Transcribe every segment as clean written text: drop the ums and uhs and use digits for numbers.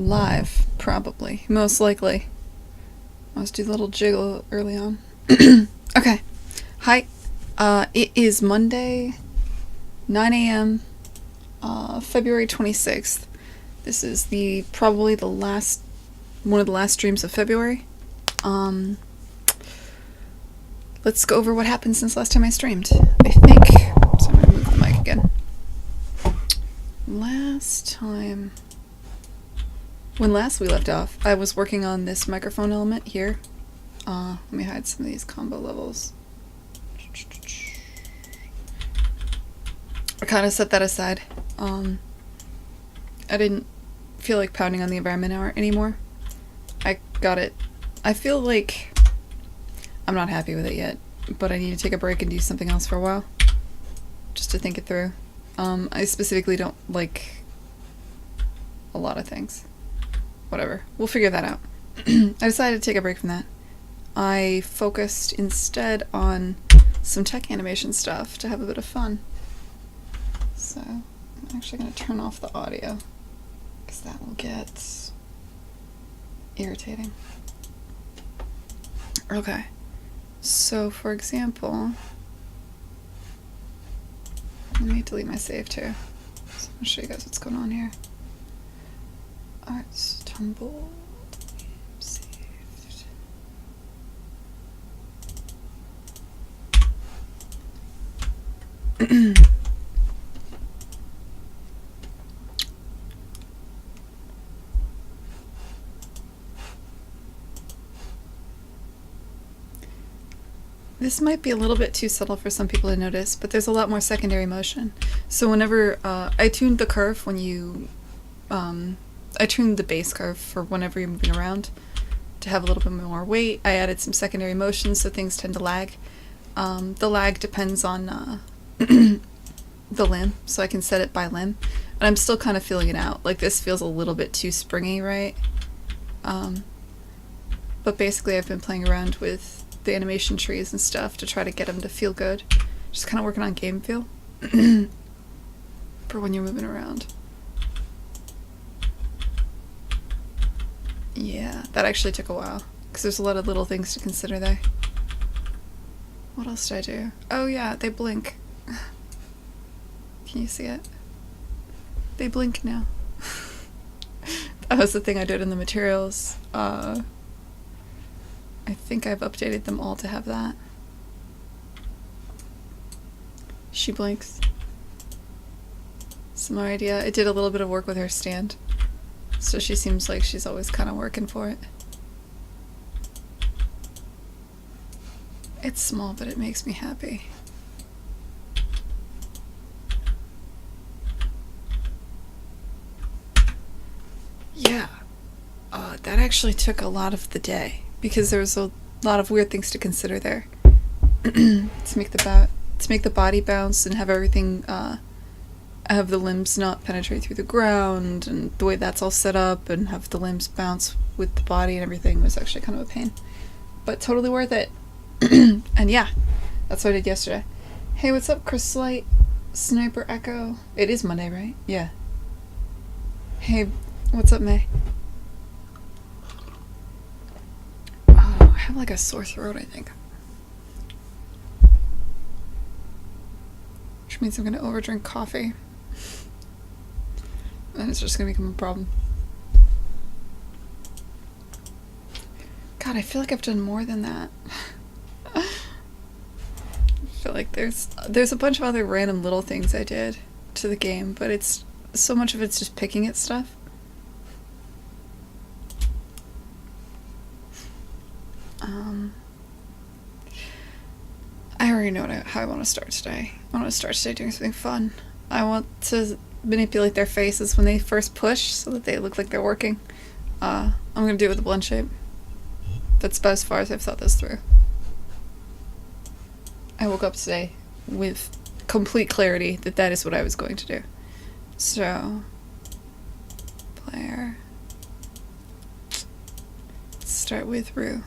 live, probably. Most likely. Let's do the little jiggle early on. Okay. Hi. It is Monday, 9 a.m., February 26th. This is probably one of the last streams of February. Let's go over what happened since last time I streamed. I think. So I'm gonna move the mic again. When last we left off, I was working on this microphone element here. Let me hide some of these combo levels. I kind of set that aside. I didn't feel like pounding on the environment hour anymore. I got it. I feel like I'm not happy with it yet, but I need to take a break and do something else for a while, just to think it through. I specifically don't like a lot of things. Whatever. We'll figure that out. I decided to take a break from that. I focused instead on some tech animation stuff to have a bit of fun. So, I'm actually going to turn off the audio, because that will get irritating. Okay. So, for example, let me delete my save too. So I'm going to show you guys what's going on here. Arts, tumble, saved. This might be a little bit too subtle for some people to notice, but there's a lot more secondary motion. So whenever I tuned the curve when you I tuned the base curve for whenever you're moving around to have a little bit more weight. I added some secondary motion, so things tend to lag. The lag depends on the limb, so I can set it by limb. And I'm still kind of feeling it out. Like, this feels a little bit too springy, right? But basically I've been playing around with the animation trees and stuff to try to get them to feel good. Just kind of working on game feel for when you're moving around. Yeah, that actually took a while, because there's a lot of little things to consider there. What else did I do? Oh yeah, they blink. Can you see it? They blink now. That was the thing I did in the materials. I think I've updated them all to have that. She blinks. Some more idea. I did a little bit of work with her stand. So she seems like she's always kind of working for it. It's small, but it makes me happy. Yeah. That actually took a lot of the day, because there was a lot of weird things to consider there. to make the body bounce and have everything have the limbs not penetrate through the ground, and the way that's all set up, and have the limbs bounce with the body and everything was actually kind of a pain. But totally worth it. And yeah, that's what I did yesterday. Hey, what's up, Chrysolite? Sniper Echo? It is Monday, right? Yeah. Hey, what's up, May? Oh, I have like a sore throat, I think. Which means I'm gonna overdrink coffee. And it's just gonna become a problem. God, I feel like I've done more than that. I feel like there's a bunch of other random little things I did to the game, but it's so much of it's just picking at stuff. I already know how I want to start today. I want to start today doing something fun. I want to manipulate their faces when they first push so that they look like they're working. I'm going to do it with a blend shape. That's about as far as I've thought this through. I woke up today with complete clarity that that is what I was going to do. So, player. Let's start with Rue.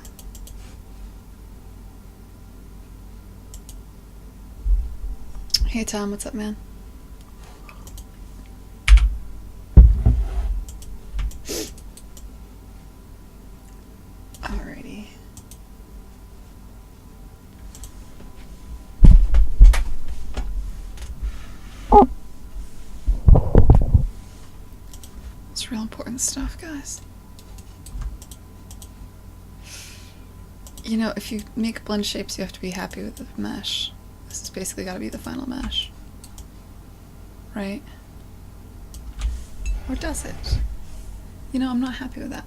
Hey Tom, what's up, man? is real important stuff, guys. You know, if you make blend shapes, you have to be happy with the mesh. This has basically got to be the final mesh. Right? Or does it? You know, I'm not happy with that.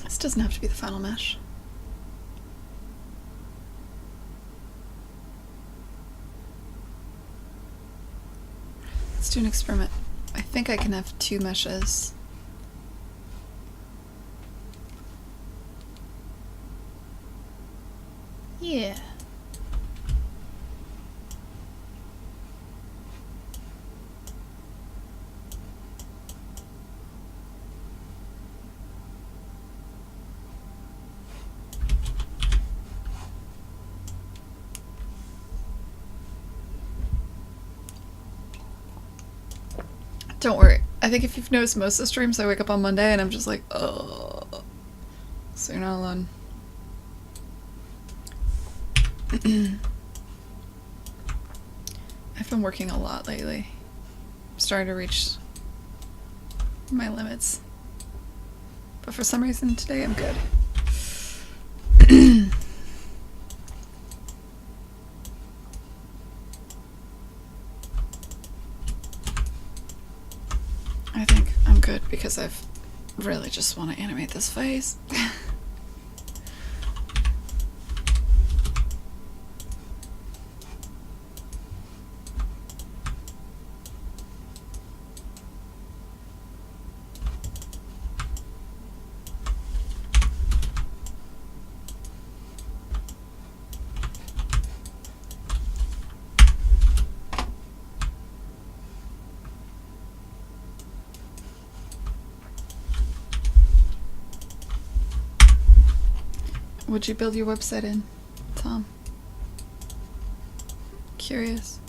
This doesn't have to be the final mesh. Let's do an experiment. I think I can have 2 meshes. Yeah. Don't worry. I think if you've noticed most of the streams, I wake up on Monday and I'm just like, oh. So you're not alone. I've been working a lot lately. I'm starting to reach my limits. But for some reason today I'm good. I think I'm good because I've really just want to animate this face. Would you build your website in, Tom? Curious.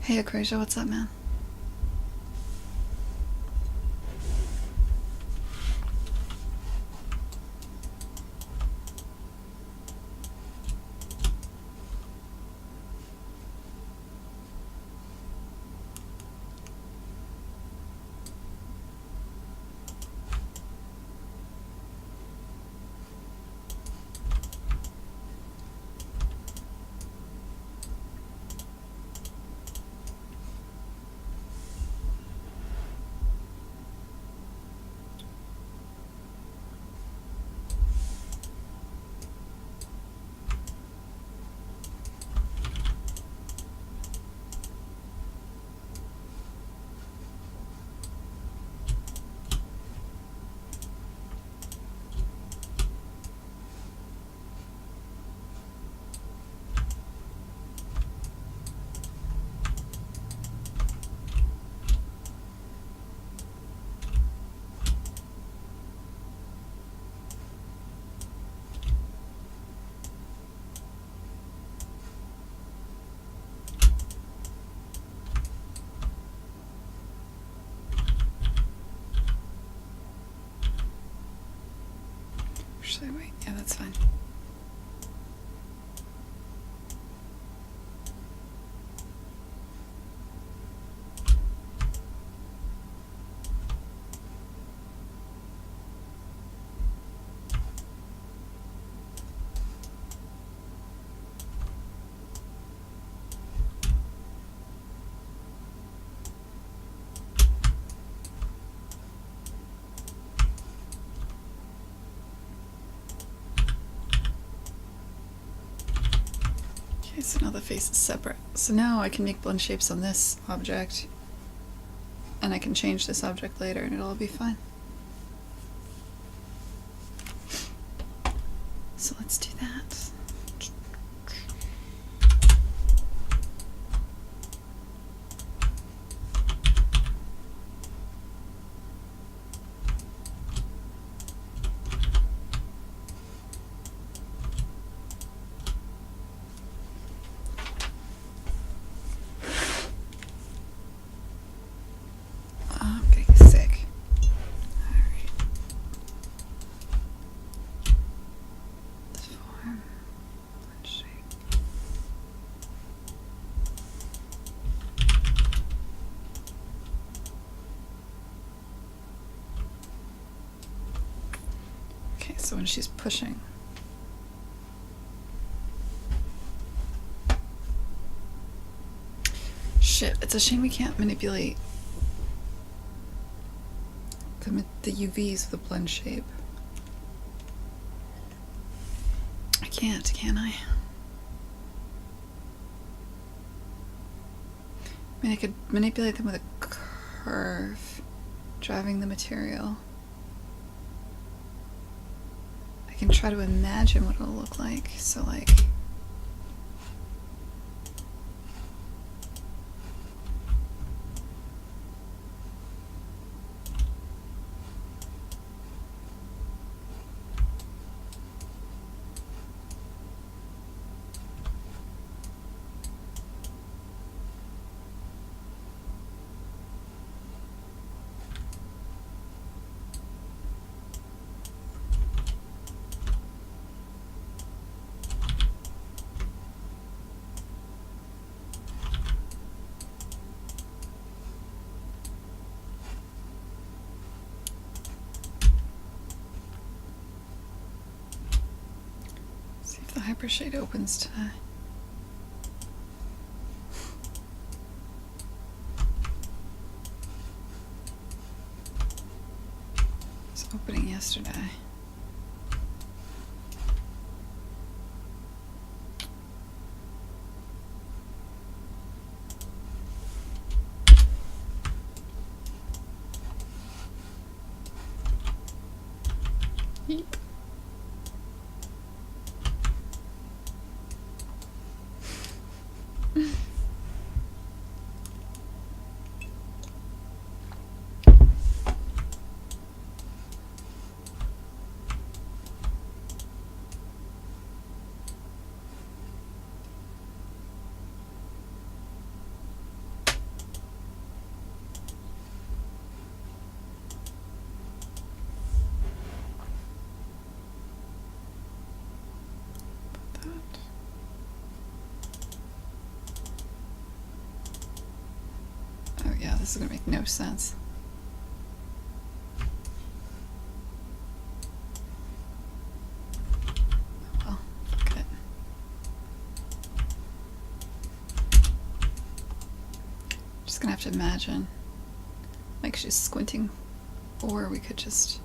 Hey, Acrasia, what's up, man? Actually, wait. Yeah, that's fine. Okay, so now the face is separate. So now I can make blend shapes on this object, and I can change this object later and it'll all be fine. So let's do that. I'm getting sick. Alright. Let's form. Let's shape. Okay, so when she's pushing. Shit, it's a shame we can't manipulate the UVs with the blend shape. I can't, can I? I mean, I could manipulate them with a curve, driving the material. I can try to imagine what it'll look like. So, like, see if the hypershade opens today. It's opening yesterday. Yeep. Oh yeah, this is gonna make no sense. Oh well, fuck it. Just gonna have to imagine like she's squinting, or we could just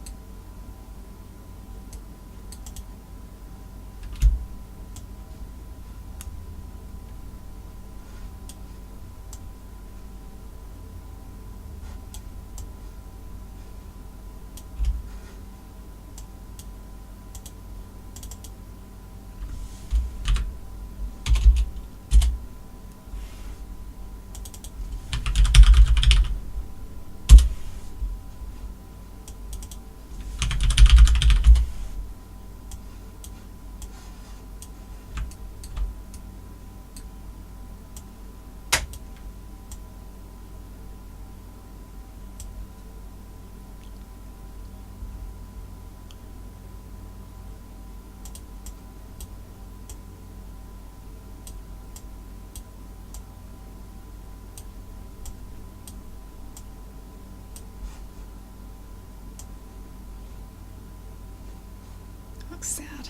sad.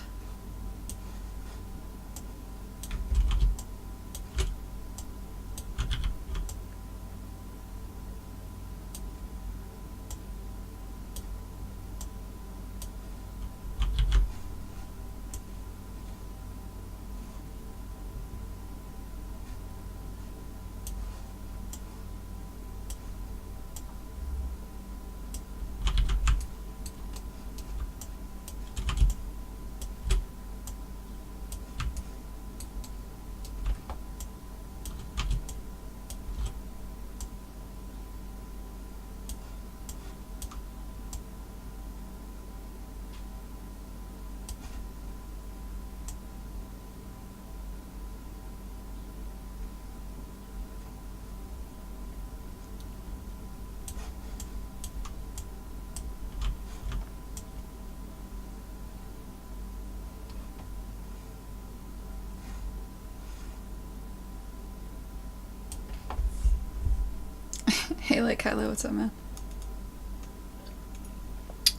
Hey, like, Kylo, what's up, man?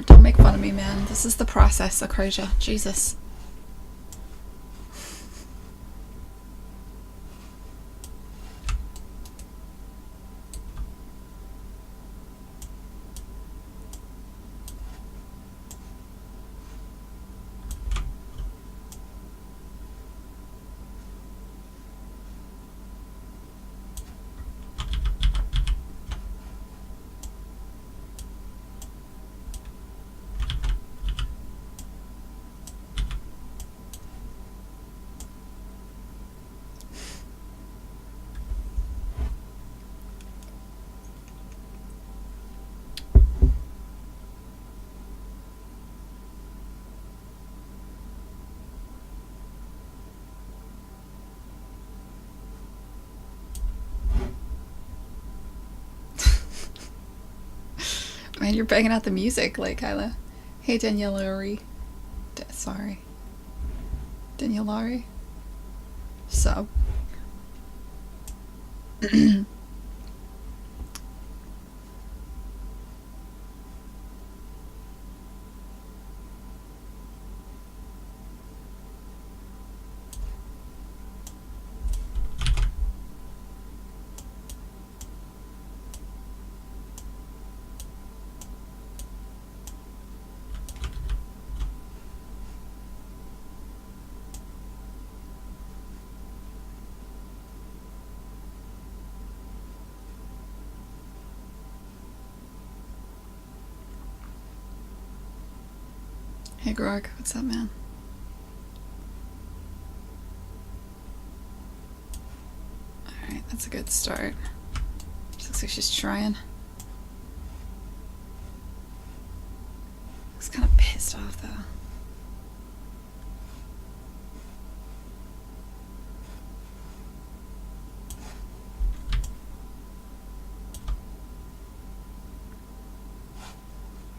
Don't make fun of me, man. This is the process, Acrasia. Jesus. Man, you're banging out the music, like, Kyla. Hey, Danielle Laurie. Sorry. Danielle Laurie. Sub. Hey, Grog, what's up, man? Alright, that's a good start. She looks like she's trying. Looks kind of pissed off, though.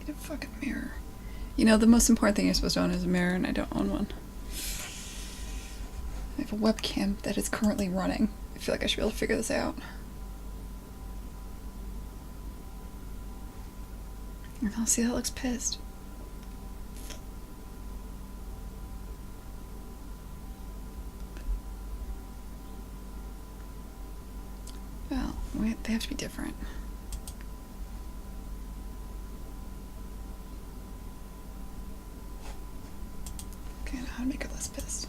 Get a fucking mirror. You know, the most important thing you're supposed to own is a mirror, and I don't own one. I have a webcam that is currently running. I feel like I should be able to figure this out. Oh, see, that looks pissed. Well, they have to be different. Okay, now how to make her less pissed.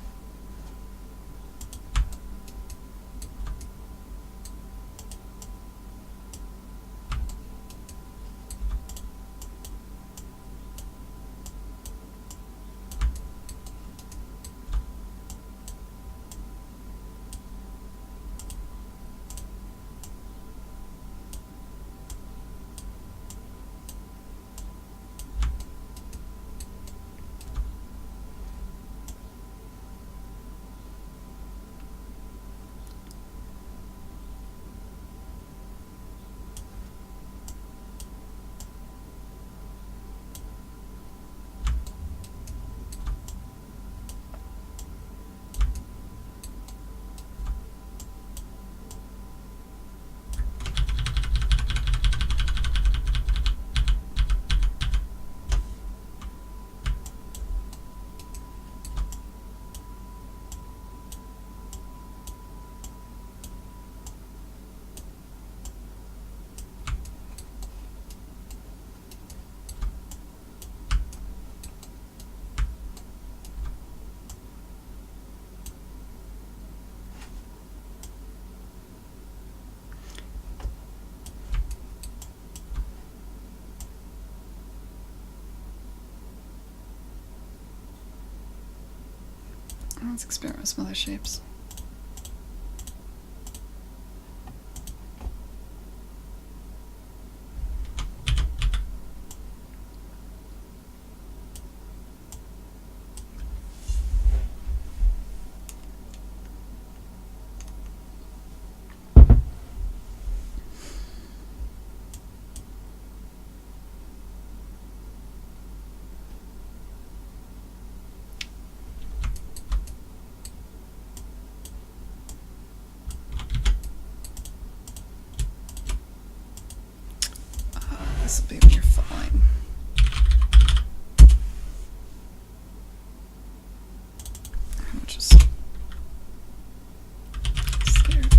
Let's experiment with some other shapes. This will be when you're falling. I'm just scared.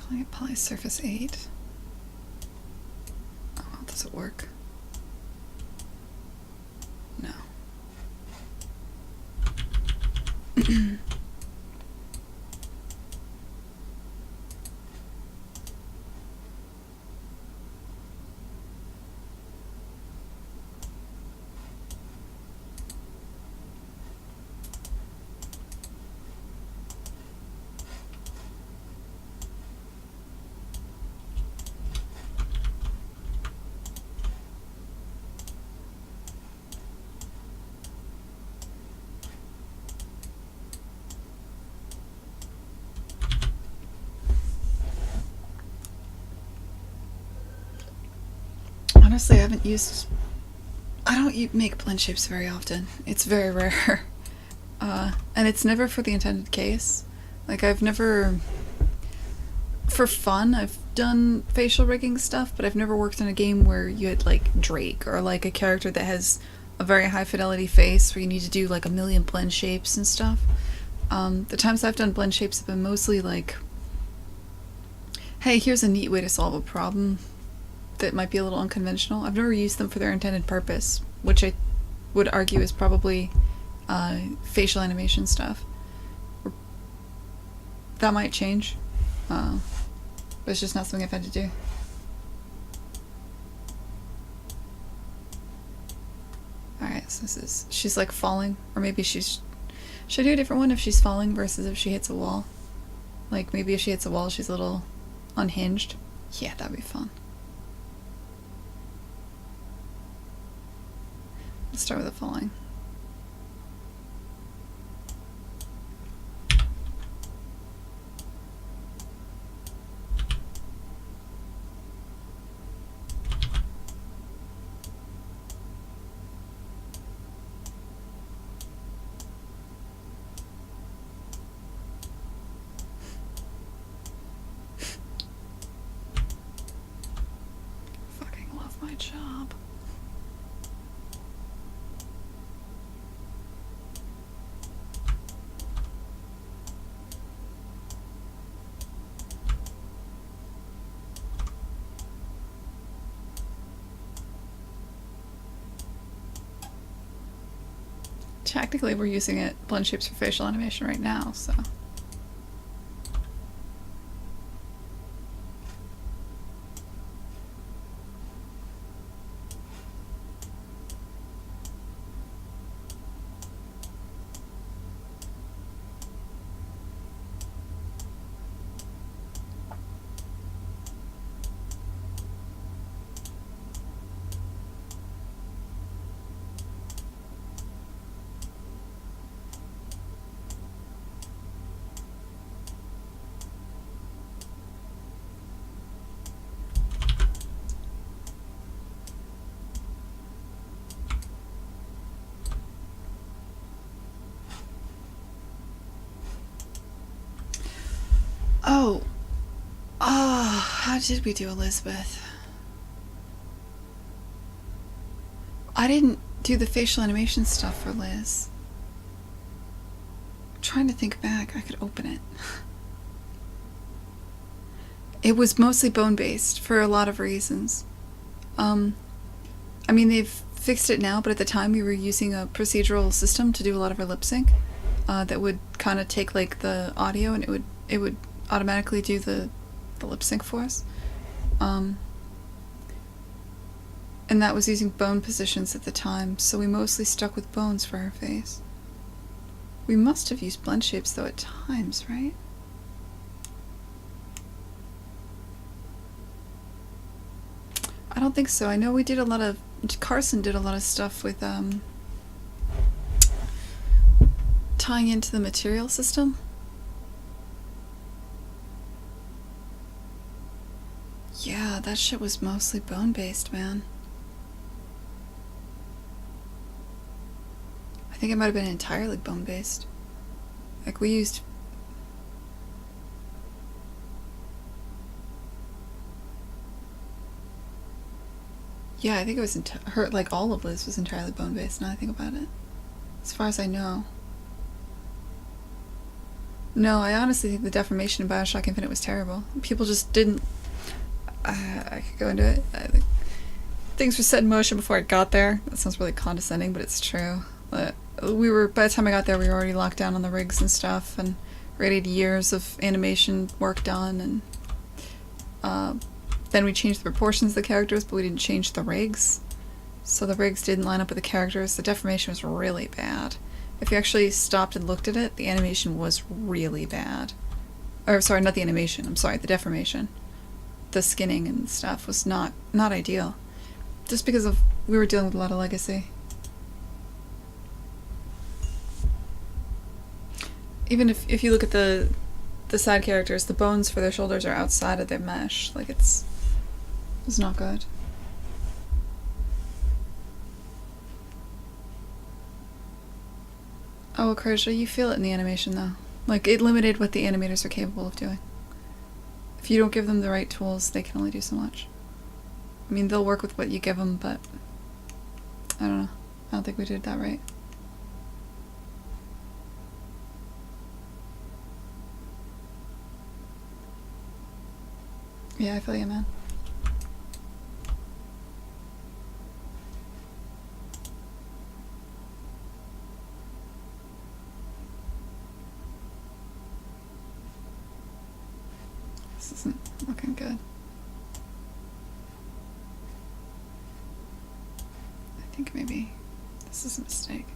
Calling it poly surface 8. Oh, well, does it work? No. Honestly, I haven't used... I don't make blend shapes very often. It's very rare. And it's never for the intended case. Like, I've never... For fun, I've done facial rigging stuff, but I've never worked in a game where you had, like, Drake, or, like, a character that has a very high-fidelity face where you need to do, like, a million blend shapes and stuff. The times I've done blend shapes have been mostly, like, hey, here's a neat way to solve a problem that might be a little unconventional. I've never used them for their intended purpose, which I would argue is probably facial animation stuff. That might change, but it's just not something I've had to do. Alright, so this is... she's like falling, or maybe she's... should I do a different one if she's falling versus if she hits a wall? Like, maybe if she hits a wall she's a little unhinged. Yeah, that'd be fun. Let's start with the falling. Fucking love my job. Technically, we're using it blend shapes for facial animation right now, so. Oh, how did we do Elizabeth? I didn't do the facial animation stuff for Liz. I'm trying to think back. I could open it. It was mostly bone-based for a lot of reasons. I mean, they've fixed it now, but at the time we were using a procedural system to do a lot of our lip sync that would kind of take like the audio and it would automatically do the lip sync for us. And that was using bone positions at the time, so we mostly stuck with bones for her face. We must have used blend shapes though at times, right? I don't think so. I know we did a lot of... Carson did a lot of stuff with tying into the material system. Yeah, that shit was mostly bone-based, man. I think it might have been entirely bone-based. Like, we used... Yeah, I think it was her, like all of Liz was entirely bone-based, now I think about it. As far as I know. No, I honestly think the deformation in Bioshock Infinite was terrible. People just didn't... I could go into it. Things were set in motion before I got there. That sounds really condescending, but it's true. By the time I got there, we were already locked down on the rigs and stuff, and we already had years of animation work done, and then we changed the proportions of the characters, but we didn't change the rigs. So the rigs didn't line up with the characters. The deformation was really bad. If you actually stopped and looked at it, the animation was really bad. Or, sorry, not the animation. I'm sorry, the deformation. The skinning and stuff was not ideal. Just because of we were dealing with a lot of legacy. Even if you look at the side characters, the bones for their shoulders are outside of their mesh. Like, it's not good. Oh, Akrasha, you feel it in the animation, though. Like, it limited what the animators are capable of doing. If you don't give them the right tools, they can only do so much. I mean, they'll work with what you give them, but... I don't know. I don't think we did that right. Yeah, I feel you, man. This isn't looking good. I think maybe this is a mistake.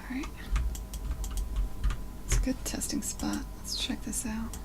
Alright. It's a good testing spot. Let's check this out.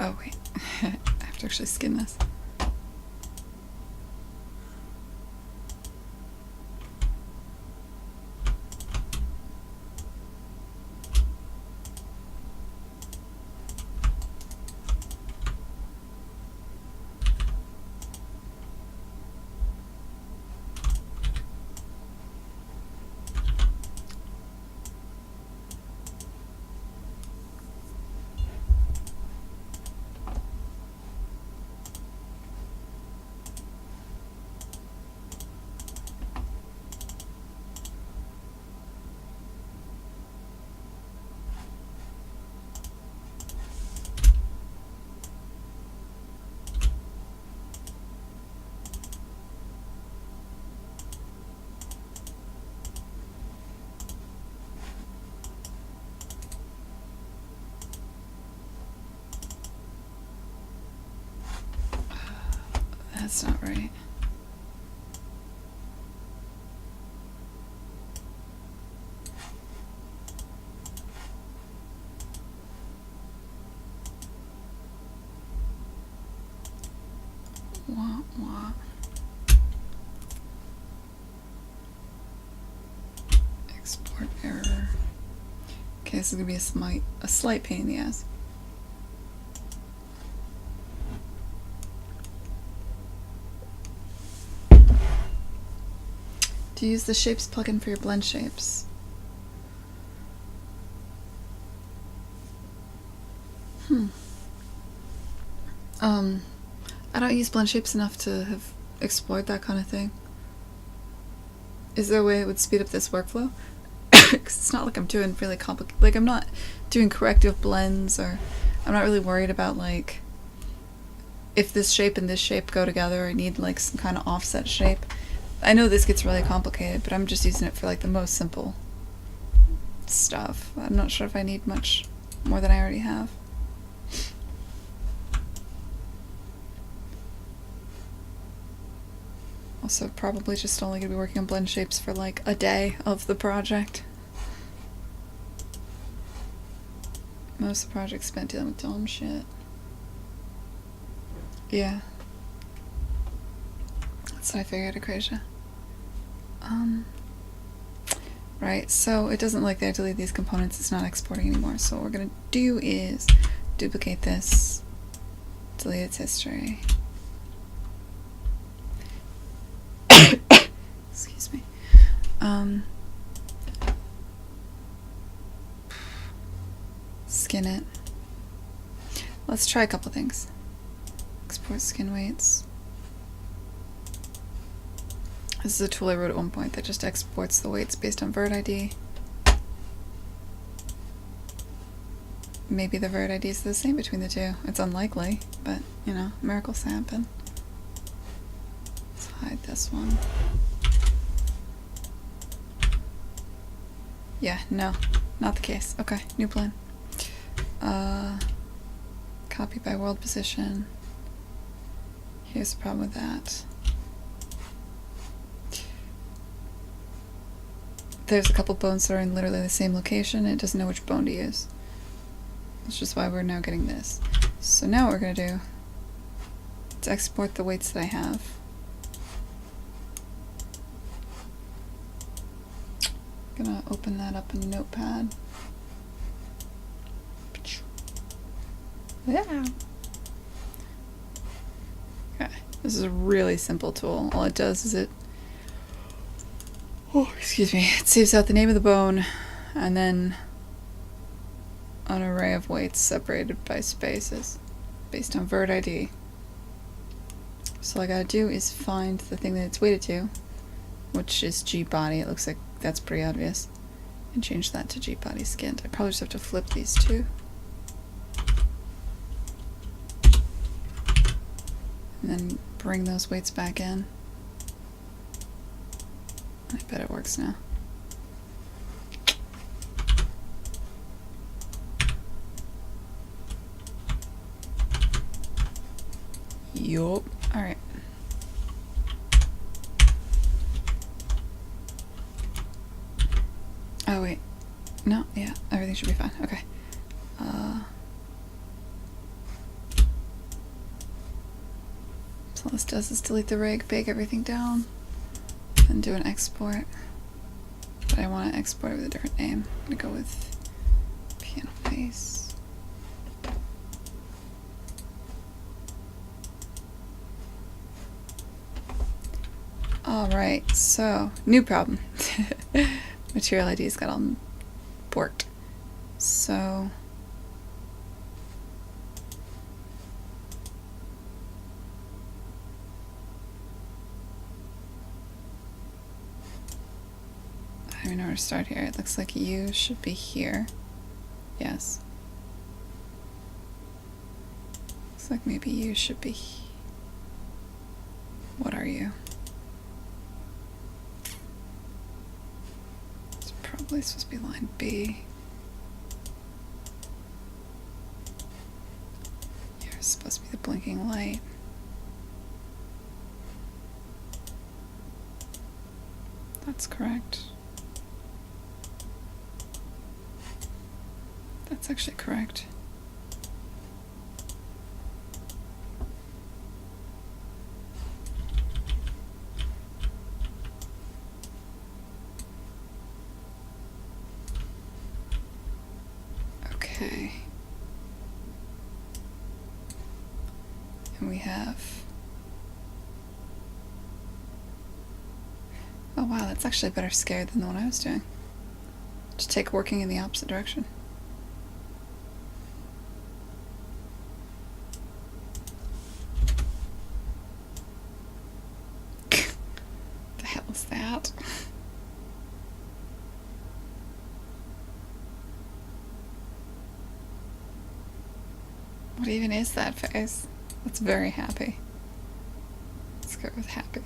Oh wait, I have to actually skin this. That's not right. Wah, wah. Export error. Okay, this is gonna be a slight pain in the ass. Do you use the shapes plugin for your blend shapes? I don't use blend shapes enough to have explored that kind of thing. Is there a way it would speed up this workflow? Because it's not like I'm doing really complicated, like I'm not doing corrective blends, or I'm not really worried about like if this shape and this shape go together, I need like some kind of offset shape. I know this gets really complicated, but I'm just using it for like the most simple stuff. I'm not sure if I need much more than I already have. Also, probably just only gonna be working on blend shapes for like a day of the project. Most of the project spent dealing with dumb shit. Yeah. That's what I figured, Acacia. Right, so it doesn't like that I delete these components, it's not exporting anymore. So what we're gonna do is duplicate this, delete its history. Excuse me. Skin it. Let's try a couple things. Export skin weights. This is a tool I wrote at one point that just exports the weights based on vert ID. Maybe the vert ID is the same between the two. It's unlikely, but you know, miracles happen. Let's hide this one. Yeah, no, not the case. Okay, new plan. Copy by world position. Here's the problem with that. There's a couple bones that are in literally the same location, and it doesn't know which bone to use. That's just why we're now getting this. So now what we're gonna do is export the weights that I have. Gonna open that up in Notepad. Yeah. Okay, this is a really simple tool. All it does is it excuse me, it saves out the name of the bone and then an array of weights separated by spaces. based on vert ID. So all I gotta do is find the thing that it's weighted to, which is G body. It looks like that's pretty obvious. And change that to G body skinned. I probably just have to flip these two. And then bring those weights back in. I bet it works now. Yup. Alright. Oh wait. No, yeah, everything should be fine. Okay. So all this does is delete the rig, bake everything down, and do an export. But I want to export it with a different name. I'm gonna go with piano face. Alright, so new problem. Material IDs got all borked. So I don't even know where to start here. It looks like you should be here. Yes. Looks like maybe you should be. What are you? It's probably supposed to be line B. You're supposed to be the blinking light. That's correct. That's actually correct. Okay. And we have... Oh wow, that's actually a better scare than the one I was doing. Just take working in the opposite direction. The hell is that? What even is that face? That's very happy. Let's go with happy.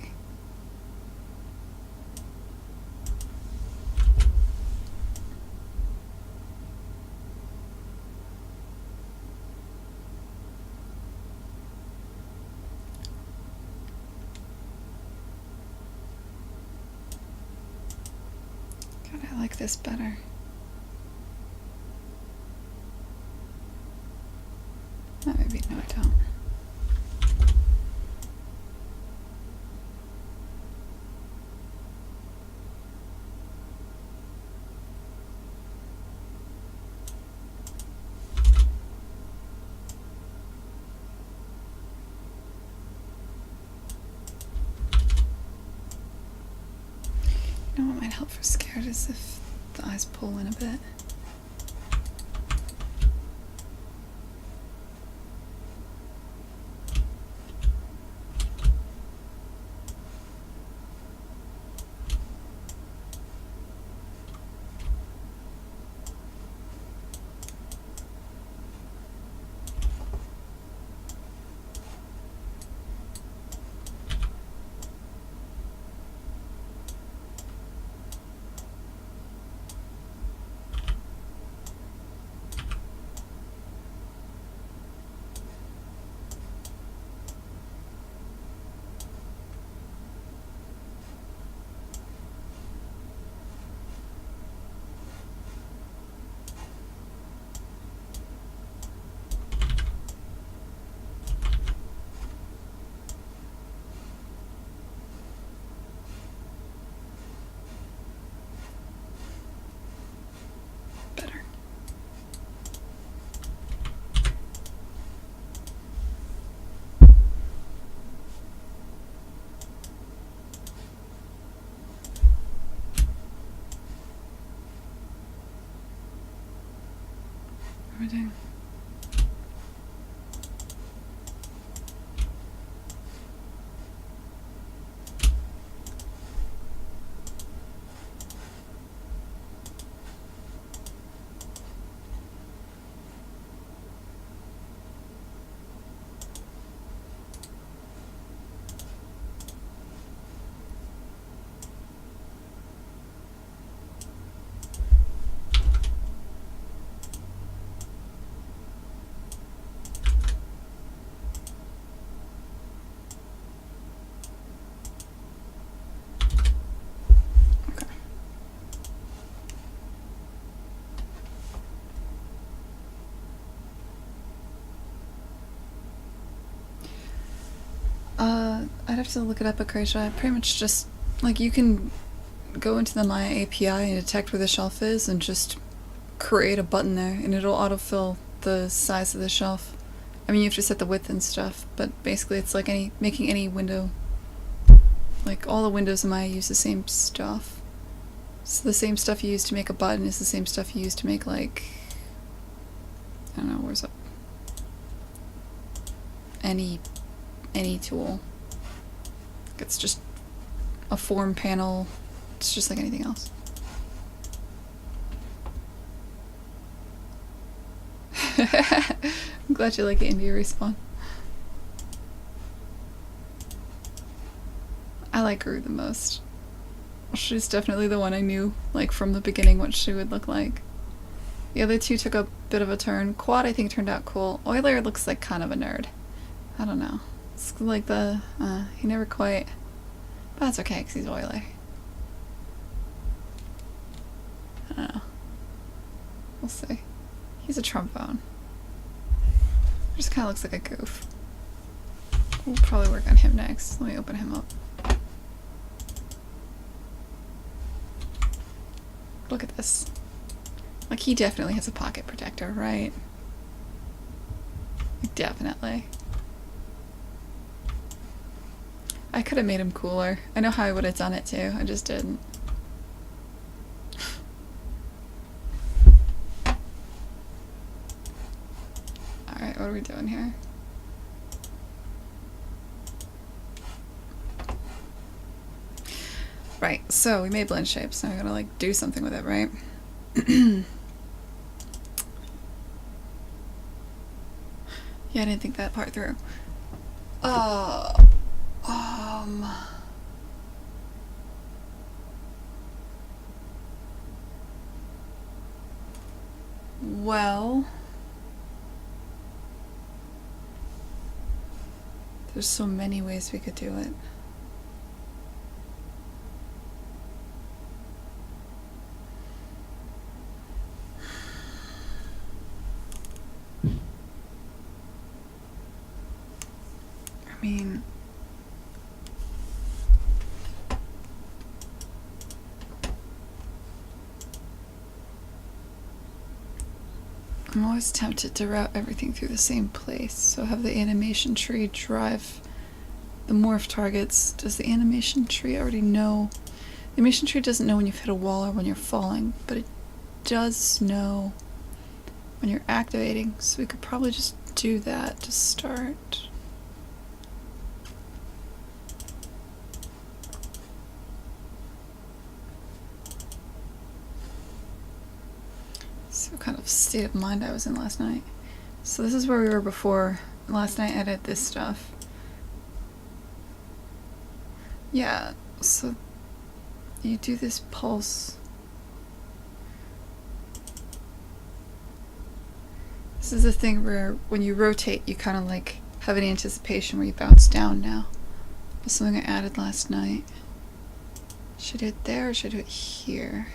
God, I like this better. Oh, maybe, no I don't. You know what might help for scared is if the eyes pull in a bit. Better. What are we doing? I'd have to look it up at Croatia. Pretty much just, like, you can go into the Maya API and detect where the shelf is and just create a button there, and it'll autofill the size of the shelf. I mean, you have to set the width and stuff, but basically it's like making any window. Like, all the windows in Maya use the same stuff. So the same stuff you use to make a button is the same stuff you use to make, like, I don't know, where's up? Any tool. It's just a form panel. It's just like anything else. I'm glad you like it, India Respawn. I like Rue the most. She's definitely the one I knew, like, from the beginning what she would look like. The other two took a bit of a turn. Quad, I think, turned out cool. Euler looks like kind of a nerd. I don't know. It's like he never quite... But that's okay, because he's Euler. I don't know. We'll see. He's a trombone. Just kind of looks like a goof. We'll probably work on him next. Let me open him up. Look at this. Like, he definitely has a pocket protector, right? Like, definitely. I could have made him cooler. I know how I would have done it too. I just didn't. Alright, what are we doing here? Right, so we made blend shapes. Now we gotta, like, do something with it, right? Yeah, I didn't think that part through. Well, there's so many ways we could do it. I mean, I'm always tempted to route everything through the same place, so have the animation tree drive the morph targets. Does the animation tree already know? The animation tree doesn't know when you've hit a wall or when you're falling, but it does know when you're activating, so we could probably just do that to start. So kind of state of mind I was in last night. So this is where we were before. Last night I did this stuff. Yeah, so you do this pulse. This is the thing where when you rotate you kind of like have an anticipation where you bounce down now. That's something I added last night. Should I do it there or should I do it here?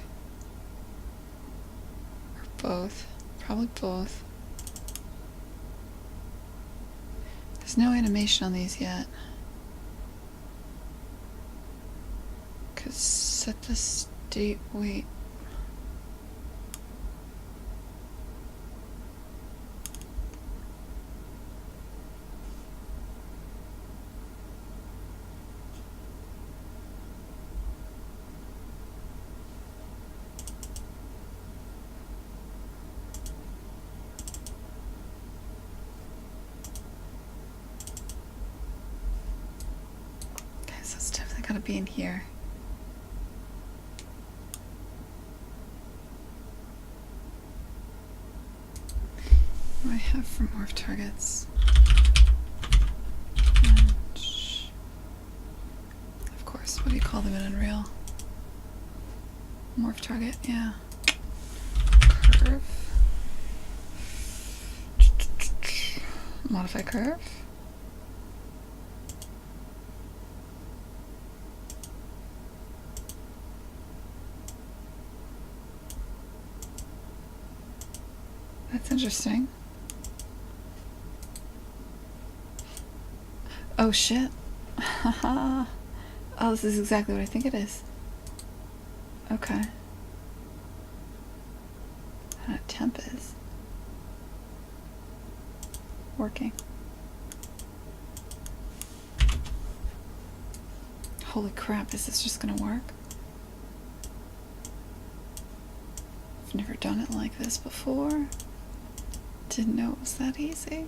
Both. Probably both. There's no animation on these yet. Cause set the state, wait. Gotta be in here. What do I have for morph targets? And of course, what do you call them in Unreal? Morph target, yeah. Curve. Modify curve. That's interesting. Oh shit. Haha. Oh, this is exactly what I think it is. Okay. Temp is working. Holy crap, is this just gonna work? I've never done it like this before. Didn't know it was that easy.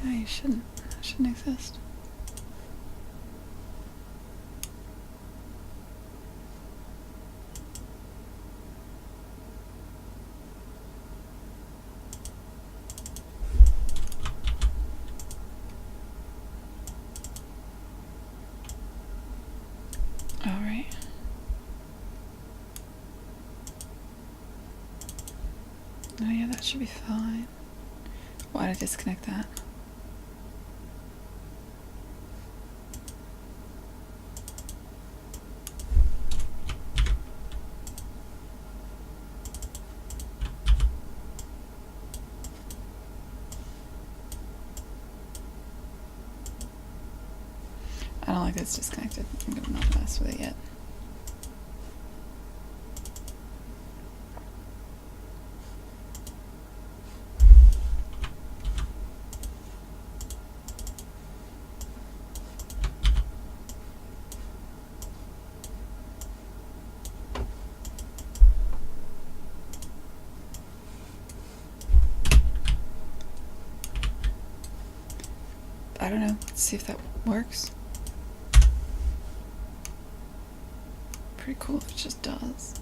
Yeah, you shouldn't. That shouldn't exist. Alright. Oh yeah, that should be fine. Why did I disconnect that? I don't like that it's disconnected. I'm gonna not mess with it yet. I don't know. Let's see if that works. Pretty cool if it just does.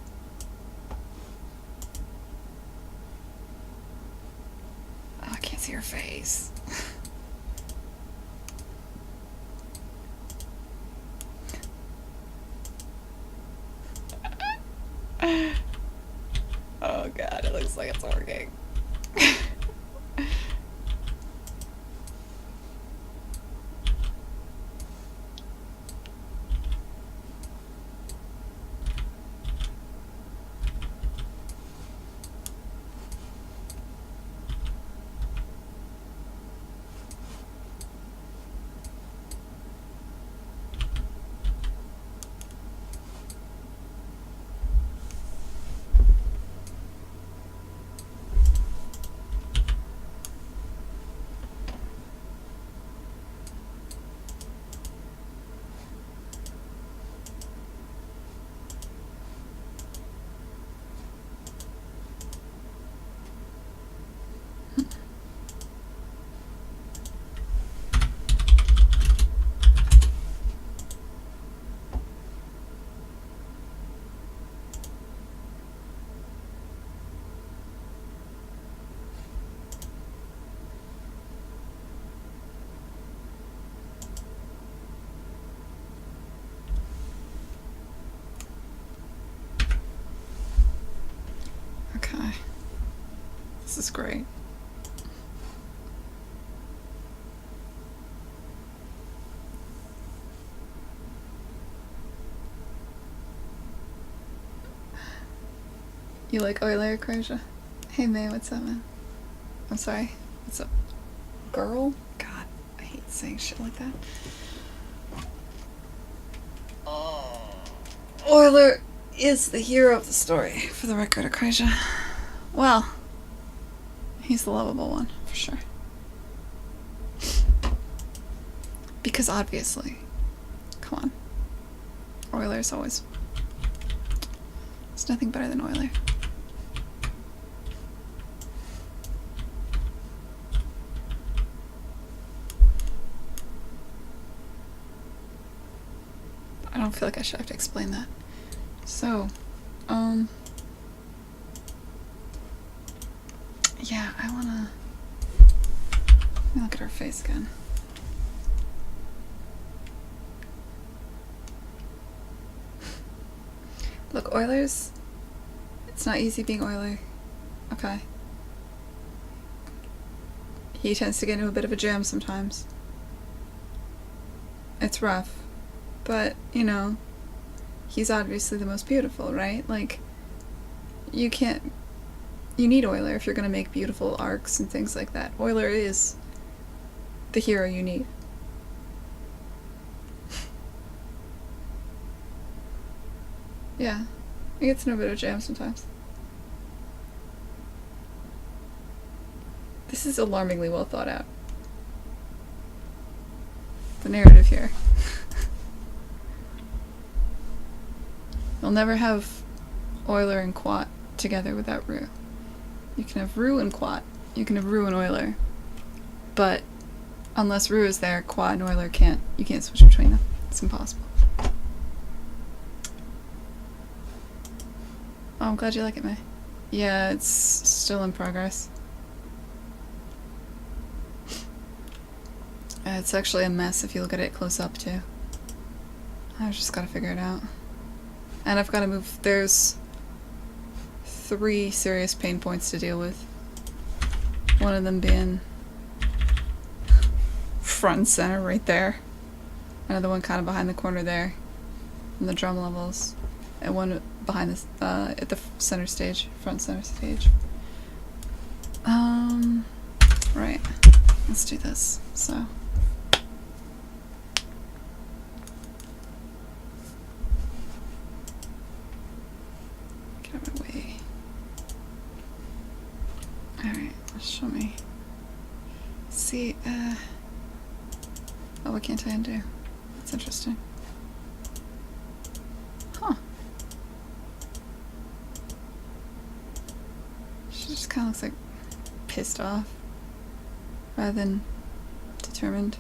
Oh, I can't see her face. Oh god, it looks like it's working. Okay. This is great. You like Euler, Croatia? Hey May, what's up, man? I'm sorry. What's up? Girl? God, I hate saying shit like that. Oh. Euler is the hero of the story, for the record, Croatia. Well, he's the lovable one, for sure. Because obviously, come on. Euler's always... There's nothing better than Euler. I don't feel like I should have to explain that. So, yeah, I wanna... Let me look at her face again. Look, Euler's... It's not easy being Euler. Okay. He tends to get into a bit of a jam sometimes. It's rough. But, you know, he's obviously the most beautiful, right? Like, you can't You need Euler if you're going to make beautiful arcs and things like that. Euler is the hero you need. Yeah, it gets in a bit of jam sometimes. This is alarmingly well thought out. The narrative here. You'll never have Euler and Quat together without Roux. You can have Roux and Quat. You can have Roux and Euler. But unless Roux is there, Quat and Euler you can't switch between them. It's impossible. Oh, I'm glad you like it, May. Yeah, it's still in progress. It's actually a mess if you look at it close up, too. I've just gotta figure it out. And I've gotta move. There's 3 serious pain points to deal with. One of them being front and center right there. Another one kind of behind the corner there. In the drum levels. And one behind this, at the center stage. Front center stage. Right. Let's do this. So. Get out of my way. Alright, show me. See, oh, what can't I undo? That's interesting. Huh. She just kind of looks like pissed off rather than determined.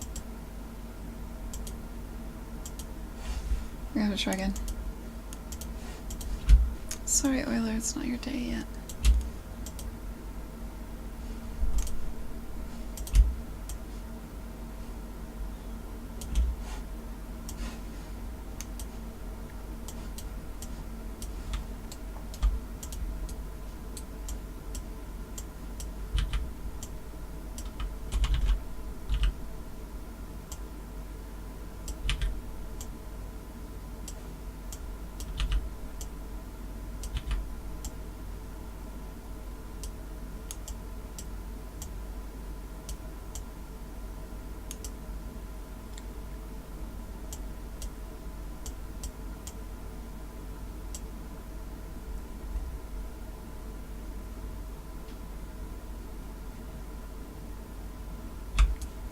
We're gonna have to try again. Sorry, Euler, it's not your day yet.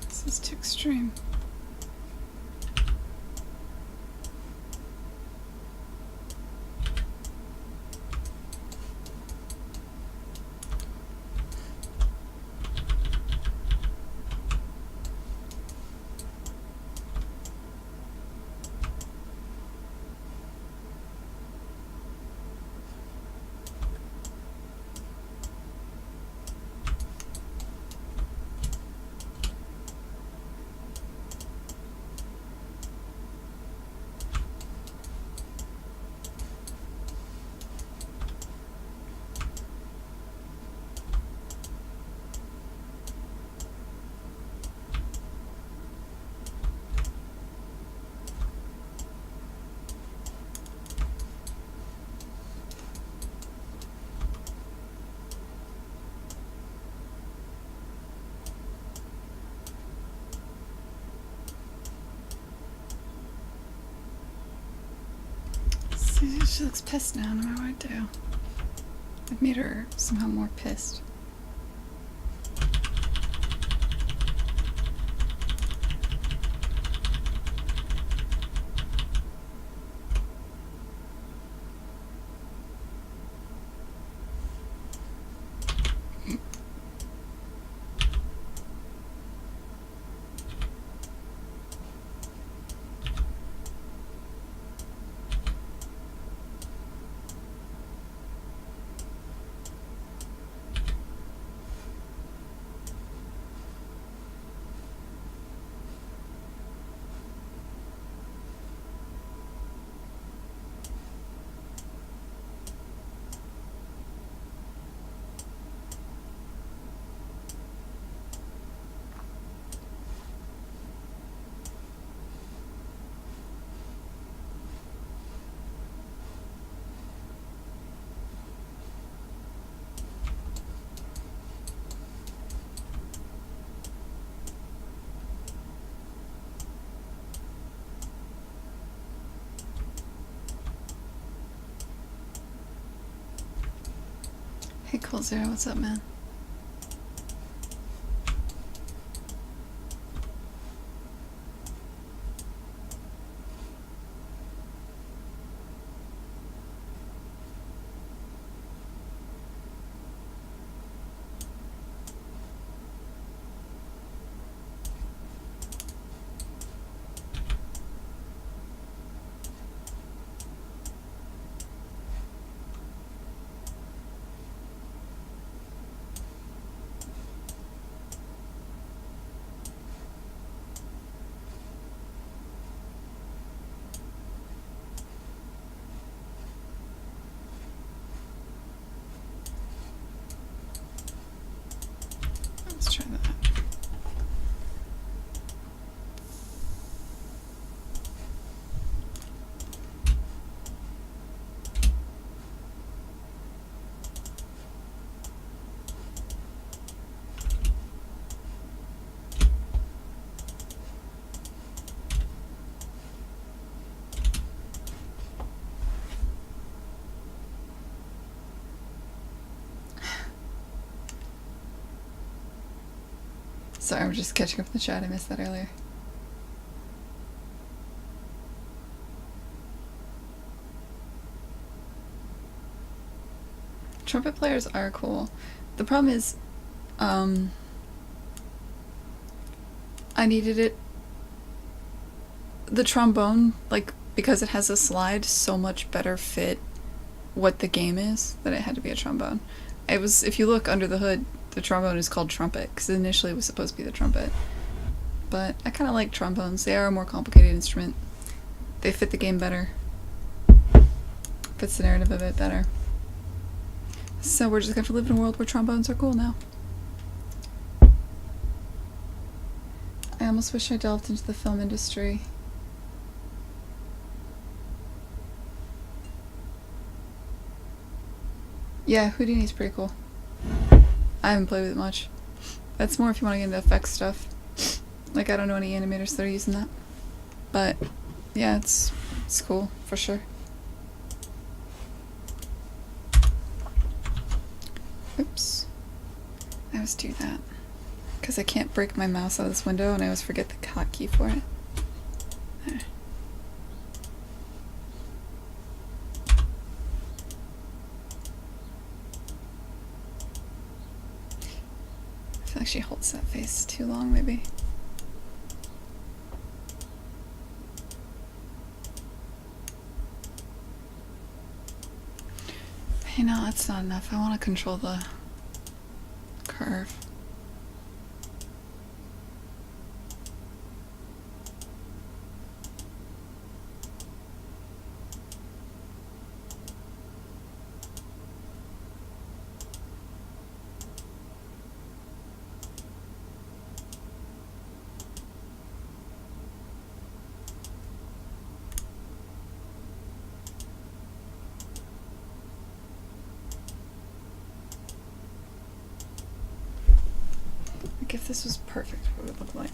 This is too extreme. She looks pissed now, no matter what I do. I've made her somehow more pissed. Hey, Cool Zero, what's up, man? Let's try that. Sorry, I'm just catching up in the chat. I missed that earlier. Trumpet players are cool. The problem is, I needed it. The trombone, like, because it has a slide, so much better fit what the game is that it had to be a trombone. It was, if you look under the hood, the trombone is called trumpet, because initially it was supposed to be the trumpet. But I kind of like trombones. They are a more complicated instrument. They fit the game better. Fits the narrative a bit better. So we're just going to live in a world where trombones are cool now. I almost wish I delved into the film industry. Yeah, Houdini's pretty cool. I haven't played with it much. That's more if you want to get into effects stuff. Like, I don't know any animators that are using that. But, yeah, it's cool, for sure. Oops. I always do that. Because I can't break my mouse out of this window and I always forget the hotkey for it. There. I feel like she holds that face too long, maybe. Hey, no, that's not enough. I want to control the curve. Like, if this was perfect, what would it look like?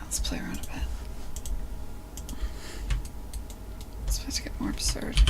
Let's play around a bit. It's supposed to get more absurd.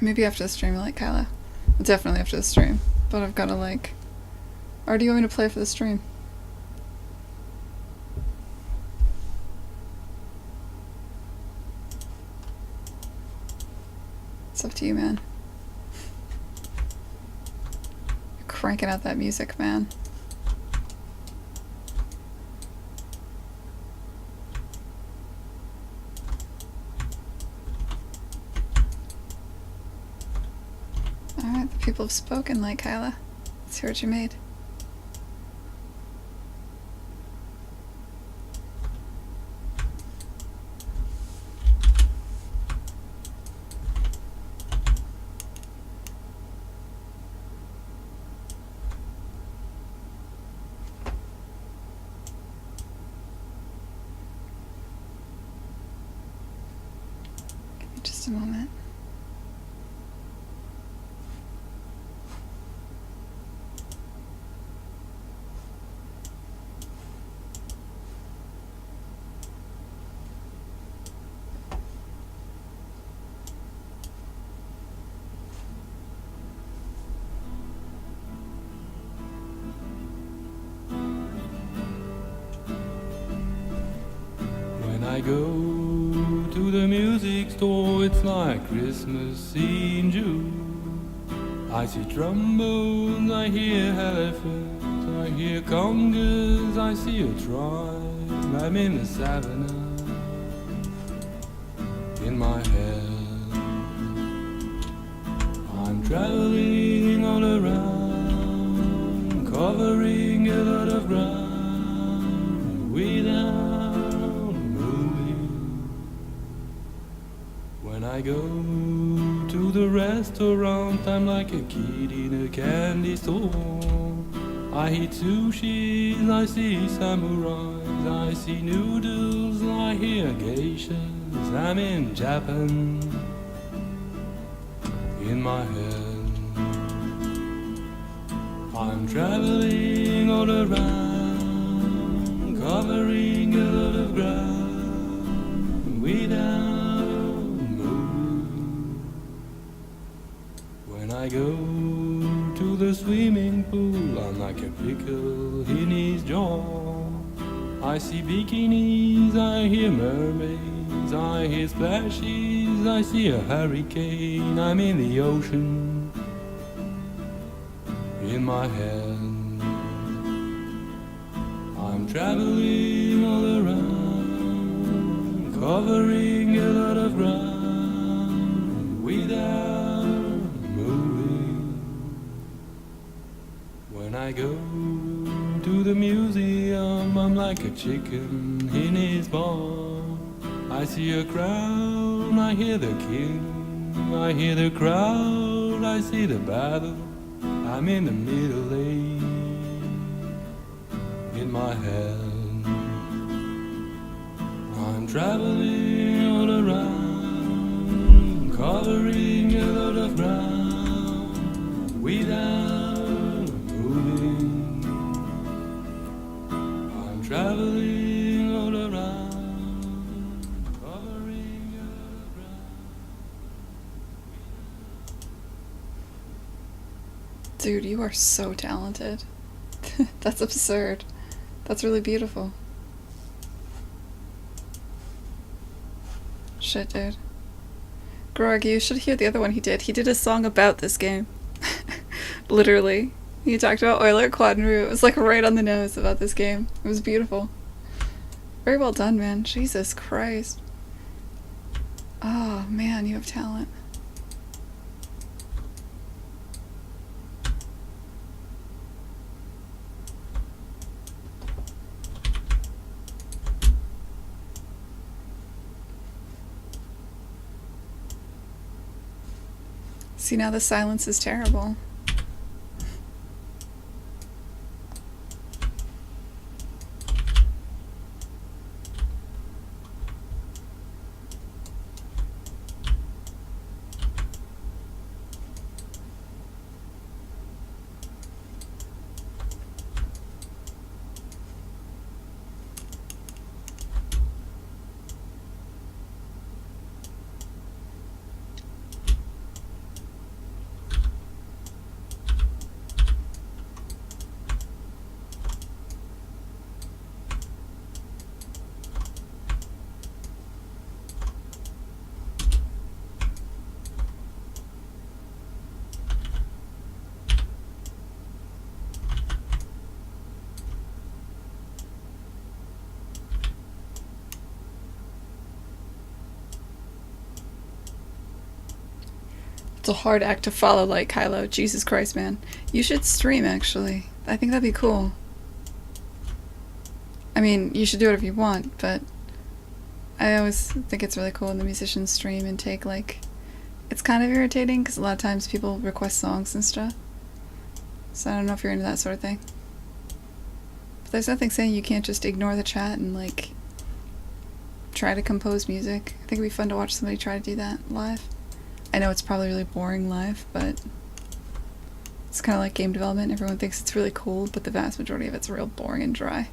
Maybe after the stream, like Kyla. Definitely after the stream. But I've gotta like... Or do you want me to play for the stream? It's up to you, man. You're cranking out that music, man. Alright, the people have spoken, like Kyla. Let's hear what you made. Give me just a moment. I go to the music store, it's like Christmas in June. I see trombones, I hear elephants, I hear congas, I see a tribe. I'm in the savannah, in my head. I'm traveling all around, covering a lot of ground, without when I go to the restaurant, I'm like a kid in a candy store. I eat sushi, I see samurais, I see noodles, I hear geishas. I'm in Japan, in my head. I'm traveling all around, covering a lot of ground, without when I go to the swimming pool, I'm like a pickle in his jaw. I see bikinis, I hear mermaids, I hear splashes, I see a hurricane. I'm in the ocean, in my head. I'm traveling all around, covering a lot of ground, without when I go to the museum, I'm like a chicken in his barn. I see a crown, I hear the king, I hear the crowd, I see the battle. I'm in the Middle Age, in my head. I'm traveling all around, covering a lot of ground, without traveling all around, covering your ground. Dude, you are so talented. That's absurd. That's really beautiful. Shit, dude. Grog, you should hear the other one he did. He did a song about this game. Literally. He talked about Euler Quadrant. It was like right on the nose about this game. It was beautiful. Very well done, man. Jesus Christ. Oh, man, you have talent. See, now the silence is terrible. It's a hard act to follow, like Kylo. Jesus Christ, man. You should stream, actually. I think that'd be cool. I mean, you should do whatever you want, but I always think it's really cool when the musicians stream and take, like... It's kind of irritating, because a lot of times people request songs and stuff. So I don't know if you're into that sort of thing. But there's nothing saying you can't just ignore the chat and, like, try to compose music. I think it'd be fun to watch somebody try to do that live. I know it's probably really boring live, but it's kind of like game development. Everyone thinks it's really cool, but the vast majority of it's real boring and dry.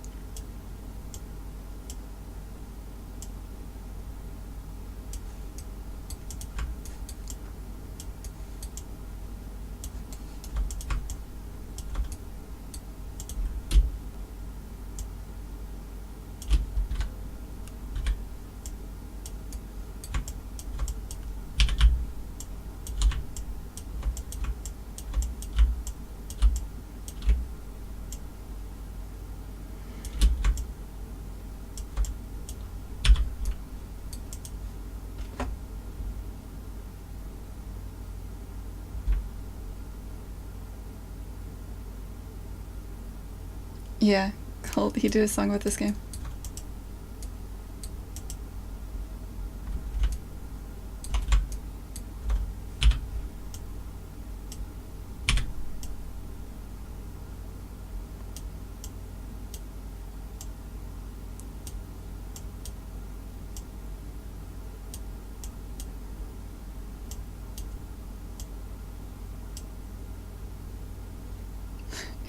Yeah, he did a song about this game.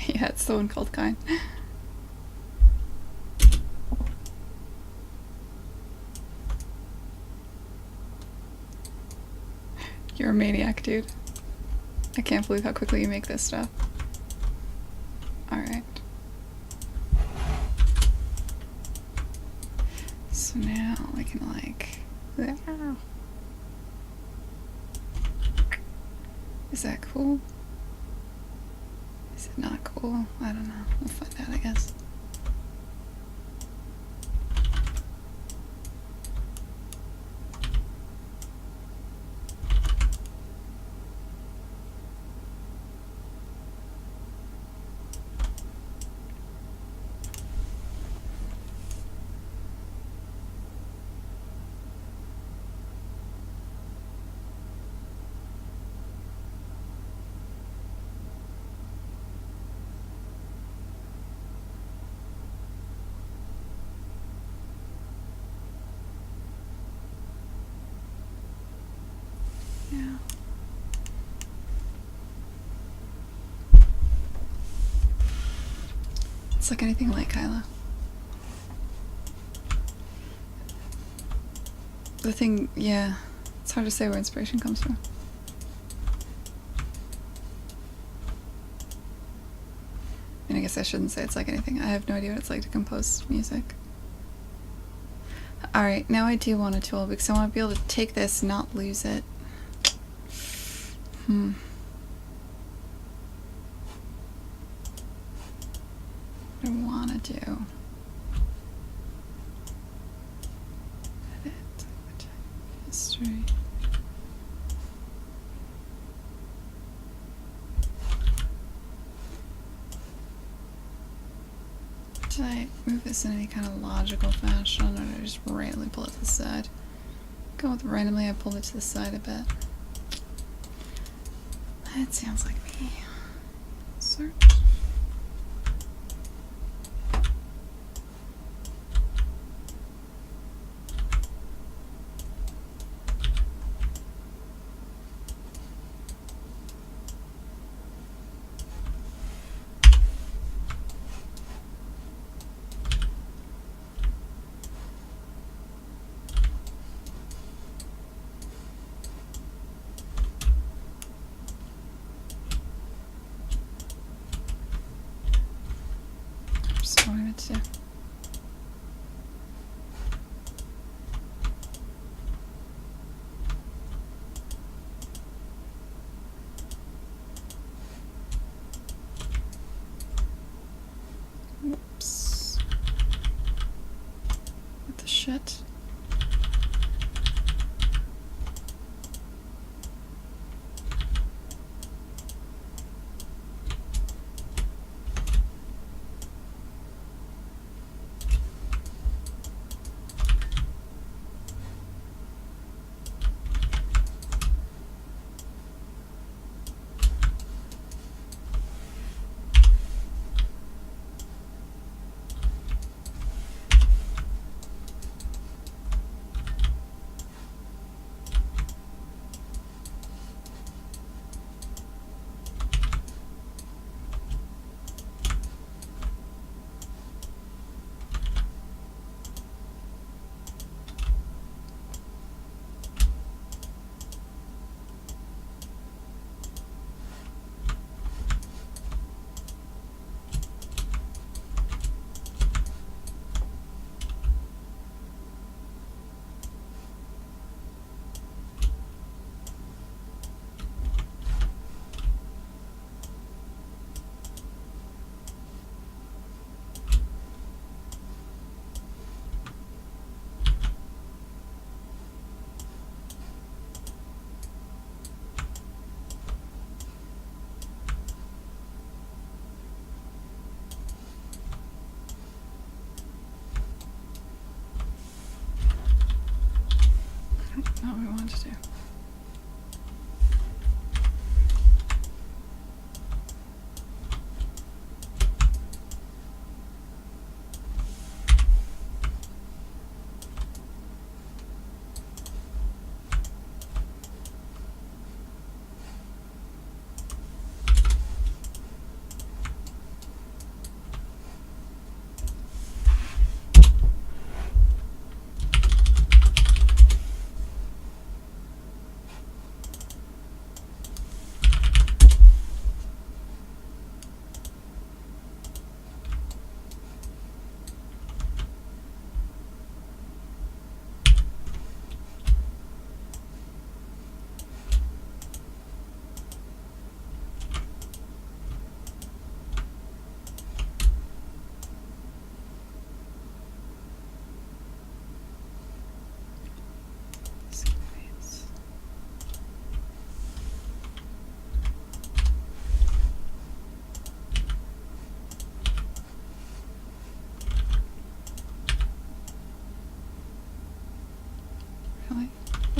Yeah, it's the one called Kind. You're a maniac, dude. I can't believe how quickly you make this stuff. Alright. So now we can, like... Is that cool? Is it not cool? I don't know. We'll find out, I guess. Yeah. It's like anything like Kylo. The thing, yeah, it's hard to say where inspiration comes from. And I guess I shouldn't say it's like anything. I have no idea what it's like to compose music. Alright, now I do want a tool because I want to be able to take this, not lose it. What do I want to do? Edit. History. Did I move this in any kind of logical fashion, or did I just randomly pull it to the side? Go with randomly, I pulled it to the side a bit. That sounds like me. Search. What am I meant to do? Whoops. What the shit?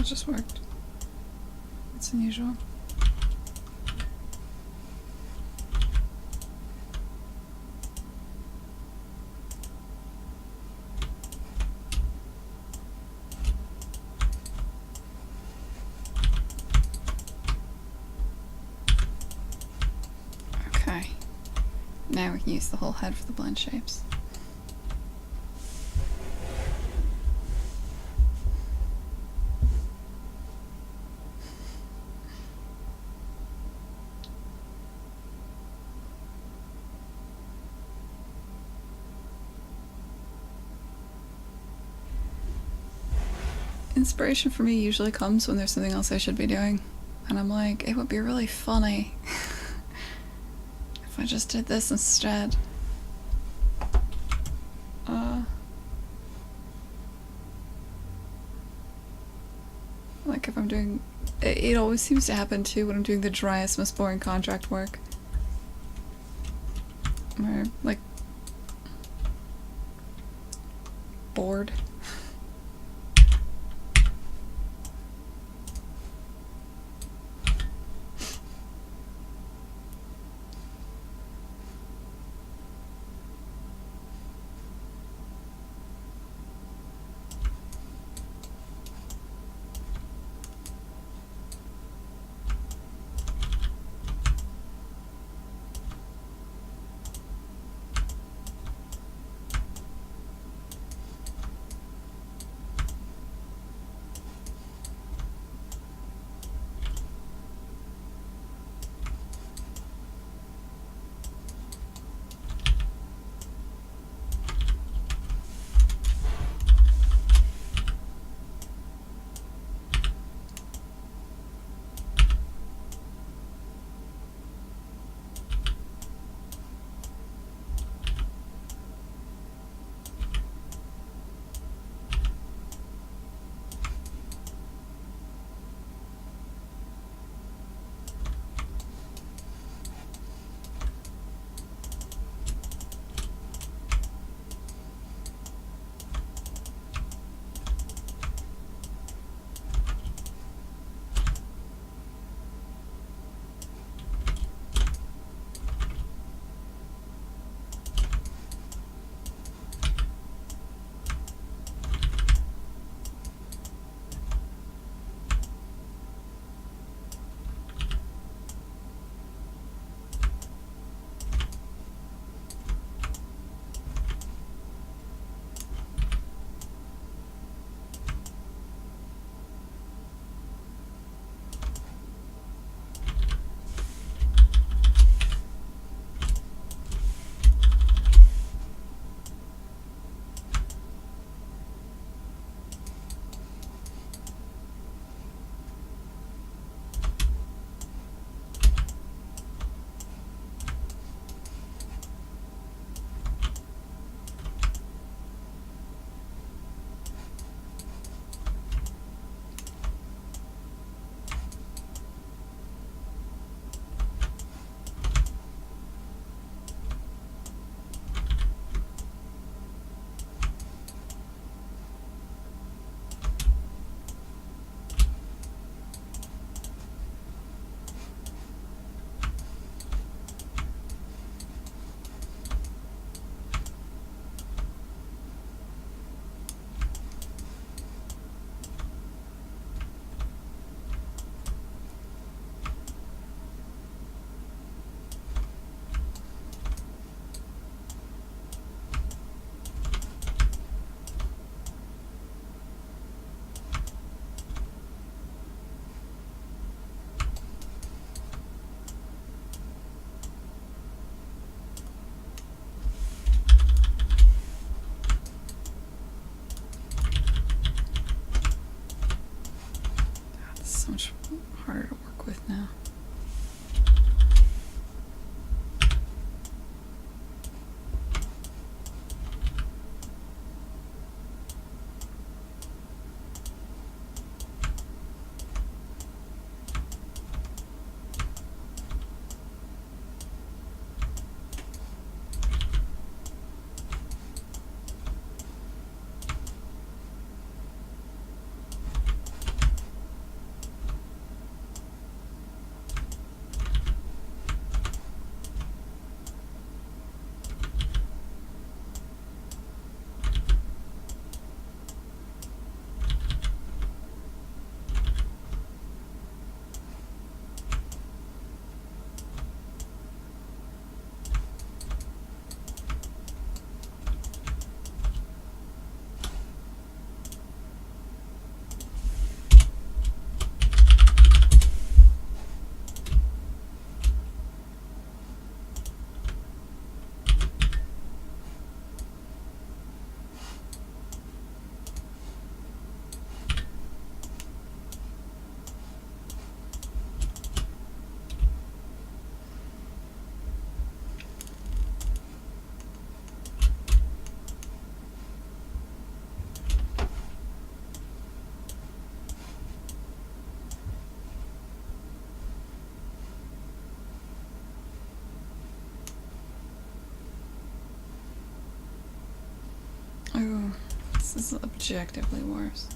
just worked. It's unusual. Okay. Now we can use the whole head for the blend shapes. Inspiration for me usually comes when there's something else I should be doing. And I'm like, it would be really funny if I just did this instead. Like if I'm doing... It always seems to happen too when I'm doing the driest, most boring contract work. Where, like... bored. Oh, this is objectively worse.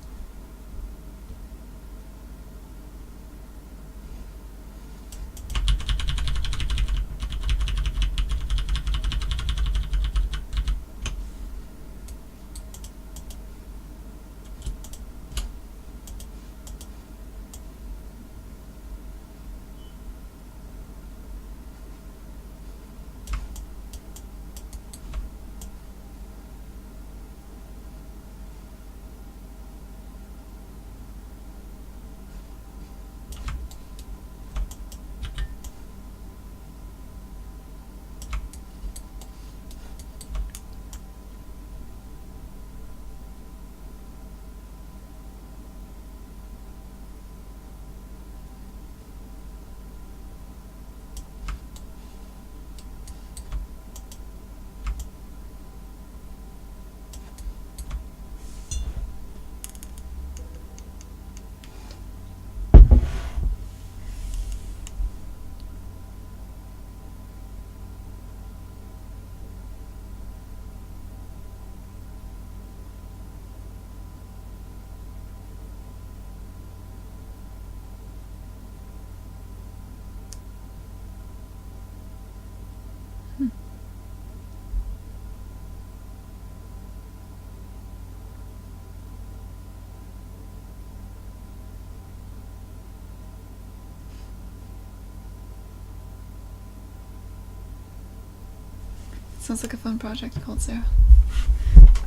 Sounds like a fun project, called Sarah.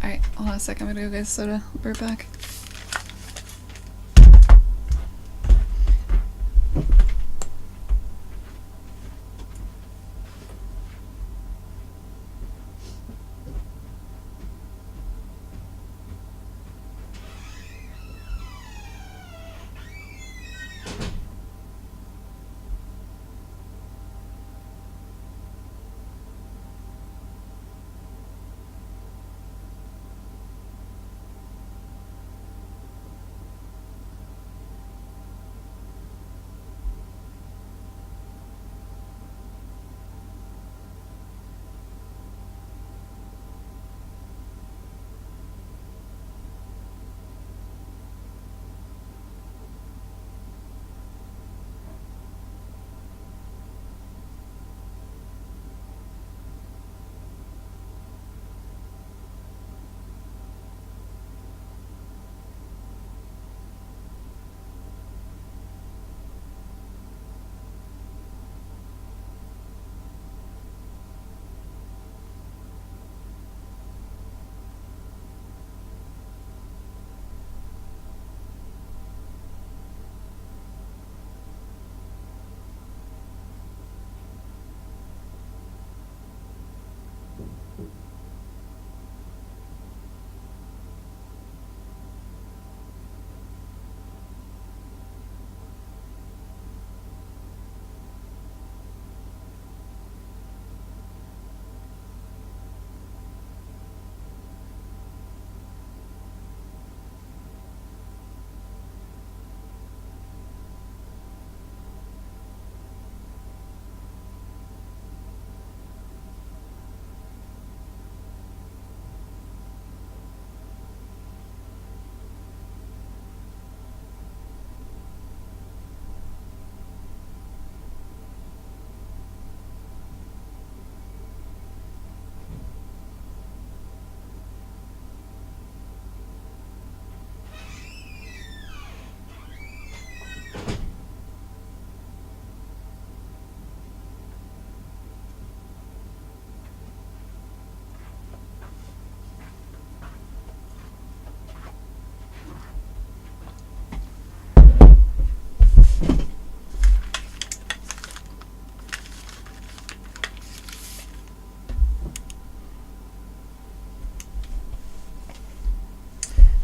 Alright, hold on a sec. I'm gonna go get a soda. I'll be right back.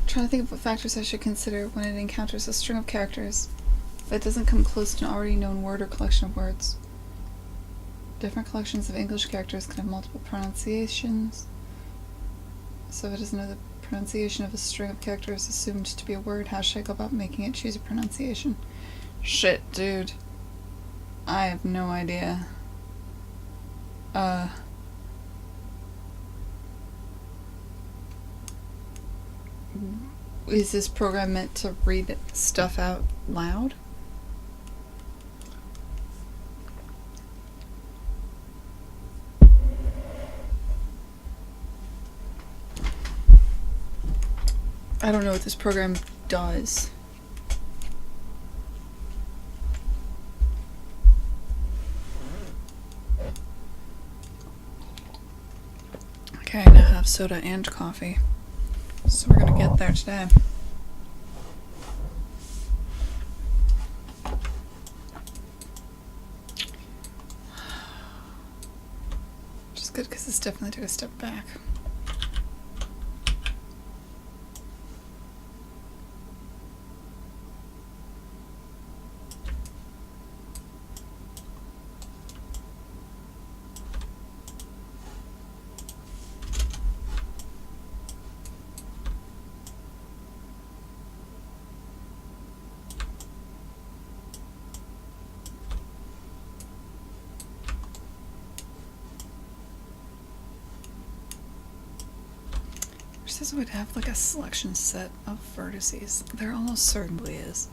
Trying to think of what factors I should consider when it encounters a string of characters that doesn't come close to an already known word or collection of words. Different collections of English characters can have multiple pronunciations, so if it doesn't know the pronunciation of a string of characters assumed to be a word, how should I go about making it choose a pronunciation? Shit, dude. I have no idea. is this program meant to read stuff out loud? I don't know what this program does. Okay, I now have soda and coffee. So we're gonna get there today. Which is good because this definitely took a step back. This would have like a selection set of vertices. There almost certainly is.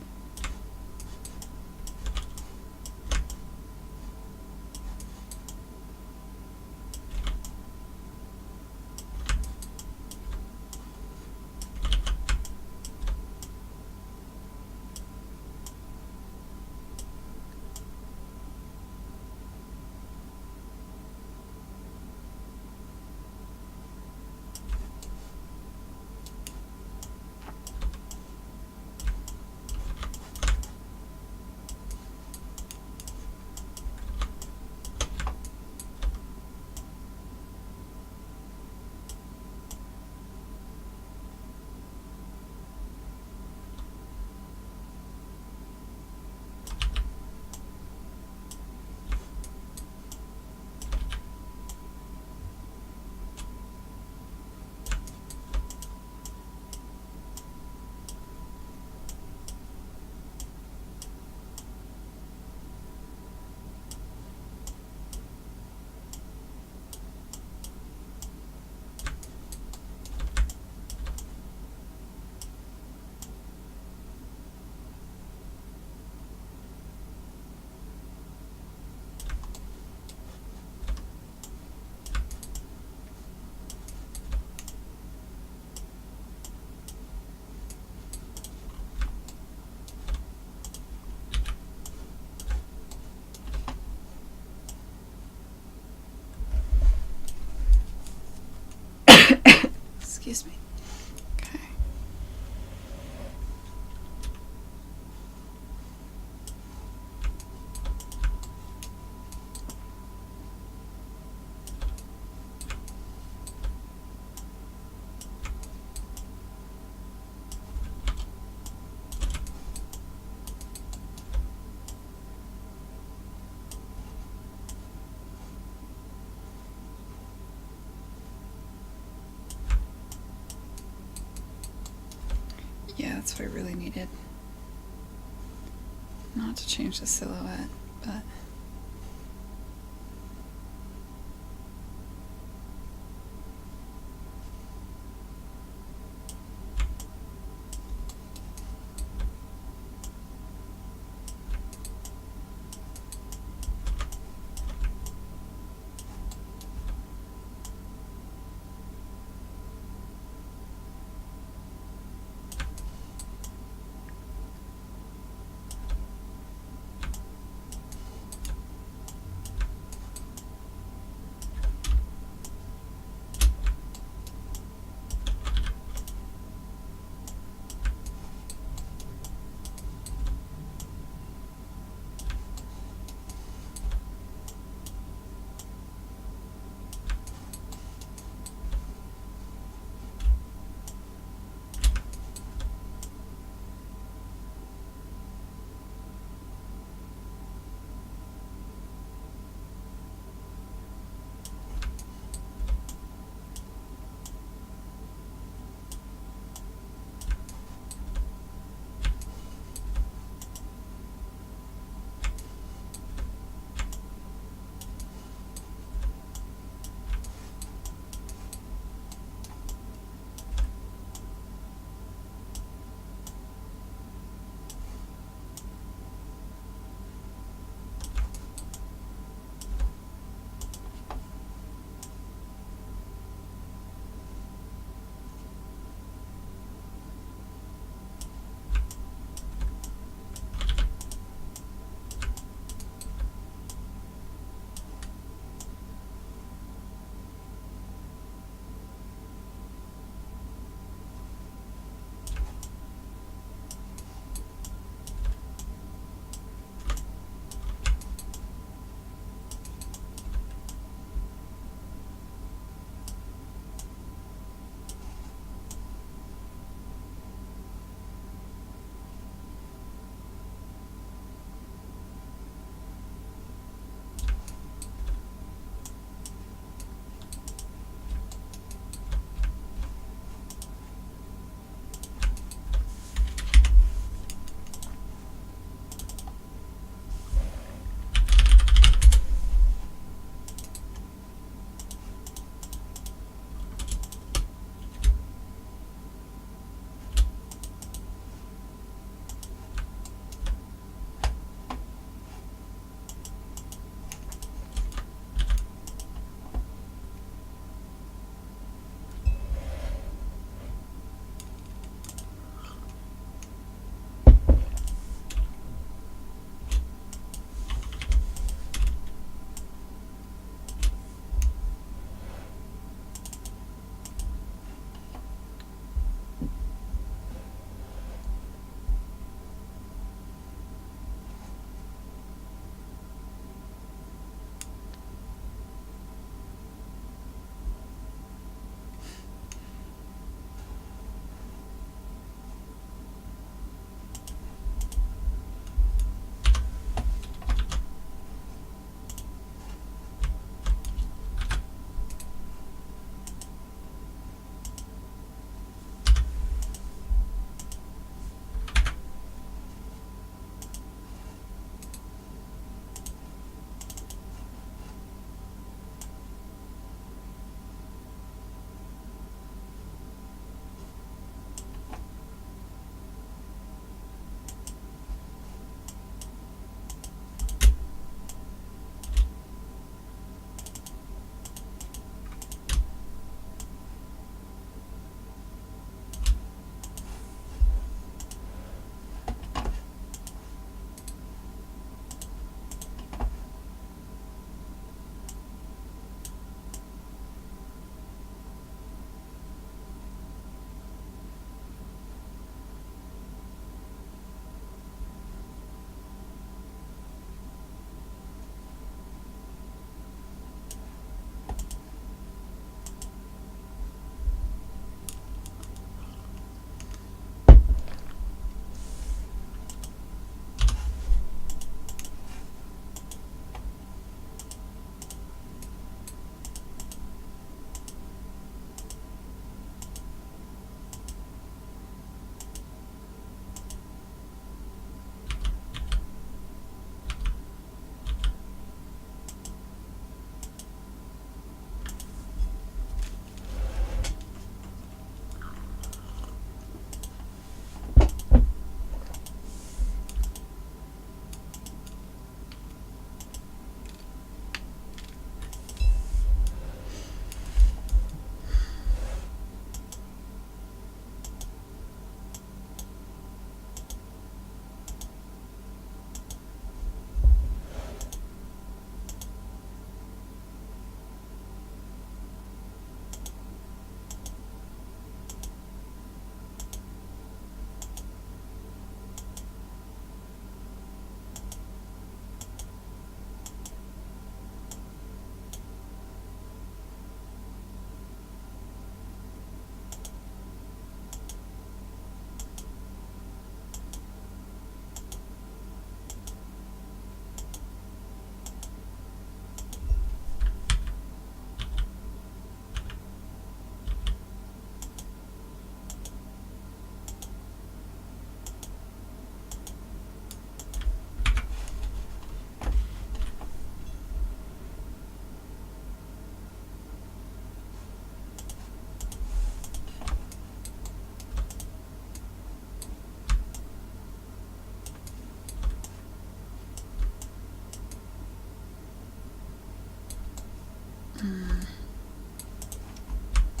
Excuse me. Okay. Yeah, that's what I really needed. Not to change the silhouette, but...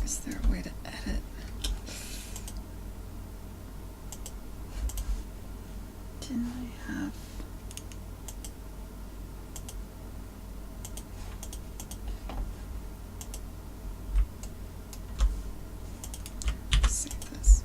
Is there a way to edit? Didn't I have... Save this.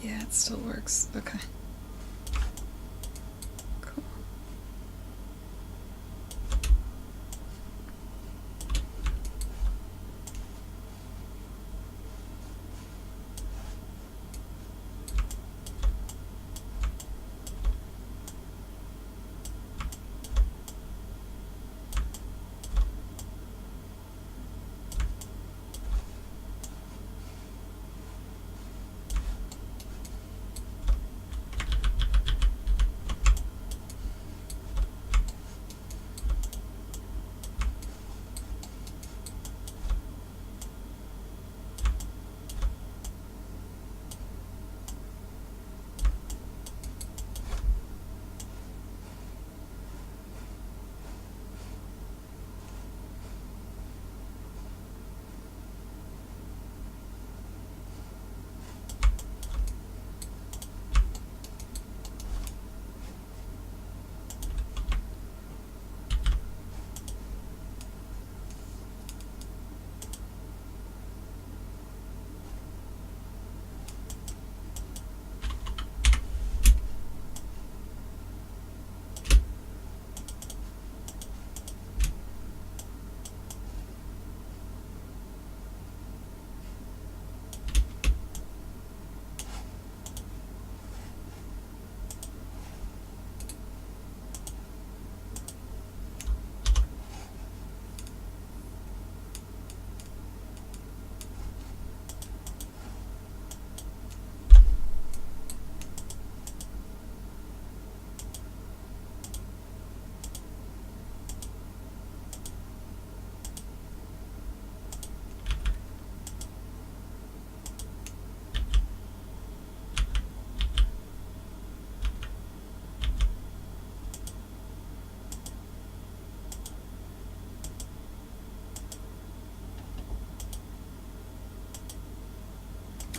Yeah, it still works. Okay. Cool.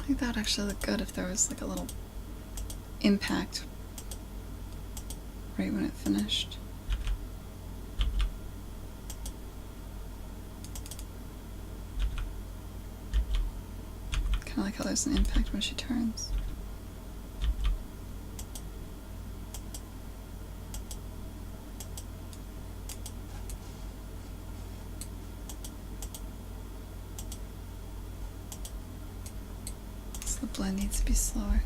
I think that would actually look good if there was like a little impact right when it finished. Kind of like how there's an impact when she turns. So the blend needs to be slower.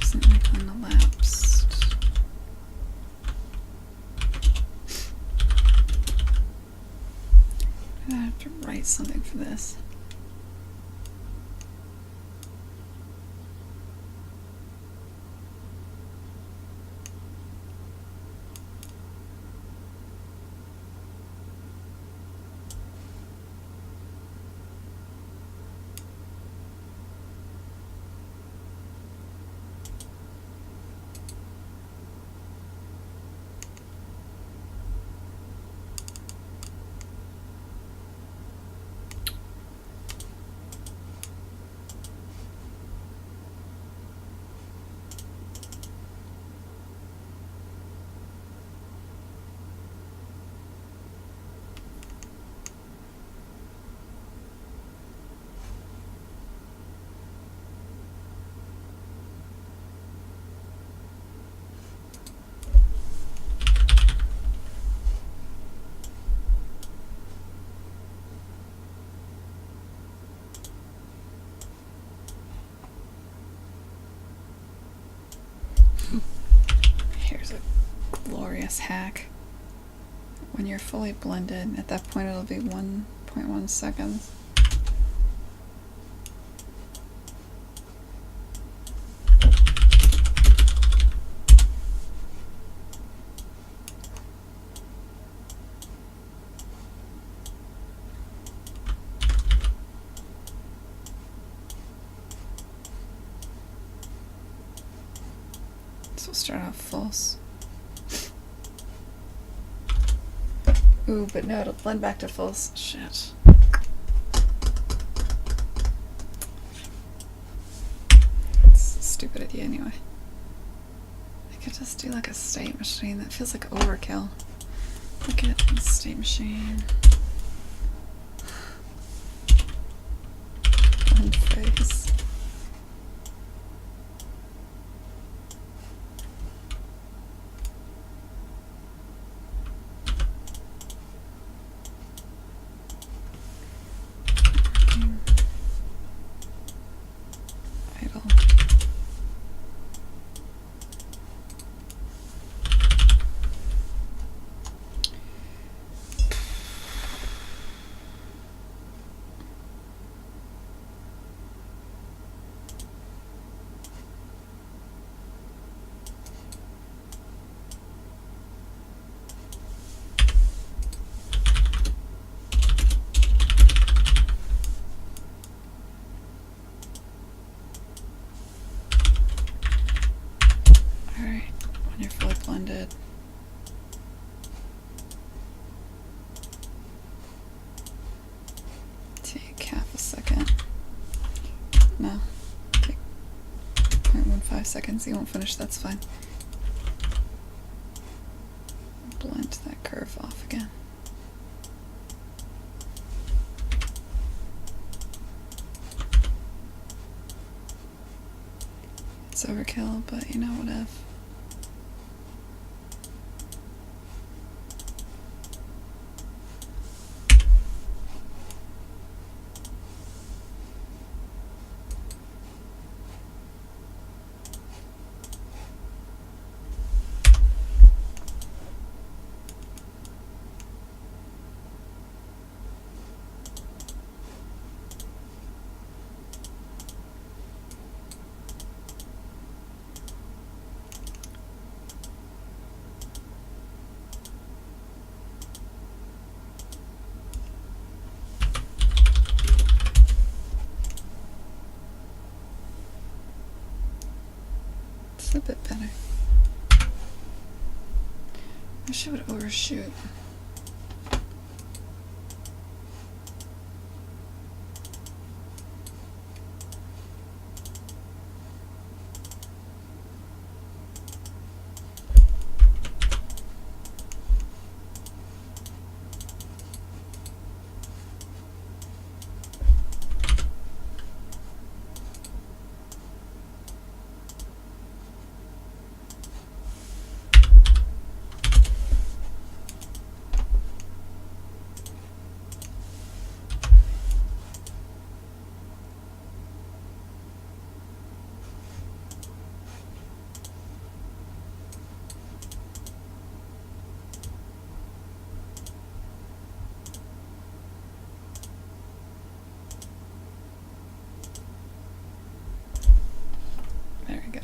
Isn't like unelapsed. I have to write something for this. Here's a glorious hack. When you're fully blended, at that point it'll be 1.1 seconds. So we'll start off false. Ooh, but no, it'll blend back to false. Shit. It's a stupid idea anyway. I could just do like a state machine. That feels like overkill. Look at the state machine. Blend face. Idle. blended. Take half a second. No. Take 0.15 seconds. You won't finish, that's fine. Blend that curve off again. It's overkill, but you know, whatever. It's a bit better. I wish I would overshoot. There we go.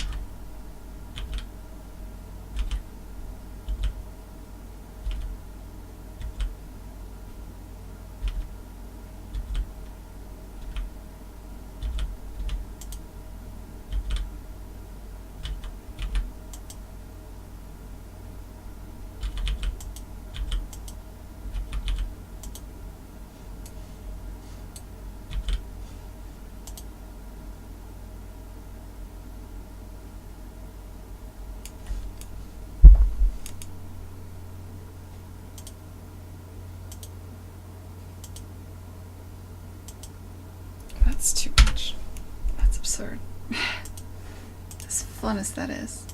That's too much. That's absurd. As fun as that is.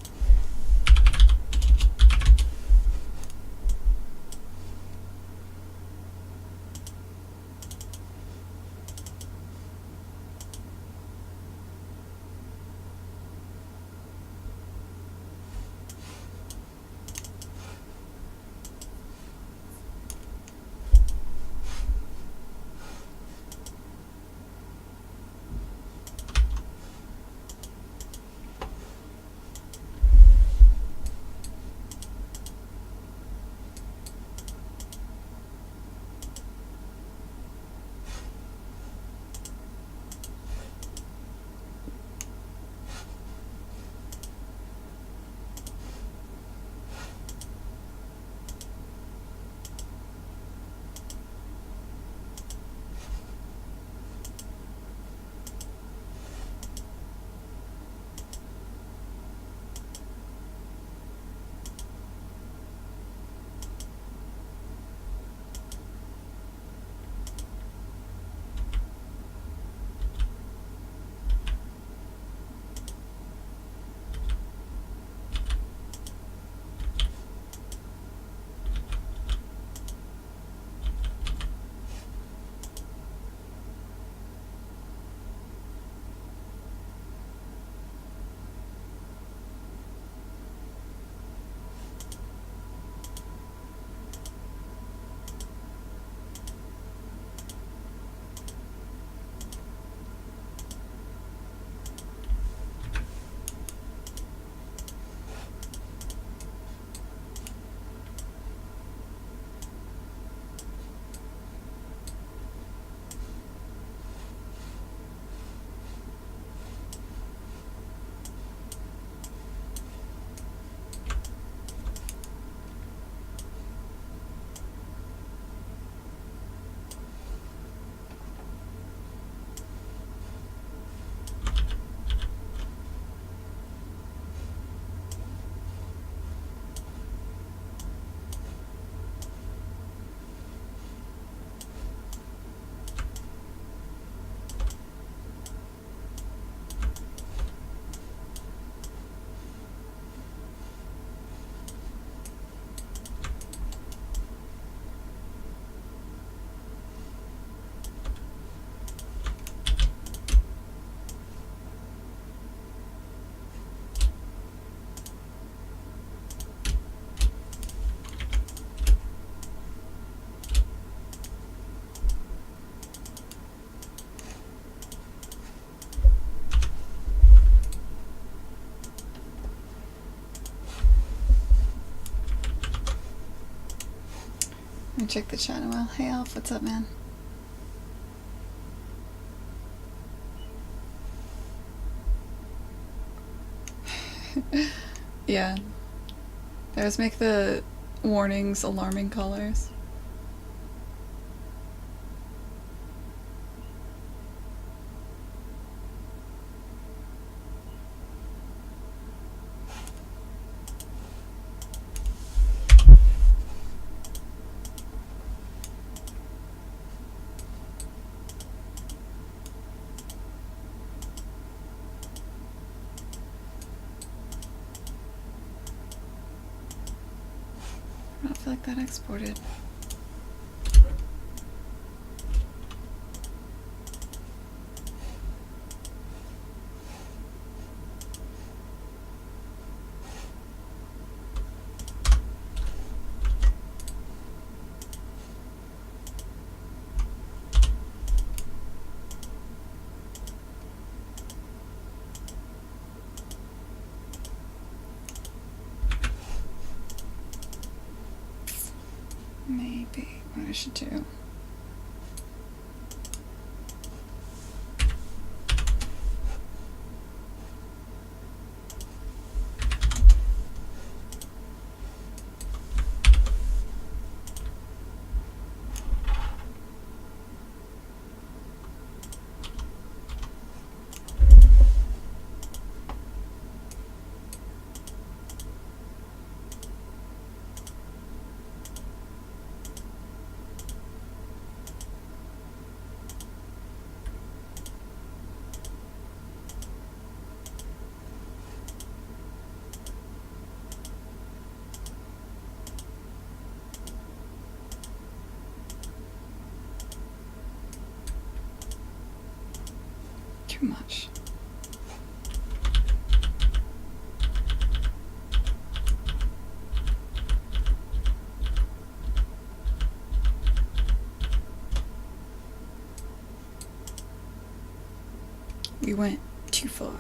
check the chat in a while. Hey Alf, what's up, man? Yeah. Bears make the warnings alarming colors. I don't feel like that exported. Maybe what I should do. Too much. We went too far.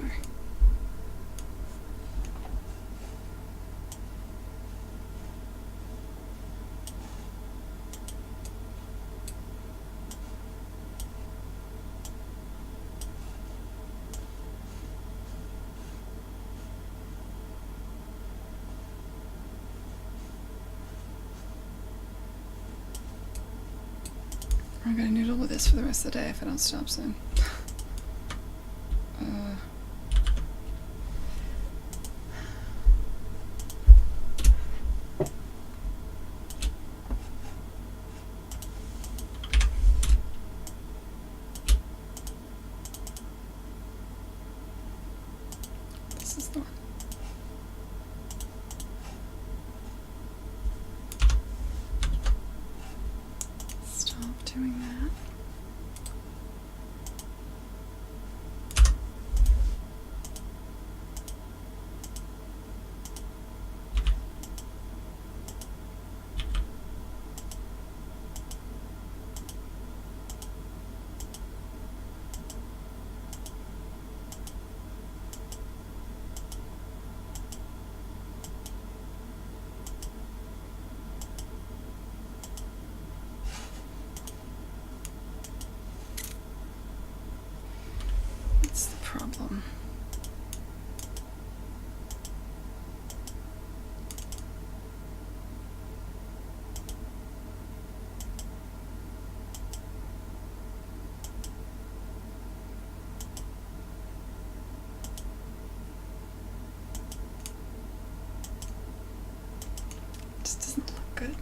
I'm gonna noodle with this for the rest of the day if I don't stop soon. This is the one. Stop doing that. What's the problem? This doesn't look good.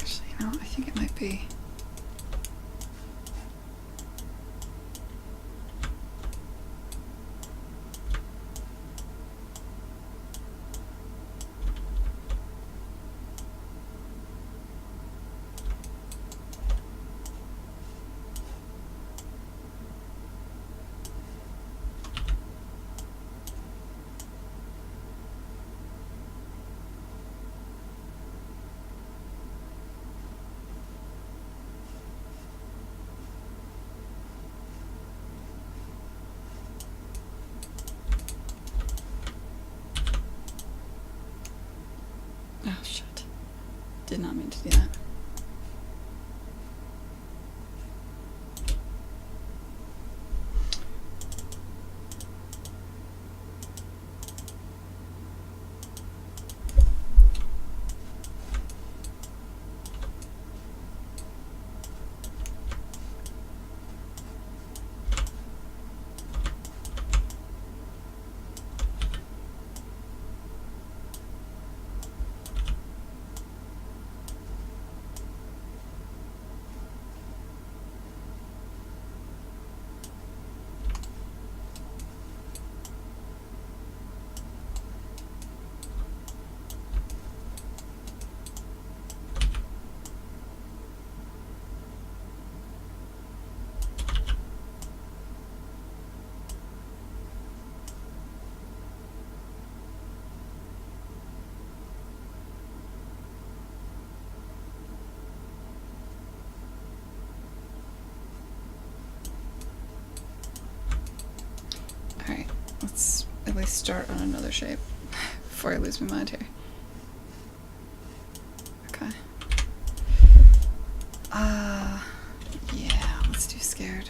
Actually, no, I think it might be. Did not mean to do that. Alright, let's at least start on another shape before I lose my mind here. Okay. Yeah, let's do scared.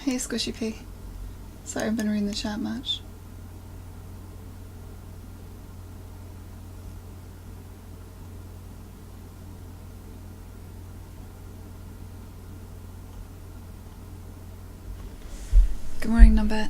Hey, Squishy P. Sorry, I've been reading the chat much. Good morning, Numbet.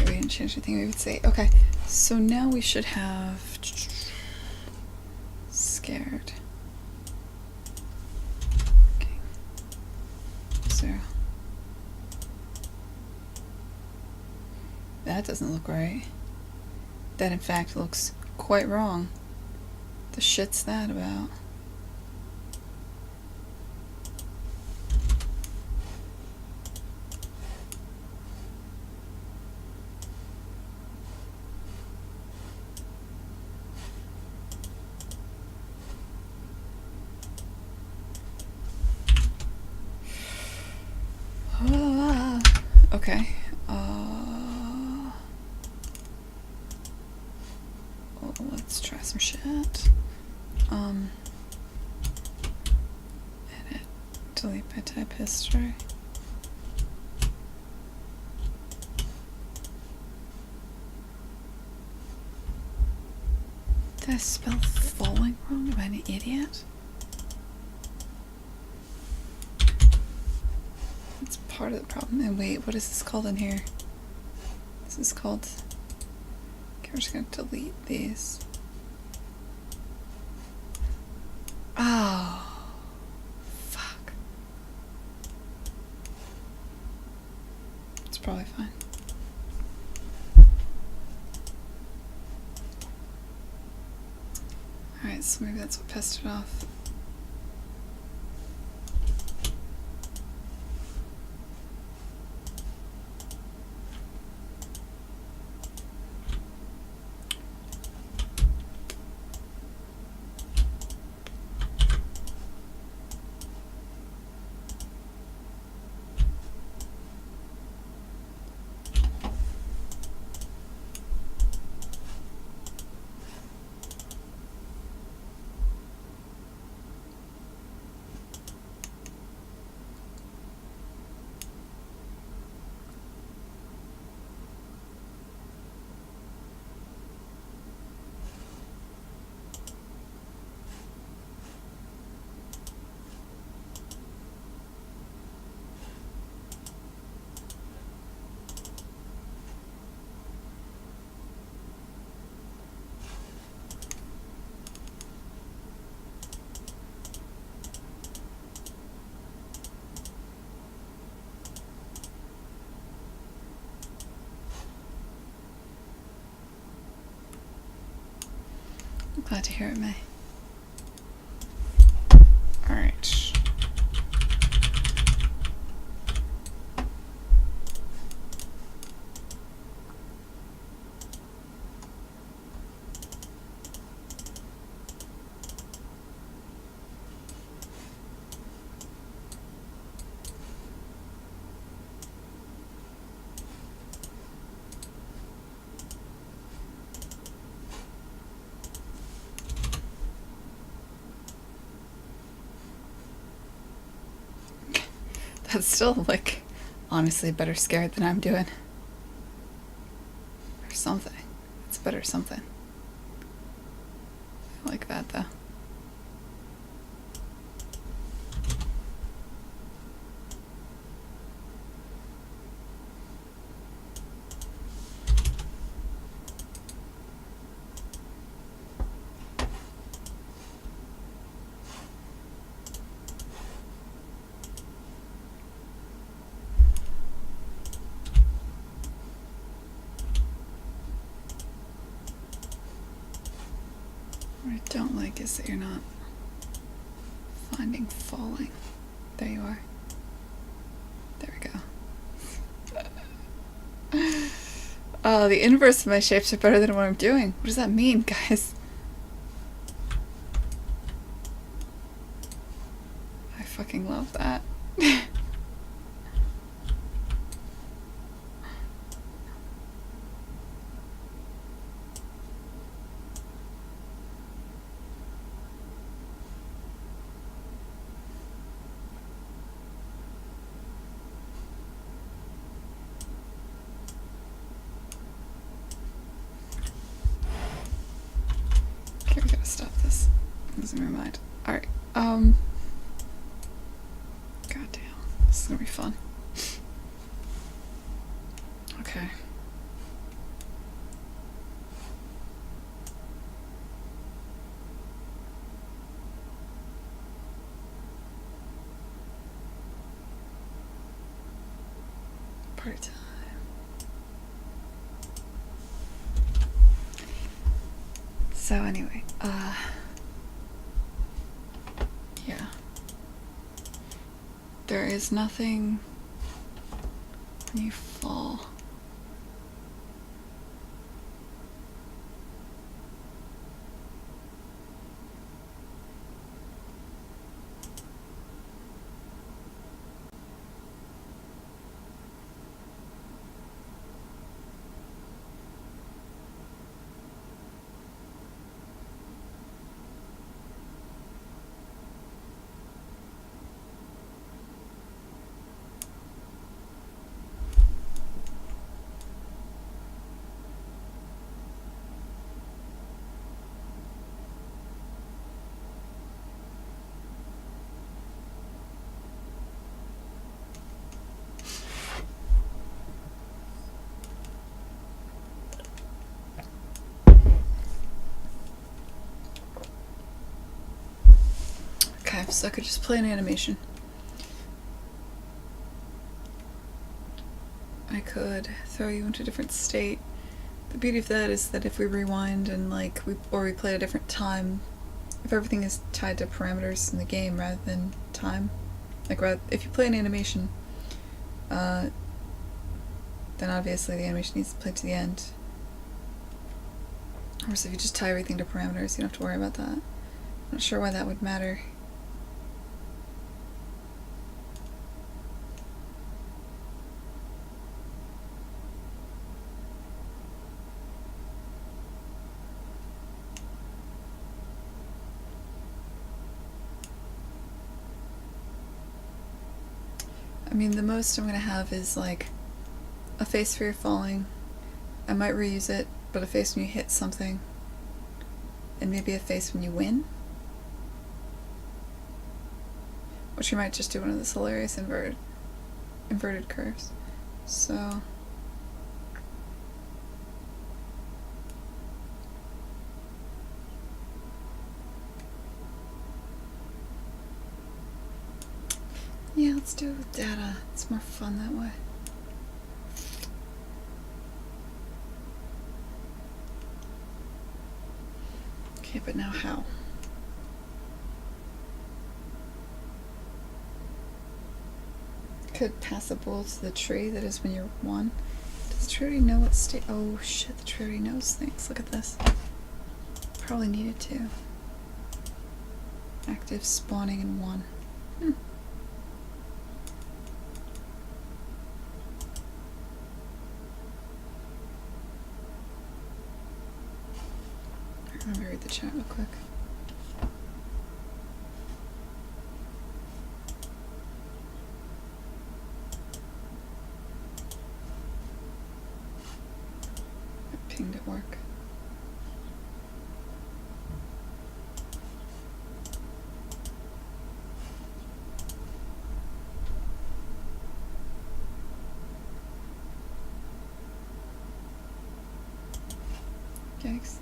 We didn't change anything we would say. Okay, so now we should have scared. Okay. 0. That doesn't look right. That in fact looks quite wrong. The shit's that about? Okay. Let's try some shit. Edit. Delete by type history. Did I spell falling wrong? Am I an idiot? That's part of the problem. And wait, what is this called in here? This is called... Okay, we're just gonna delete these. Oh. Fuck. It's probably fine. Alright, so maybe that's what pissed it off. I'm glad to hear it, May. Alright. That's still, like, honestly better scared than I'm doing. Or something. It's better something. I like that, though. What I don't like is that you're not finding falling. There you are. There we go. Oh, the inverse of my shapes are better than what I'm doing. What does that mean, guys? I fucking love that. Okay, we gotta stop this. Losing my mind. Alright, goddamn. This is gonna be fun. Okay. Party time. So anyway, yeah. There is nothing when you fall. Okay, so I could just play an animation. I could throw you into a different state. The beauty of that is that if we rewind and we play at a different time, if everything is tied to parameters in the game rather than time, if you play an animation, then obviously the animation needs to play to the end. Whereas if you just tie everything to parameters, you don't have to worry about that. I'm not sure why that would matter. I mean, the most I'm gonna have is like a face for your falling. I might reuse it, but a face when you hit something. And maybe a face when you win. Which you might just do one of those hilarious inverted curves. So yeah, let's do it with data. It's more fun that way. Okay, but now how? Could pass a bull to the tree, that is when you're one. Does the tree already know what state? Oh shit, the tree already knows things. Look at this. Probably needed to. Active spawning in one. Let me read the chat real quick. I pinged at work. Yikes.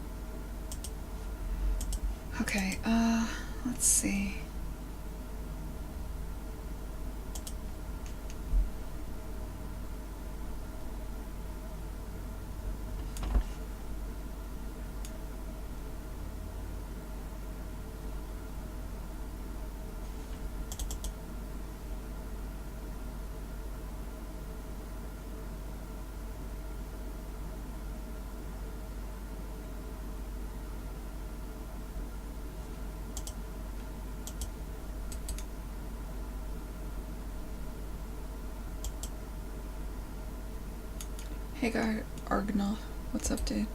Okay, let's see. Hagar Argonaut, what's up, dude?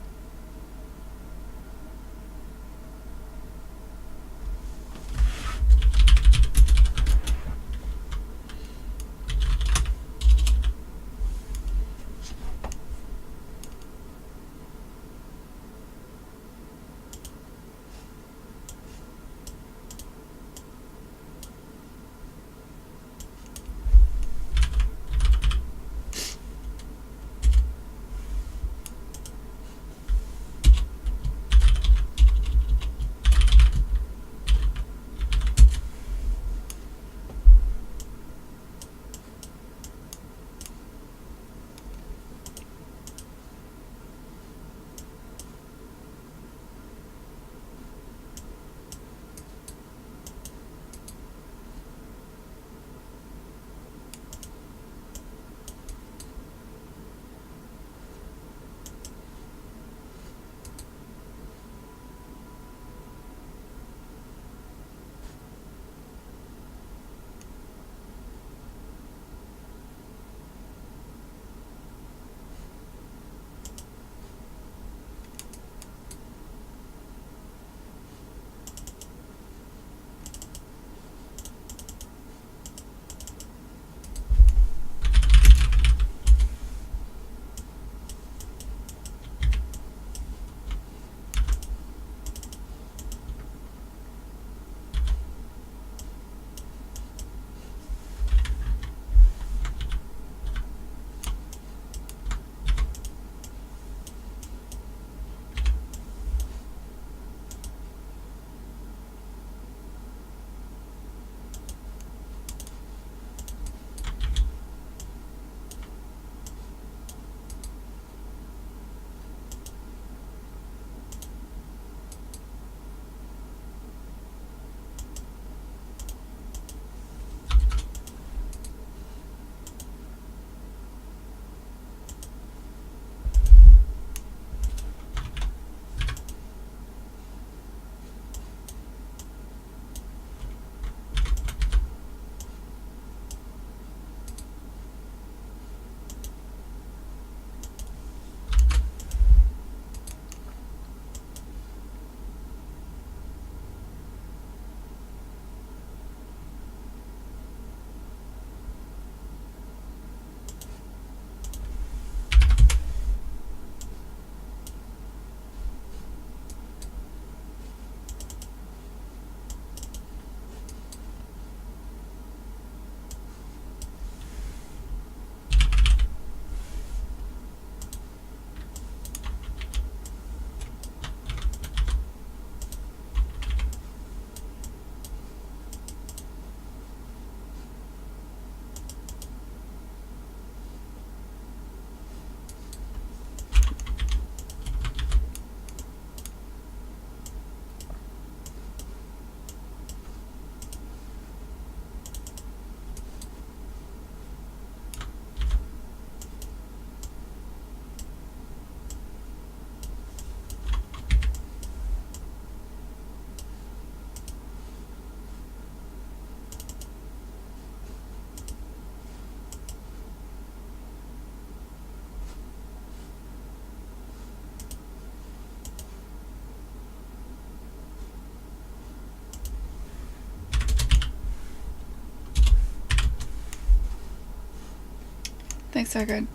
Thanks, Argard.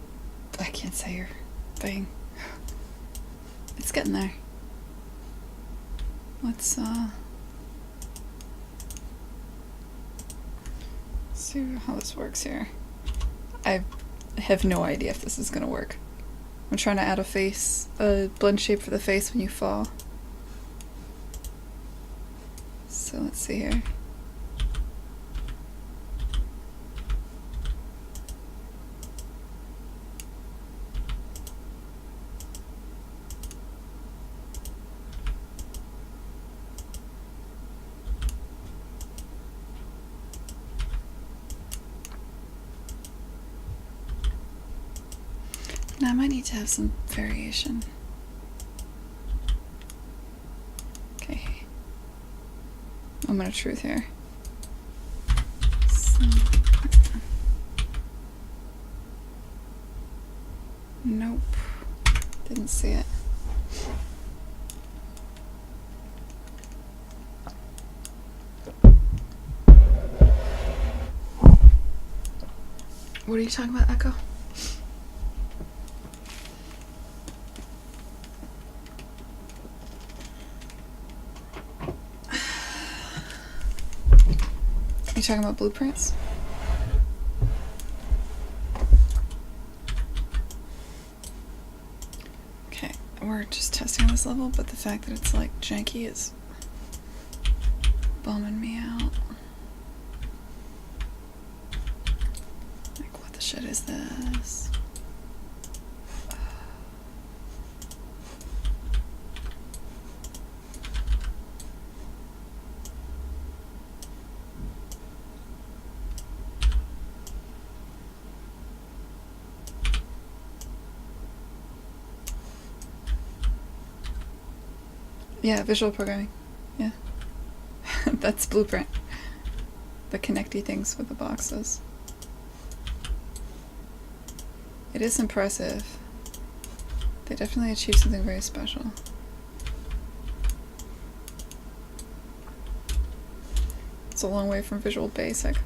I can't say your thing. It's getting there. Let's see how this works here. I have no idea if this is gonna work. I'm trying to add a blend shape for the face when you fall. So let's see here. Now I might need to have some variation. Okay. Moment of truth here. So, Nope. Didn't see it. What are you talking about, Echo? You talking about blueprints? Okay, we're just testing on this level, but the fact that it's like janky is bumming me out. Like, what the shit is this? Yeah, visual programming. Yeah. That's blueprint. The connecty things with the boxes. It is impressive. They definitely achieved something very special. It's a long way from Visual Basic.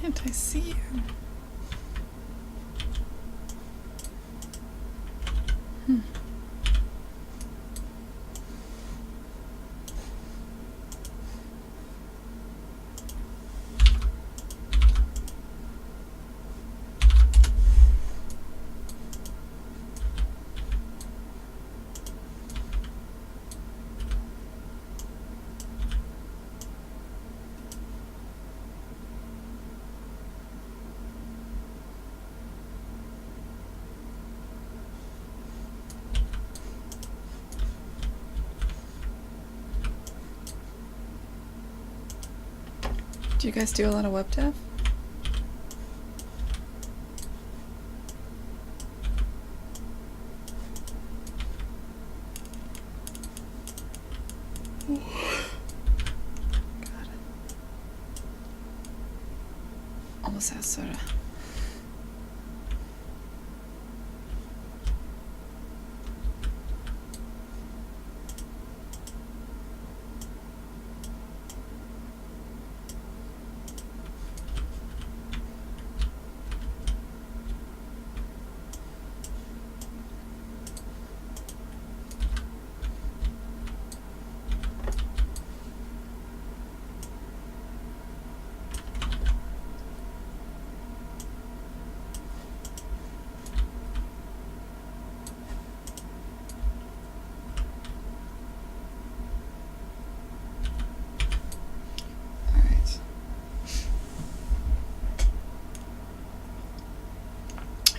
Can't I see you? Do you guys do a lot of web dev? God. Almost has soda.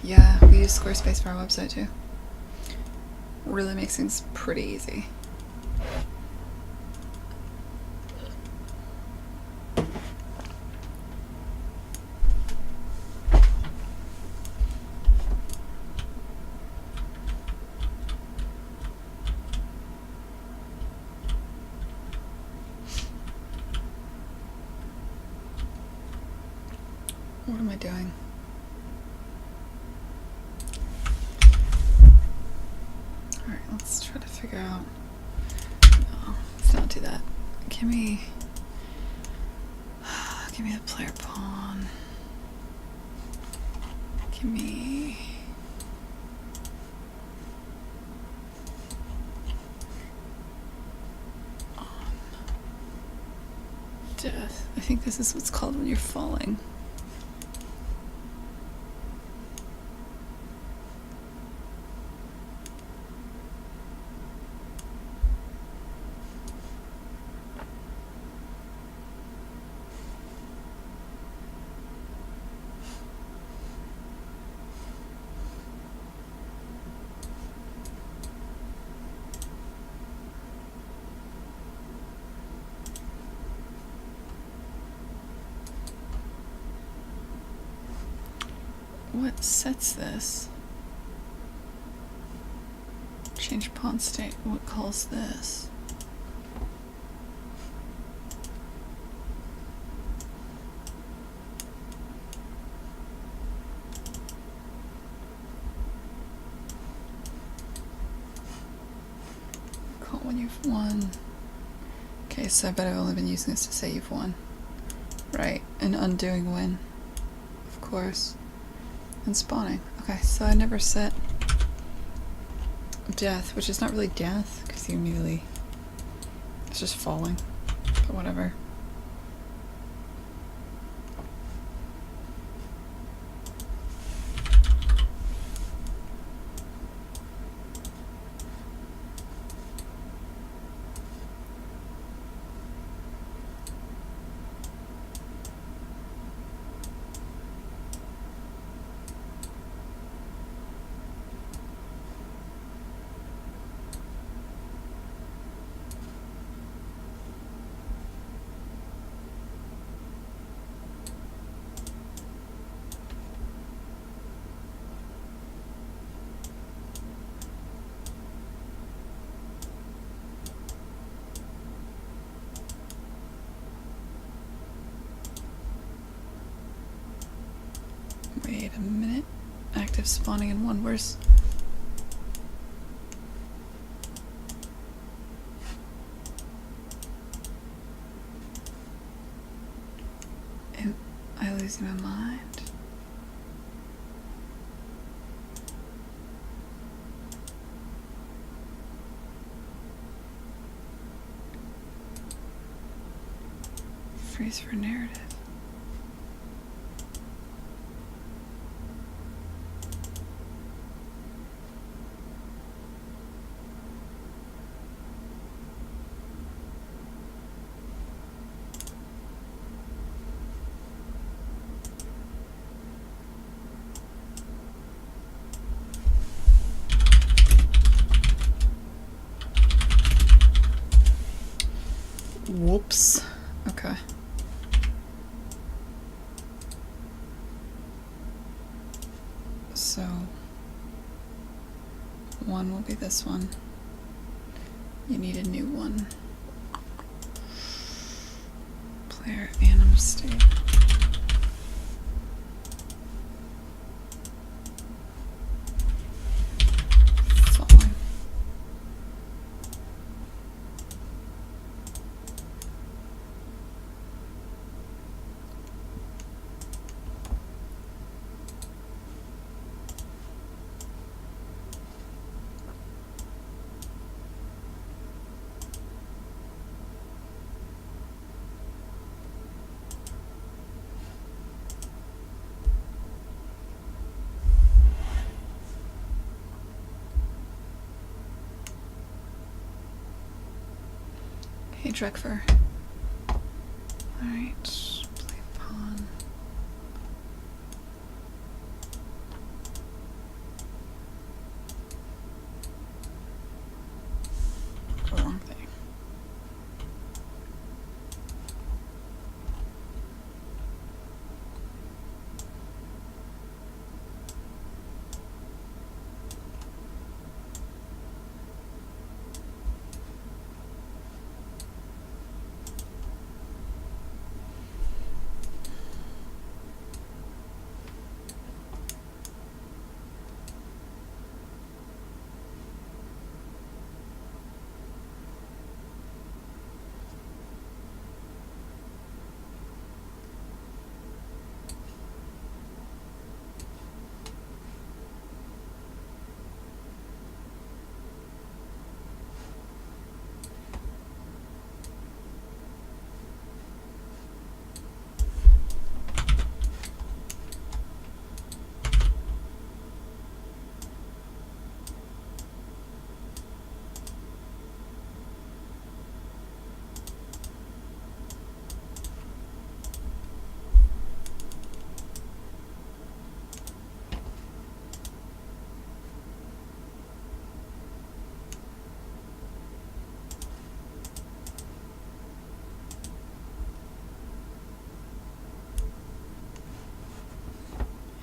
Yeah, we use Squarespace for our website too. Really makes things pretty easy. What am I doing? figure out. No, let's not do that. Give me the player pawn. Give me death. I think this is what's called when you're falling. What sets this? Change pawn state. What calls this? Call when you've won. Okay, so I bet I've only been using this to say you've won. Right, and undoing win. Of course. And spawning. Okay, so I never set death, which is not really death, because you immediately... it's just falling. But whatever. Wait a minute. Active spawning in one. Where's... am I losing my mind? Freeze for narrative. Whoops. Okay. So, one will be this one. You need a new one. Player animal state. Falling. Hey, Drekfer. Alright, play pawn. Wrong thing.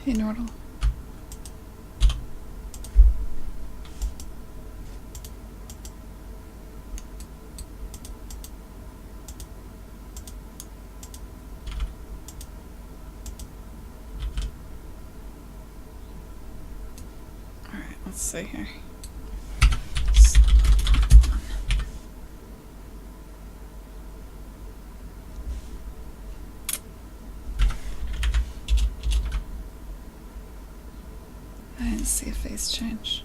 Hey, Nordal. Alright, let's see here. I didn't see a face change.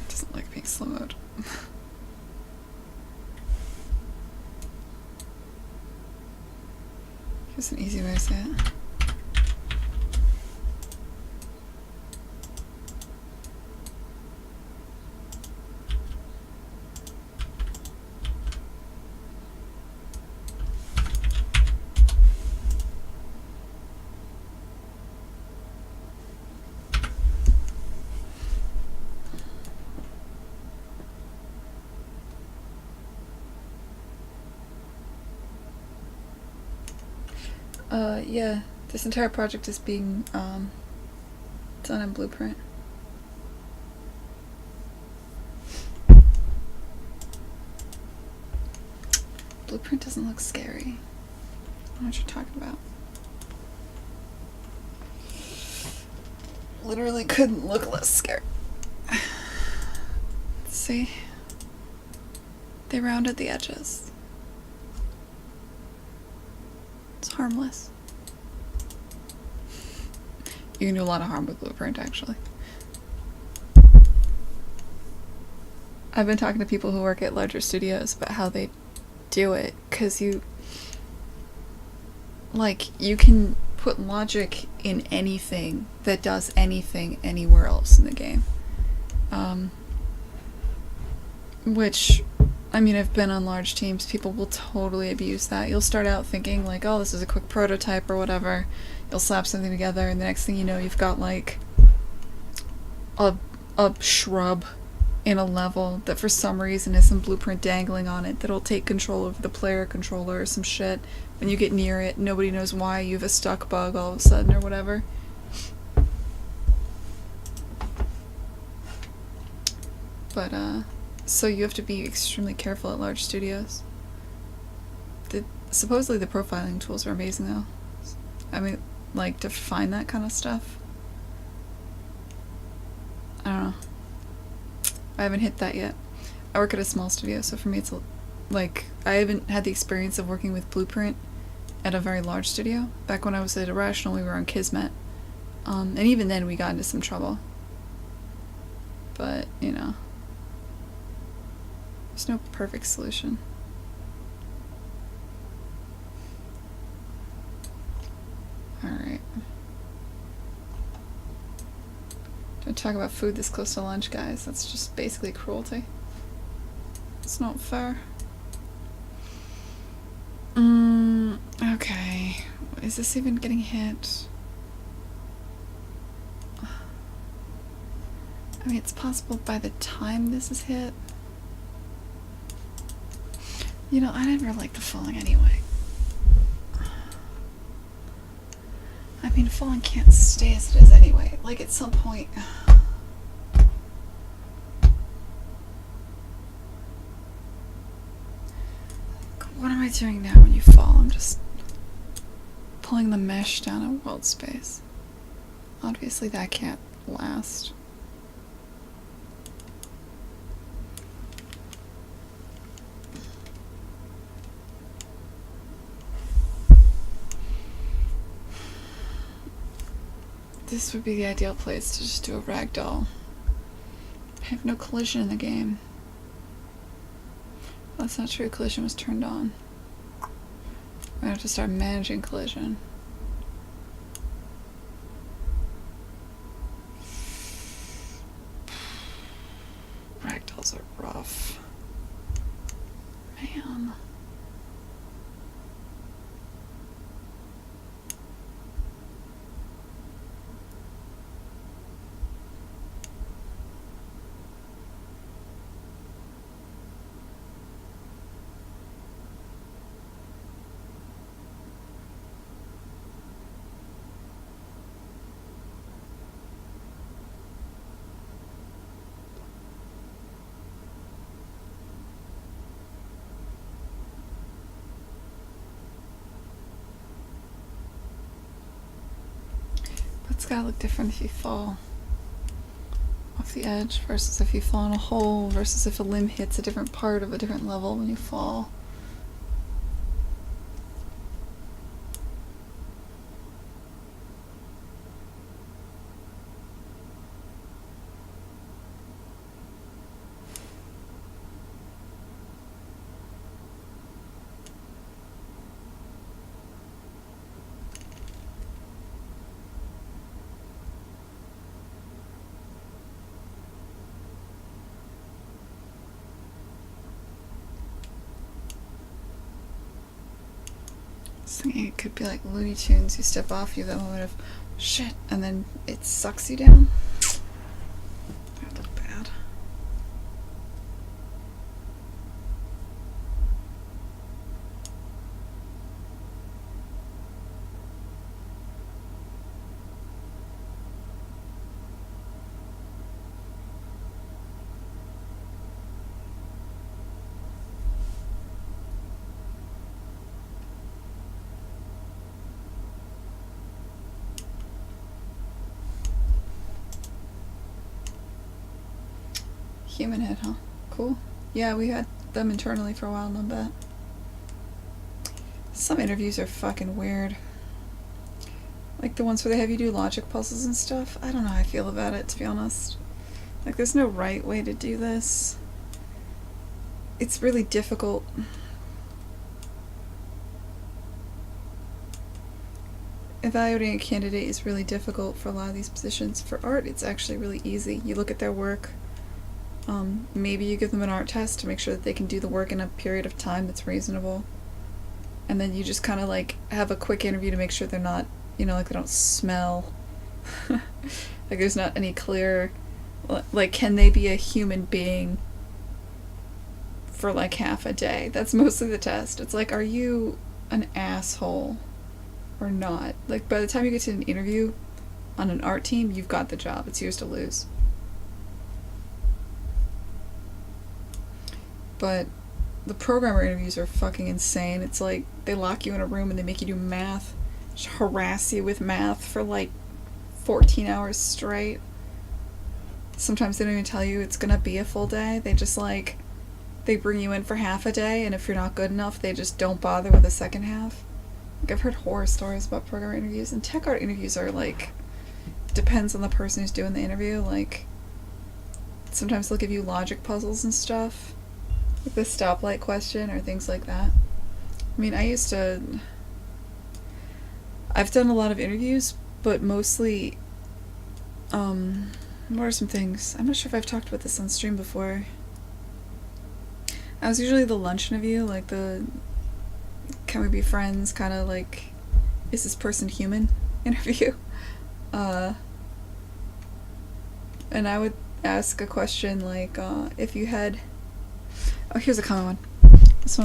Doesn't like being slow mode. Here's an easy way to say it. Yeah, this entire project is being done in Blueprint. Blueprint doesn't look scary. I don't know what you're talking about. Literally couldn't look less scary. See? They rounded the edges. It's harmless. You can do a lot of harm with Blueprint, actually. I've been talking to people who work at larger studios about how they do it, because you can put logic in anything that does anything anywhere else in the game. Which, I mean, I've been on large teams, people will totally abuse that. You'll start out thinking like, oh, this is a quick prototype or whatever. You'll slap something together, and the next thing you know, you've got like a shrub in a level that for some reason has some blueprint dangling on it that'll take control over the player controller or some shit. When you get near it, nobody knows why, you have a stuck bug all of a sudden or whatever. But, so you have to be extremely careful at large studios. Supposedly the profiling tools are amazing though. I mean, like, to find that kind of stuff. I don't know. I haven't hit that yet. I work at a small studio, so for me it's like, I haven't had the experience of working with Blueprint at a very large studio. Back when I was at Irrational, we were on Kismet. And even then we got into some trouble. But, you know, there's no perfect solution. Alright. Don't talk about food this close to lunch, guys. That's just basically cruelty. It's not fair. Okay. Is this even getting hit? I mean, it's possible by the time this is hit. You know, I never like the falling anyway. I mean, falling can't stay as it is anyway. Like, at some point... What am I doing now when you fall? I'm just pulling the mesh down in world space. Obviously that can't last. This would be the ideal place to just do a ragdoll. I have no collision in the game. Well, that's not true. Collision was turned on. I have to start managing collision. Ragdolls are rough. Man. It's gotta look different if you fall off the edge versus if you fall in a hole versus if a limb hits a different part of a different level when you fall. Thinking it could be like Looney Tunes. You step off, you have that moment of shit, and then it sucks you down. That looked bad. Human head, huh? Cool. Yeah, we had them internally for a while, not bad. Some interviews are fucking weird. Like the ones where they have you do logic puzzles and stuff. I don't know how I feel about it, to be honest. Like, there's no right way to do this. It's really difficult. Evaluating a candidate is really difficult for a lot of these positions. For art, it's actually really easy. You look at their work. Maybe you give them an art test to make sure that they can do the work in a period of time that's reasonable. And then you just kind of like have a quick interview to make sure they're not, you know, like they don't smell. Like there's not any clear, like can they be a human being for like half a day? That's mostly the test. It's like, are you an asshole or not? Like by the time you get to an interview on an art team, you've got the job. It's yours to lose. But the programmer interviews are fucking insane. It's like they lock you in a room and they make you do math, just harass you with math for like 14 hours straight. Sometimes they don't even tell you it's gonna be a full day. They just like, they bring you in for half a day, and if you're not good enough, they just don't bother with the second half. Like I've heard horror stories about programmer interviews, and tech art interviews are like, depends on the person who's doing the interview. Like sometimes they'll give you logic puzzles and stuff, like the stoplight question or things like that. I mean, I've done a lot of interviews, but mostly, what are some things? I'm not sure if I've talked about this on stream before. I was usually the lunch interview, like the can we be friends, kind of like, is this person human interview. And I would ask a question like, if you had, oh, here's a common one. This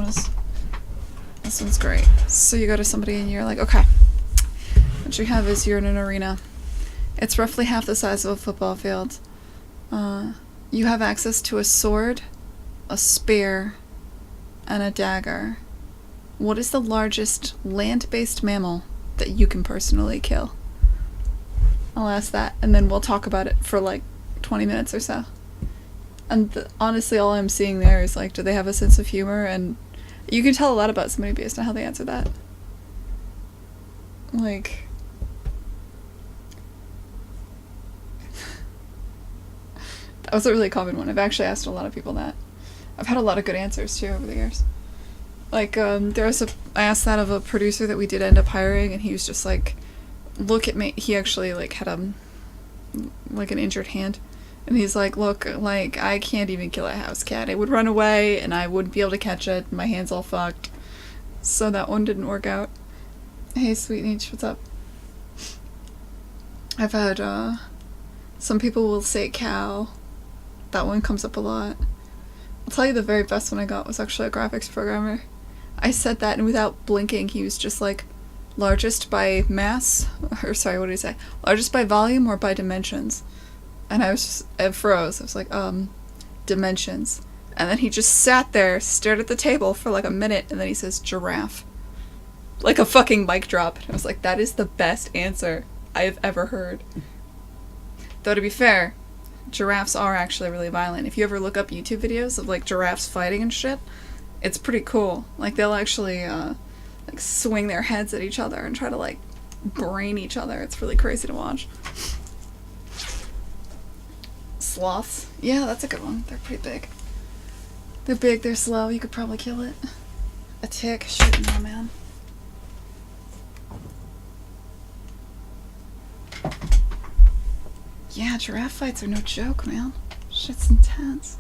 one's great. So you go to somebody and you're like, okay, what you have is you're in an arena. It's roughly half the size of a football field. You have access to a sword, a spear, and a dagger. What is the largest land-based mammal that you can personally kill? I'll ask that, and then we'll talk about it for like 20 minutes or so. And honestly, all I'm seeing there is like, do they have a sense of humor? And you can tell a lot about somebody based on how they answer that. Like, that was a really common one. I've actually asked a lot of people that. I've had a lot of good answers too over the years. Like, I asked that of a producer that we did end up hiring, and he was just like, look at me. He actually like had like an injured hand. And he's like, look, like, I can't even kill a house cat. It would run away, and I wouldn't be able to catch it. My hand's all fucked. So that one didn't work out. Hey, Sweet Niche, what's up? I've had, some people will say cow. That one comes up a lot. I'll tell you the very best one I got was actually a graphics programmer. I said that, and without blinking, he was just like, largest by mass? Or sorry, what did he say? Largest by volume or by dimensions? And I was just, it froze. I was like, dimensions. And then he just sat there, stared at the table for like a minute, and then he says, giraffe. Like a fucking mic drop. And I was like, that is the best answer I've ever heard. Though to be fair, giraffes are actually really violent. If you ever look up YouTube videos of like giraffes fighting and shit, it's pretty cool. Like they'll actually like swing their heads at each other and try to like brain each other. It's really crazy to watch. Sloths. Yeah, that's a good one. They're pretty big. They're big, they're slow, you could probably kill it. A tick? Shit, no, man. Yeah, giraffe fights are no joke, man. Shit's intense.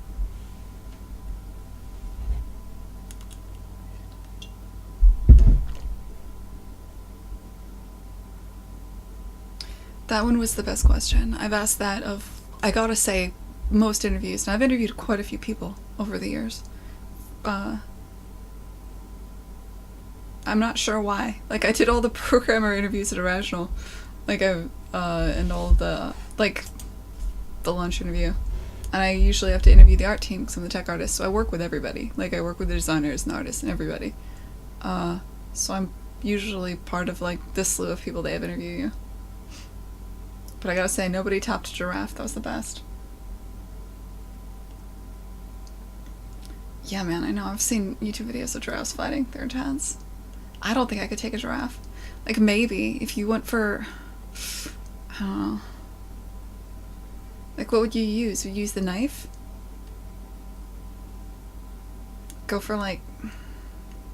That one was the best question. I've asked that of, I gotta say, most interviews, and I've interviewed quite a few people over the years. I'm not sure why. Like, I did all the programmer interviews at Irrational. Like, and all the, like, the lunch interview. And I usually have to interview the art team because I'm the tech artist, so I work with everybody. Like, I work with the designers and artists and everybody. So I'm usually part of, like, this slew of people they have interview you. But I gotta say, nobody topped Giraffe. That was the best. Yeah, man, I know. I've seen YouTube videos of giraffes fighting. They're intense. I don't think I could take a giraffe. Like, maybe if you went for... I don't know. Like, what would you use? Would you use the knife? Go for, like,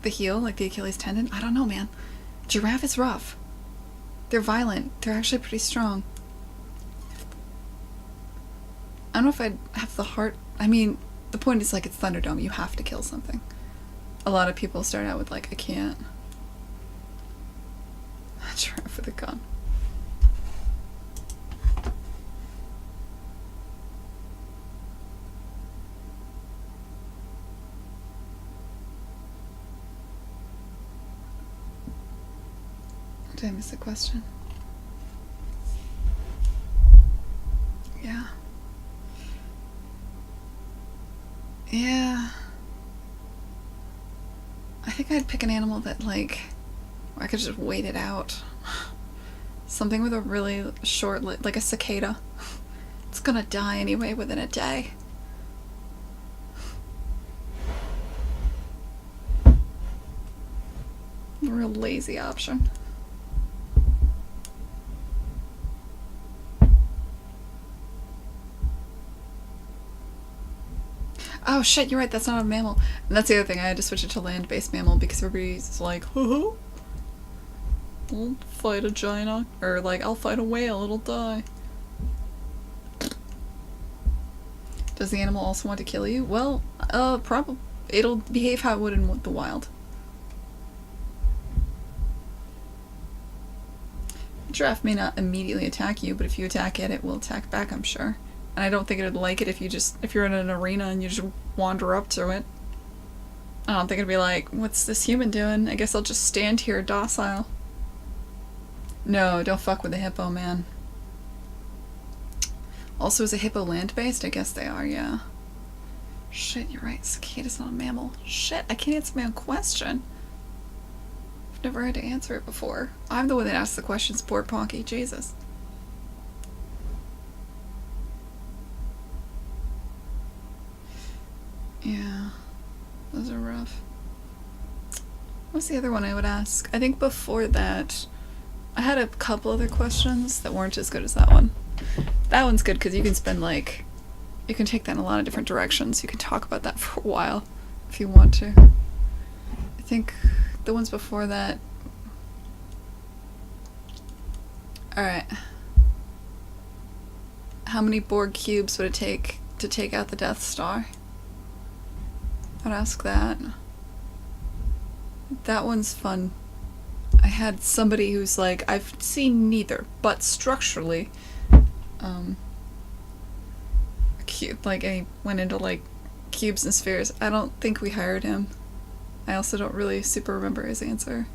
the heel? Like the Achilles tendon? I don't know, man. Giraffe is rough. They're violent. They're actually pretty strong. I don't know if I'd have the heart... I mean, the point is, like, it's Thunderdome. You have to kill something. A lot of people start out with, like, I can't. Giraffe with a gun. Did I miss a question? Yeah. Yeah. I think I'd pick an animal that, like, where I could just wait it out. Something with a really short, like a cicada. It's gonna die anyway within a day. A real lazy option. Oh shit, you're right, that's not a mammal. And that's the other thing, I had to switch it to land-based mammal because everybody's like, hoo-hoo, I'll fight a giant, or like, I'll fight a whale, it'll die. Does the animal also want to kill you? Well, probably. It'll behave how it would in the wild. A giraffe may not immediately attack you, but if you attack it, it will attack back, I'm sure. And I don't think it'd like it if you're in an arena and you just wander up to it. I don't think it'd be like, what's this human doing? I guess I'll just stand here docile. No, don't fuck with the hippo, man. Also, is a hippo land-based? I guess they are, yeah. Shit, you're right. Cicada's not a mammal. Shit, I can't answer my own question. I've never had to answer it before. I'm the one that asked the questions, poor Ponky. Jesus. Yeah, those are rough. What's the other one I would ask? I think before that, I had a couple other questions that weren't as good as that one. That one's good because you can spend, like, you can take that in a lot of different directions. You can talk about that for a while if you want to. I think the ones before that... Alright. How many Borg cubes would it take to take out the Death Star? I'd ask that. That one's fun. I had somebody who's like, I've seen neither, but structurally, like, he went into, like, cubes and spheres. I don't think we hired him. I also don't really super remember his answer.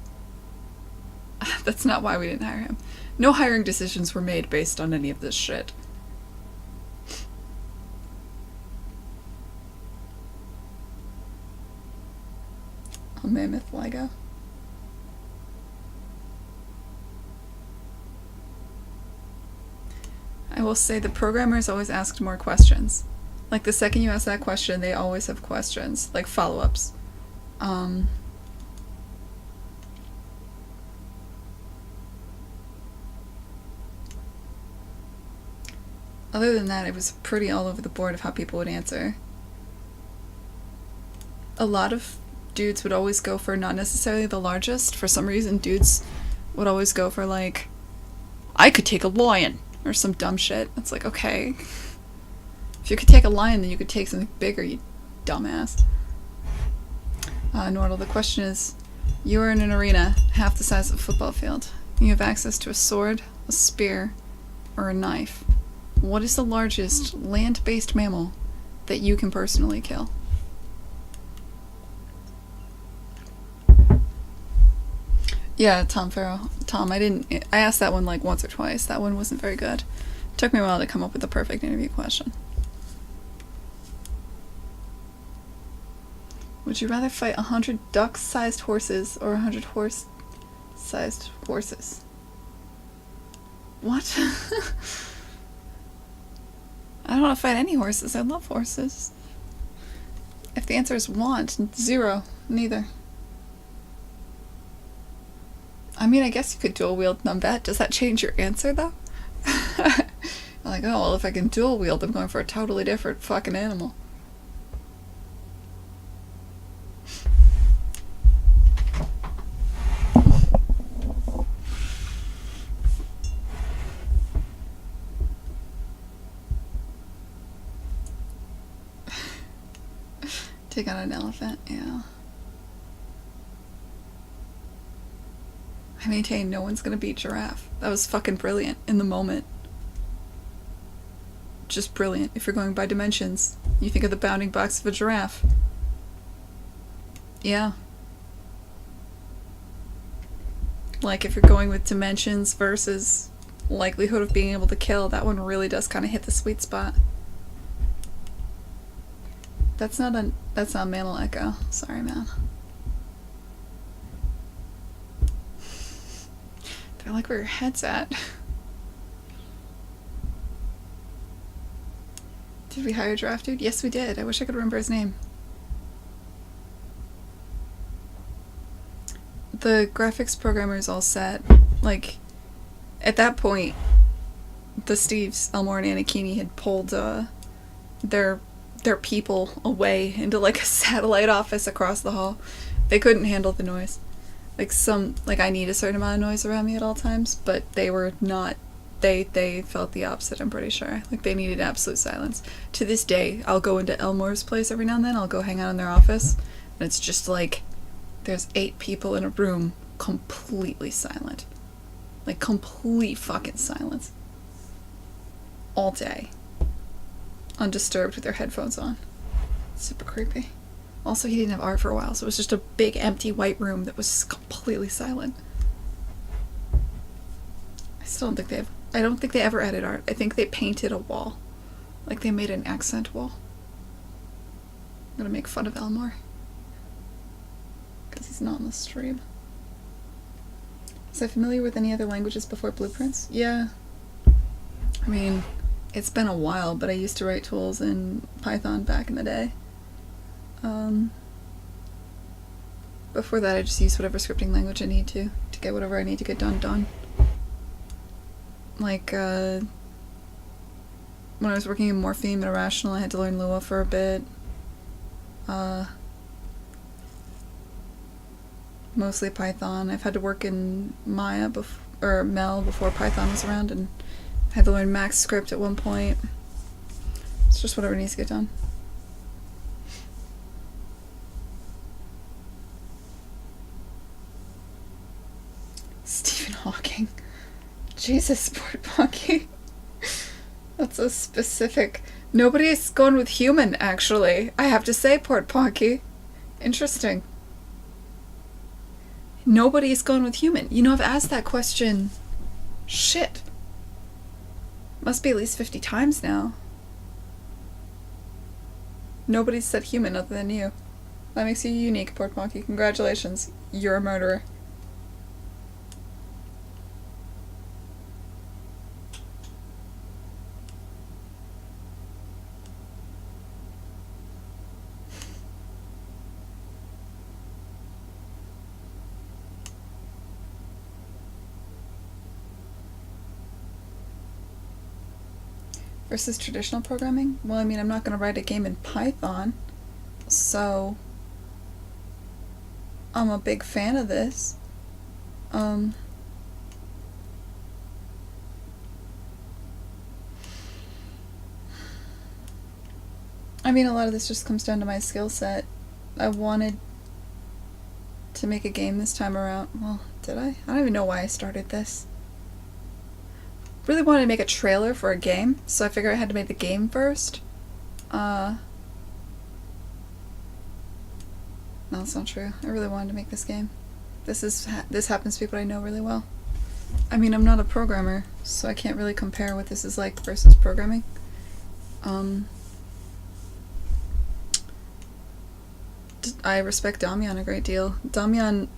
That's not why we didn't hire him. No hiring decisions were made based on any of this shit. A mammoth Lego. I will say the programmers always asked more questions. Like, the second you ask that question, they always have questions, like follow-ups. Other than that, it was pretty all over the board of how people would answer. A lot of dudes would always go for not necessarily the largest. For some reason, dudes would always go for, like, I could take a lion, or some dumb shit. It's like, okay. If you could take a lion, then you could take something bigger, you dumbass. Nordal, the question is, you are in an arena half the size of a football field. You have access to a sword, a spear, or a knife. What is the largest land-based mammal that you can personally kill? Yeah, Tom Farrell. Tom, I asked that one like once or twice. That one wasn't very good. It took me a while to come up with the perfect interview question. Would you rather fight 100 duck-sized horses or 100 horse-sized horses? What? I don't want to fight any horses. I love horses. If the answer is want, 0. Neither. I mean, I guess you could dual wield Numbat. Does that change your answer, though? Like, oh, well, if I can dual wield, I'm going for a totally different fucking animal. Take on an elephant, yeah. I maintain no one's gonna beat giraffe. That was fucking brilliant in the moment. Just brilliant. If you're going by dimensions, you think of the bounding box of a giraffe. Yeah. Like, if you're going with dimensions versus likelihood of being able to kill, that one really does kind of hit the sweet spot. That's not mammal echo. Sorry, man. They're like where your head's at. Did we hire a giraffe dude? Yes, we did. I wish I could remember his name. The graphics programmers all set. Like, at that point, the Steves, Elmore and Anakini, had pulled their people away into like a satellite office across the hall. They couldn't handle the noise. Like I need a certain amount of noise around me at all times, but they were not, they felt the opposite, I'm pretty sure. Like, they needed absolute silence. To this day, I'll go into Elmore's place every now and then, I'll go hang out in their office, and it's just like, there's 8 people in a room, completely silent. Like, complete fucking silence. All day. Undisturbed with their headphones on. Super creepy. Also, he didn't have art for a while, so it was just a big empty white room that was completely silent. I don't think they ever added art. I think they painted a wall. Like, they made an accent wall. I'm gonna make fun of Elmore. Because he's not on the stream. Was I familiar with any other languages before Blueprints? Yeah. I mean, it's been a while, but I used to write tools in Python back in the day. Before that, I just used whatever scripting language I need to get whatever I need to get done. Like, when I was working in Morpheme and Irrational, I had to learn Lua for a bit. Mostly Python. I've had to work in Maya or Mel before Python was around, and I had to learn Max Script at one point. It's just whatever needs to get done. Stephen Hawking. Jesus, Port Pocky. That's so specific. Nobody's gone with human, actually. I have to say, Port Pocky. Interesting. Nobody's gone with human. You know, I've asked that question. Shit. Must be at least 50 times now. Nobody's said human other than you. That makes you unique, Port Pocky. Congratulations. You're a murderer. Versus traditional programming? Well, I mean, I'm not going to write a game in Python, so I'm a big fan of this. I mean, a lot of this just comes down to my skill set. I wanted to make a game this time around. Well, did I? I don't even know why I started this. Really wanted to make a trailer for a game, so I figured I had to make the game first. No, that's not true. I really wanted to make this game. This happens to people I know really well. I mean, I'm not a programmer, so I can't really compare what this is like versus programming. I respect Damian a great deal. Damian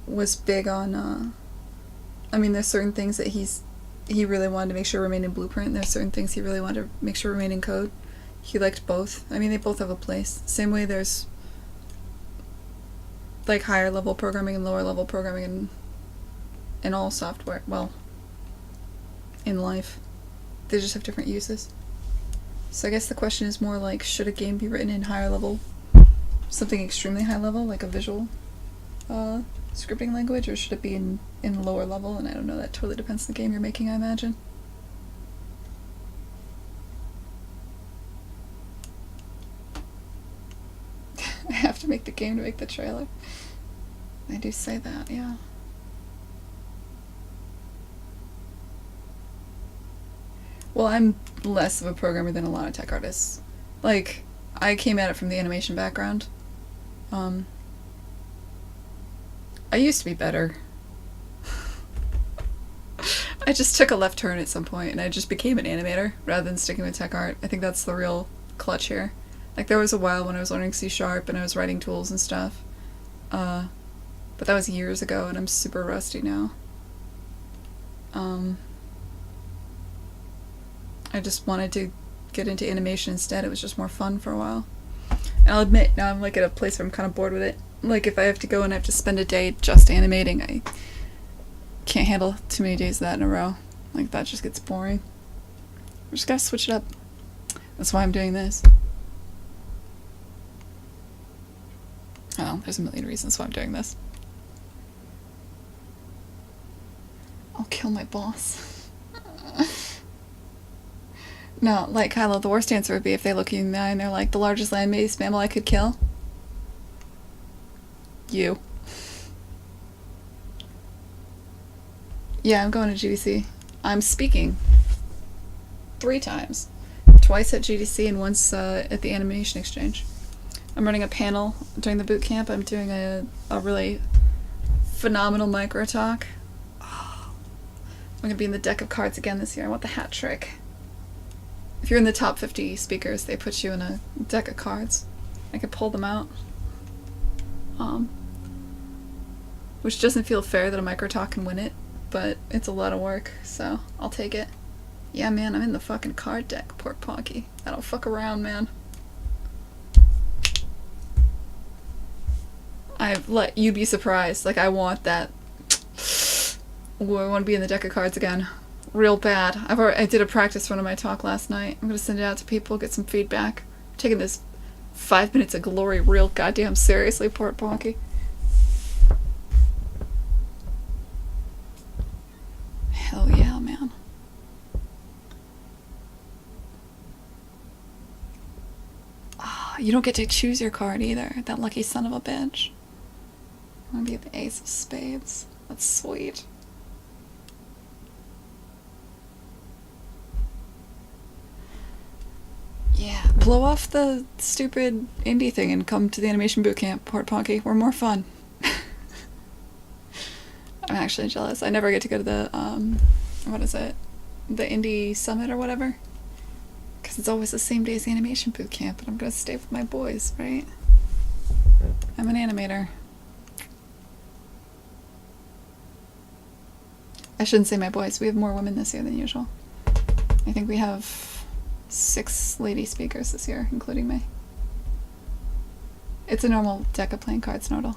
was big on, I mean, there's certain things that he really wanted to make sure remain in Blueprint, and there's certain things he really wanted to make sure remain in code. He liked both. I mean, they both have a place. Same way there's like higher level programming and lower level programming in all software. Well, in life. They just have different uses. So I guess the question is more like, should a game be written in higher level, something extremely high level, like a visual scripting language, or should it be in lower level? And I don't know, that totally depends on the game you're making, I imagine. I have to make the game to make the trailer. I do say that, yeah. Well, I'm less of a programmer than a lot of tech artists. Like, I came at it from the animation background. I used to be better. I just took a left turn at some point and I just became an animator rather than sticking with tech art. I think that's the real clutch here. Like, there was a while when I was learning C# and I was writing tools and stuff. But that was years ago and I'm super rusty now. I just wanted to get into animation instead. It was just more fun for a while. And I'll admit, now I'm like at a place where I'm kind of bored with it. Like, if I have to go and I have to spend a day just animating, I can't handle too many days of that in a row. Like, that just gets boring. I just gotta switch it up. That's why I'm doing this. Oh, there's a million reasons why I'm doing this. I'll kill my boss. No, like, Kylo, the worst answer would be if they look you in the eye and they're like, the largest land-based mammal I could kill? You. Yeah, I'm going to GDC. I'm speaking 3 times. Twice at GDC and once at the Animation Exchange. I'm running a panel during the boot camp. I'm doing a really phenomenal micro talk. Oh, I'm going to be in the deck of cards again this year. I want the hat trick. If you're in the top 50 speakers, they put you in a deck of cards. I could pull them out. Which doesn't feel fair that a micro talk can win it, but it's a lot of work, so I'll take it. Yeah, man, I'm in the fucking card deck, Port Ponky. I don't fuck around, man. You'd be surprised. Like, I want that. Ooh, I want to be in the deck of cards again. Real bad. I did a practice run of my talk last night. I'm gonna send it out to people, get some feedback. I'm taking this 5 minutes of glory real goddamn seriously, Port Ponky. Hell yeah, man. Ah, you don't get to choose your card either. That lucky son of a bitch. I'm gonna be the Ace of Spades. That's sweet. Yeah, blow off the stupid indie thing and come to the animation bootcamp, Port Ponky. We're more fun. I'm actually jealous. I never get to go to the, what is it? The indie summit or whatever. Because it's always the same day as the animation bootcamp, and I'm gonna stay with my boys, right? I'm an animator. I shouldn't say my boys. We have more women this year than usual. I think we have 6 lady speakers this year, including me. It's a normal deck of playing cards, Nordal.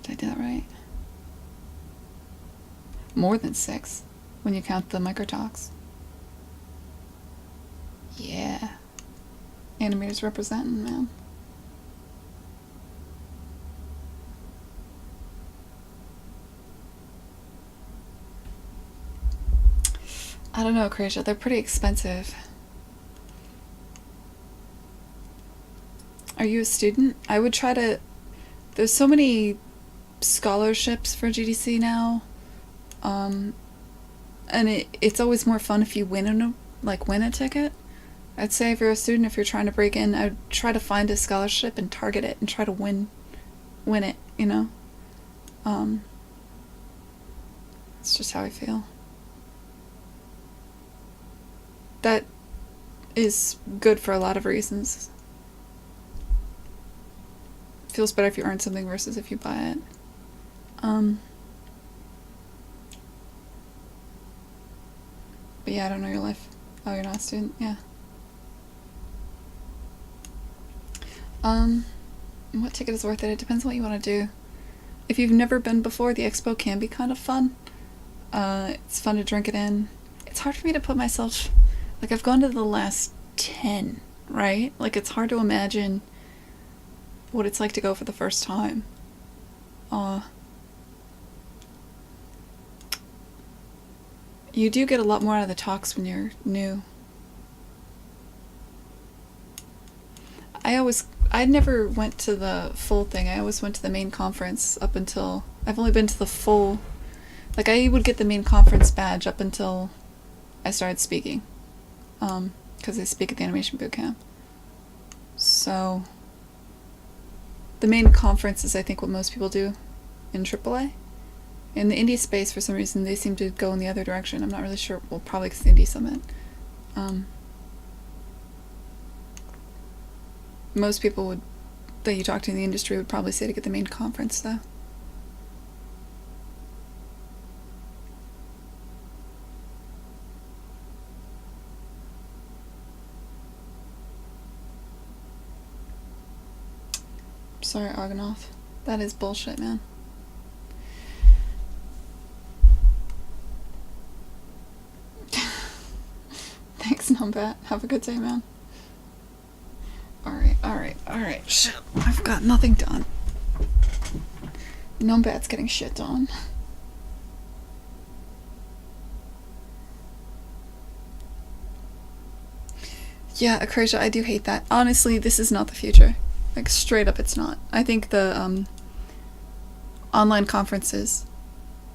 Did I do that right? More than 6 when you count the microtalks. Yeah. Animators representing, man. I don't know, Krasia. They're pretty expensive. Are you a student? I would try to... There's so many scholarships for GDC now. And it's always more fun if you win a ticket. I'd say if you're a student, if you're trying to break in, I'd try to find a scholarship and target it and try to win it, you know? It's just how I feel. That is good for a lot of reasons. Feels better if you earn something versus if you buy it. But yeah, I don't know your life. Oh, you're not a student? Yeah. What ticket is worth it? It depends on what you want to do. If you've never been before, the expo can be kind of fun. It's fun to drink it in. It's hard for me to put myself... Like, I've gone to the last 10, right? Like, it's hard to imagine what it's like to go for the first time. You do get a lot more out of the talks when you're new. I never went to the full thing. I always went to the main conference up until... I've only been to the full... Like, I would get the main conference badge up until I started speaking. Because I speak at the animation bootcamp. So... The main conference is, I think, what most people do in AAA. In the indie space, for some reason, they seem to go in the other direction. I'm not really sure. Well, probably because the Indie Summit. Most people that you talk to in the industry would probably say to get the main conference, though. Sorry, Argonoff. That is bullshit, man. Thanks, Numbat. Have a good day, man. Alright. Shit. I've got nothing done. Numbat's getting shit done. Yeah, Akrasia, I do hate that. Honestly, this is not the future. Like, straight up, it's not. I think the, online conferences,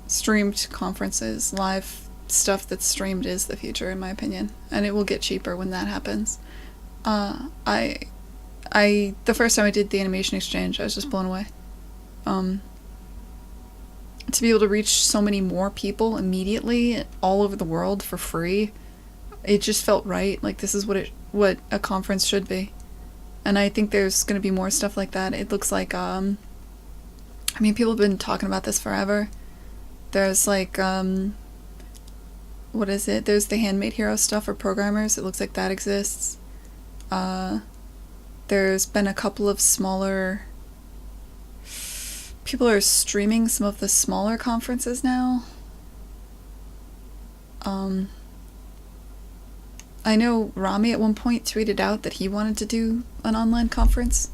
streamed conferences, live stuff that's streamed is the future, in my opinion. And it will get cheaper when that happens. The first time I did the Animation Exchange, I was just blown away. To be able to reach so many more people immediately, all over the world, for free, it just felt right. Like, this is what a conference should be. And I think there's going to be more stuff like that. It looks like, I mean, people have been talking about this forever. There's, like, what is it? There's the Handmade Hero stuff for programmers. It looks like that exists. There's been a couple of smaller... People are streaming some of the smaller conferences now. I know Rami at one point tweeted out that he wanted to do an online conference.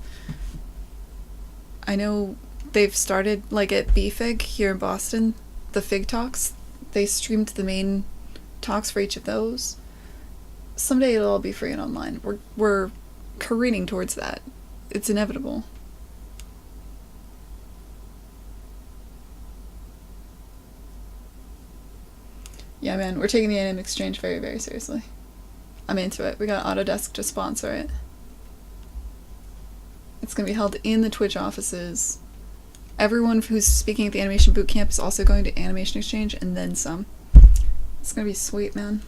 I know they've started, like at BFIG here in Boston, the FIG talks. They streamed the main talks for each of those. Someday it'll all be free and online. We're careening towards that. It's inevitable. Yeah, man, we're taking the Anim Exchange very, very seriously. I'm into it. We got Autodesk to sponsor it. It's going to be held in the Twitch offices. Everyone who's speaking at the Animation Bootcamp is also going to Animation Exchange, and then some. It's going to be sweet, man.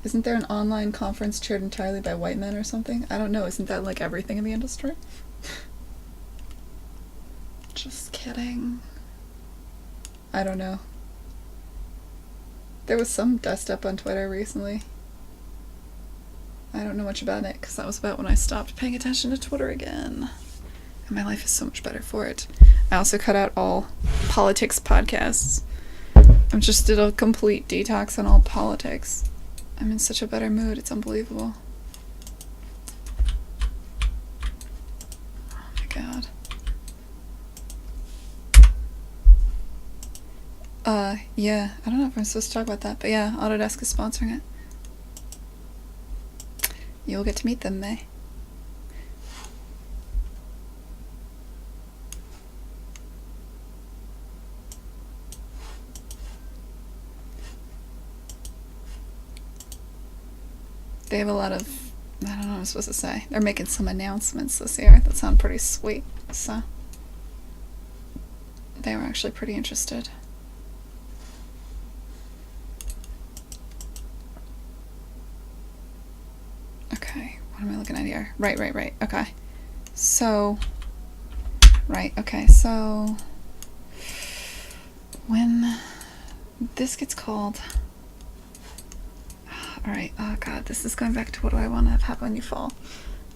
Isn't there an online conference chaired entirely by white men or something? I don't know. Isn't that like everything in the industry? Just kidding. I don't know. There was some dust up on Twitter recently. I don't know much about it, because that was about when I stopped paying attention to Twitter again. And my life is so much better for it. I also cut out all politics podcasts. I just did a complete detox on all politics. I'm in such a better mood. It's unbelievable. Oh my god. Yeah. I don't know if I'm supposed to talk about that, but yeah, Autodesk is sponsoring it. You'll get to meet them, May. They have a lot of, I don't know what I'm supposed to say. They're making some announcements this year that sound pretty sweet, so they were actually pretty interested. Okay, what am I looking at here? Right, okay. So, right, okay, so when this gets called, alright, oh god, this is going back to what do I want to have happen when you fall.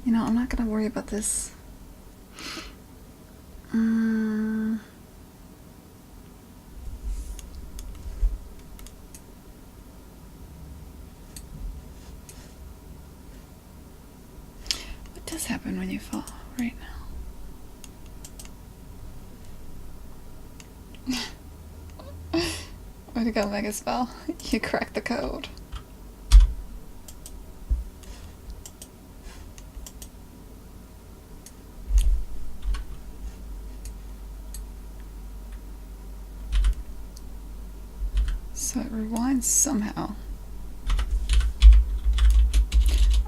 You know, I'm not gonna worry about this. What does happen when you fall right now? Way to go, Mega Spell. You cracked the code. So it rewinds somehow.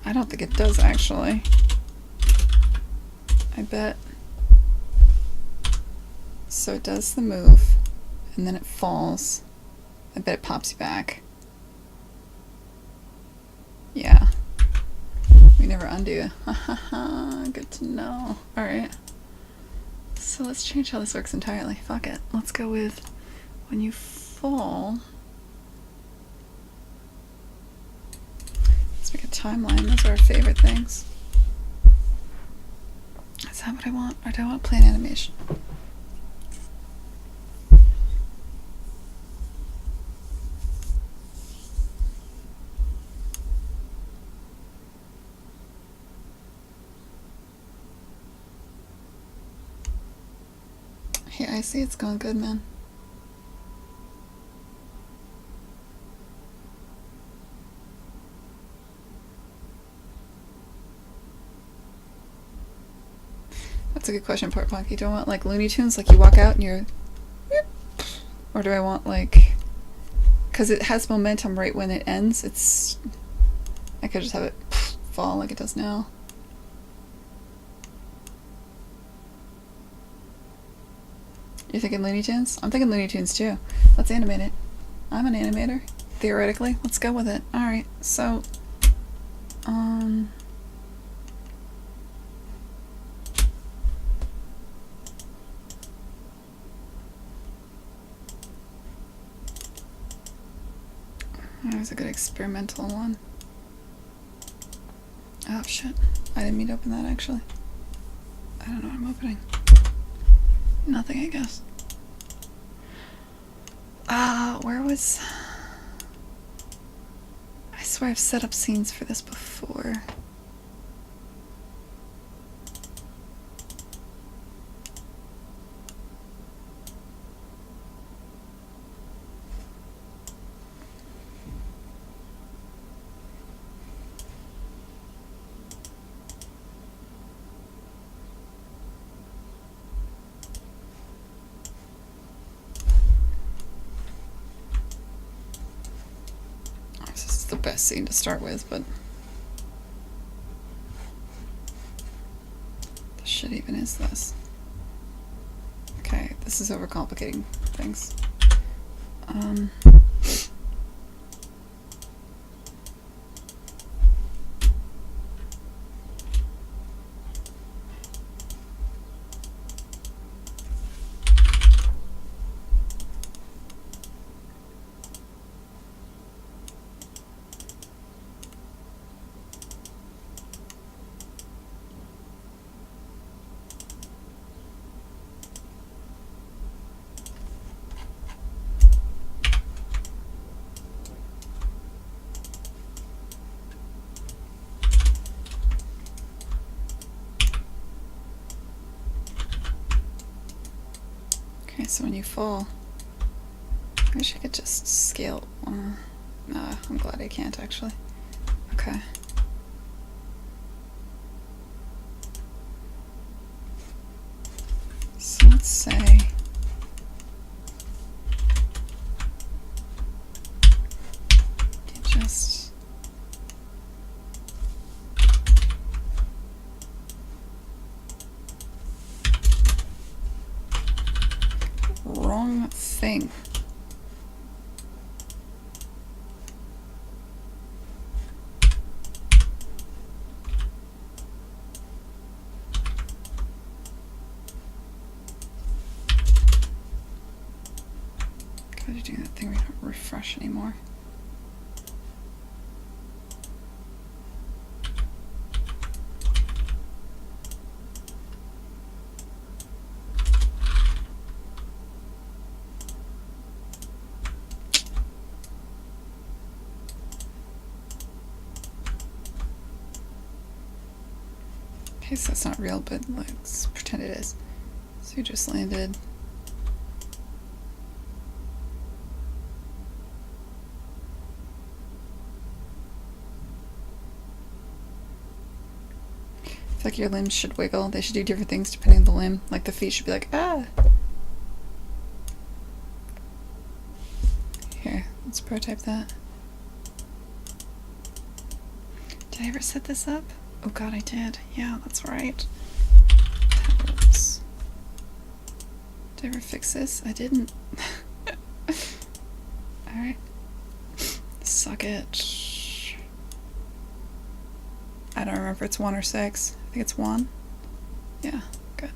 I don't think it does, actually. I bet. So it does the move, and then it falls. I bet it pops you back. Yeah. We never undo. Hahaha, good to know. Alright. So let's change how this works entirely. Fuck it. Let's go with when you fall. Let's make a timeline. Those are our favorite things. Is that what I want? Or do I want plain animation? Here, I see it's going good, man. That's a good question, Port Punky. Do I want like Looney Tunes, like you walk out and you're, or do I want like, because it has momentum right when it ends. It's, I could just have it fall like it does now. You're thinking Looney Tunes? I'm thinking Looney Tunes too. Let's animate it. I'm an animator, theoretically. Let's go with it. Alright, so, that was a good experimental one. Oh shit, I didn't mean to open that actually. I don't know what I'm opening. Nothing, I guess. Where was... I swear I've set up scenes for this before. This is the best scene to start with, but the shit even is this? Okay, this is overcomplicating things. so when you fall, I wish I could just scale. Nah, I'm glad I can't actually. Okay. So let's say you just wrong thing. God, you're doing that thing we don't refresh anymore. Okay, so that's not real, but let's pretend it is. So you just landed. I feel like your limbs should wiggle. They should do different things depending on the limb. Like the feet should be like, ah! Here, let's prototype that. Did I ever set this up? Oh god, I did. Yeah, that's right. Pebbles. Did I ever fix this? I didn't. Alright. Suck it. I don't remember if it's 1 or 6. I think it's 1. Yeah, good.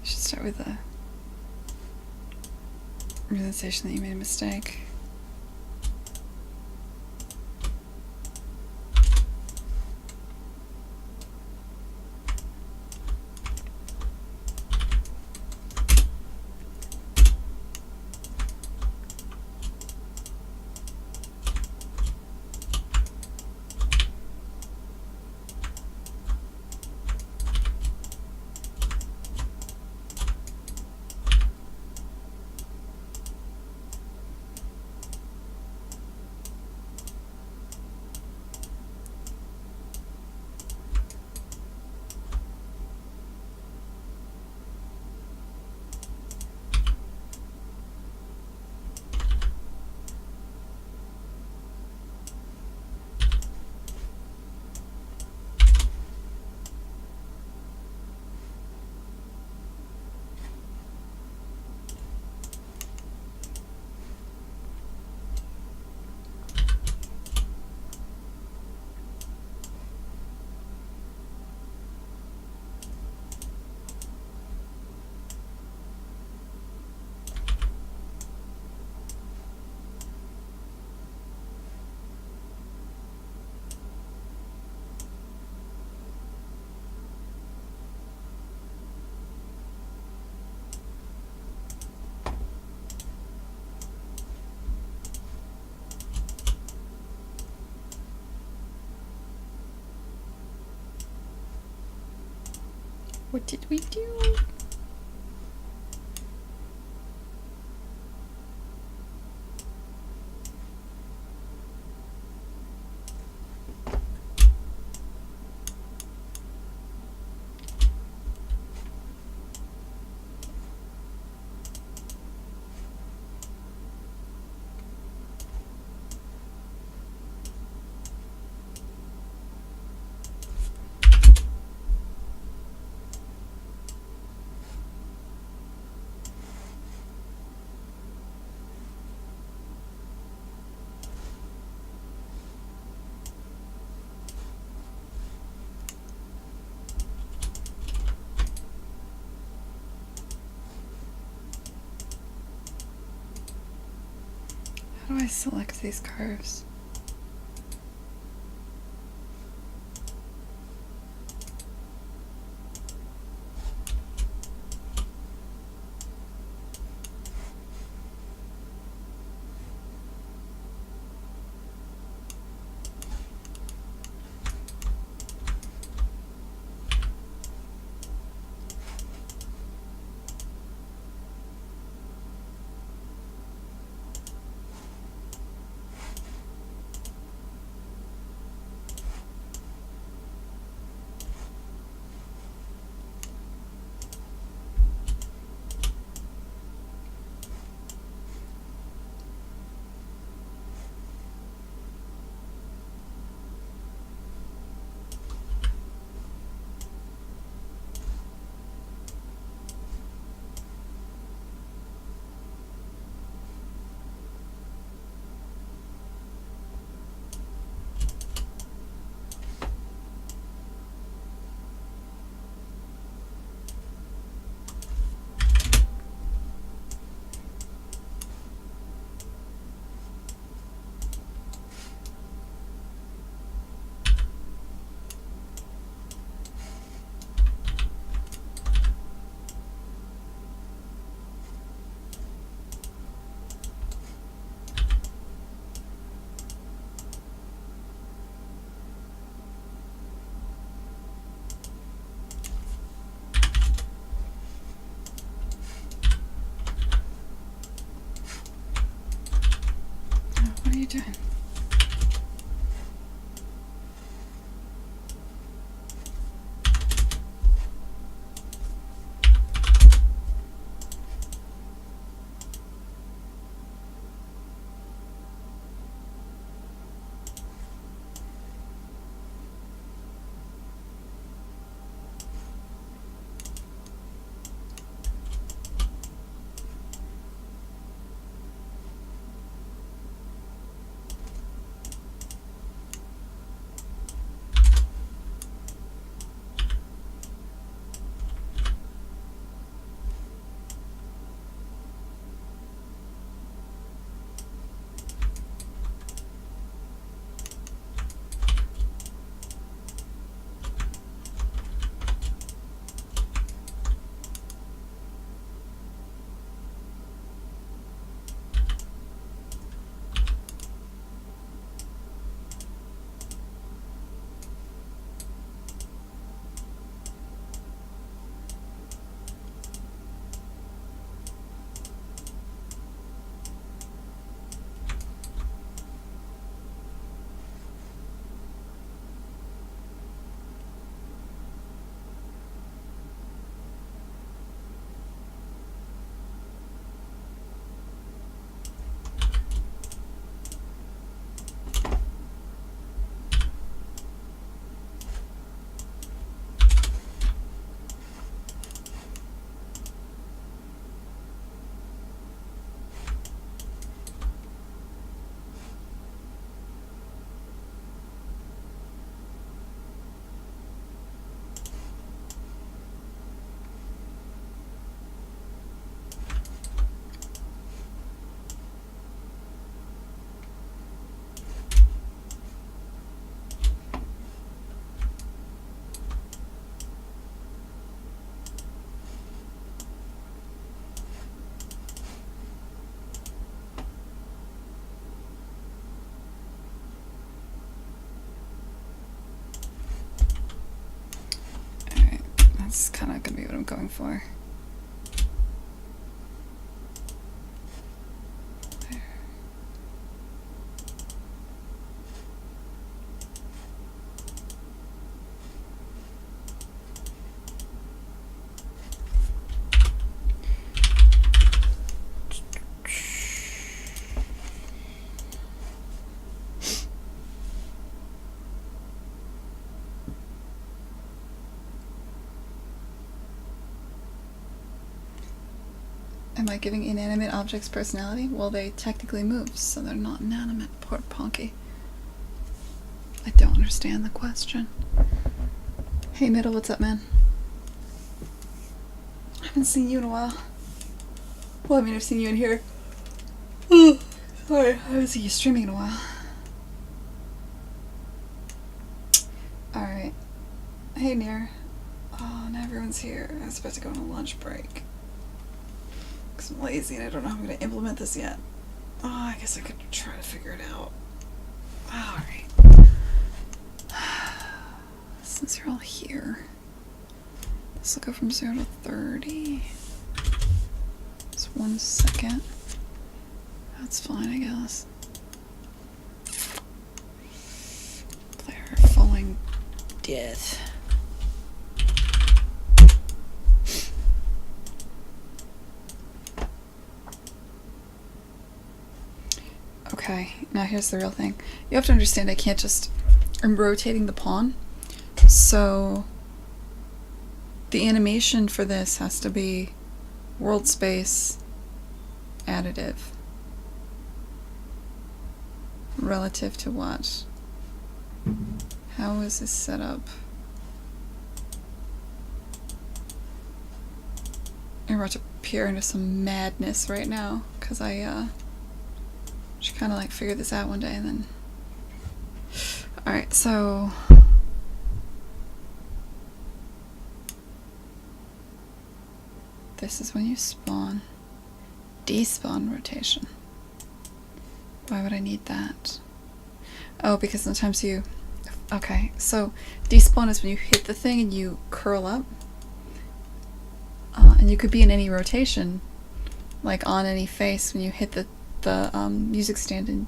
Start with the realization that you made a mistake. What did we do? How do I select these curves? This is kind of gonna be what I'm going for. There. Am I giving inanimate objects personality? Well, they technically move, so they're not inanimate. Poor Ponky. I don't understand the question. Hey, Middle, what's up, man? I haven't seen you in a while. Well, I mean, I've seen you in here. Sorry, I haven't seen you streaming in a while. Alright. Hey, Near. Oh, now everyone's here. I was about to go on a lunch break. Because I'm lazy and I don't know how I'm going to implement this yet. Oh, I guess I could try to figure it out. Alright. Since you're all here, this will go from 0 to 30. It's 1 second. That's fine, I guess. Player falling death. Okay, now here's the real thing. You have to understand I can't just... I'm rotating the pawn, so the animation for this has to be world space additive. Relative to what? How is this set up? I'm about to peer into some madness right now, because I should kind of like figure this out one day and then... Alright, so... This is when you spawn. Despawn rotation. Why would I need that? Oh, because sometimes you... Okay, so despawn is when you hit the thing and you curl up. And you could be in any rotation, like on any face when you hit the music stand and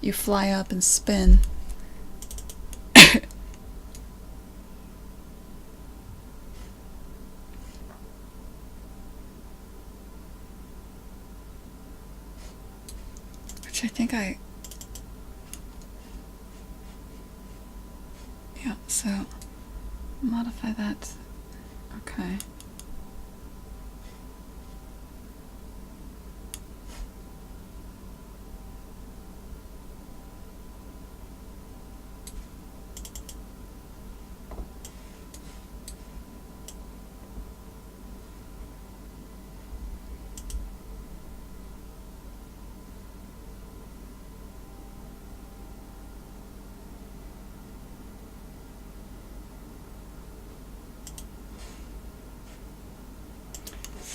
you fly up and spin. Which I think I... Yeah, so modify that. Okay.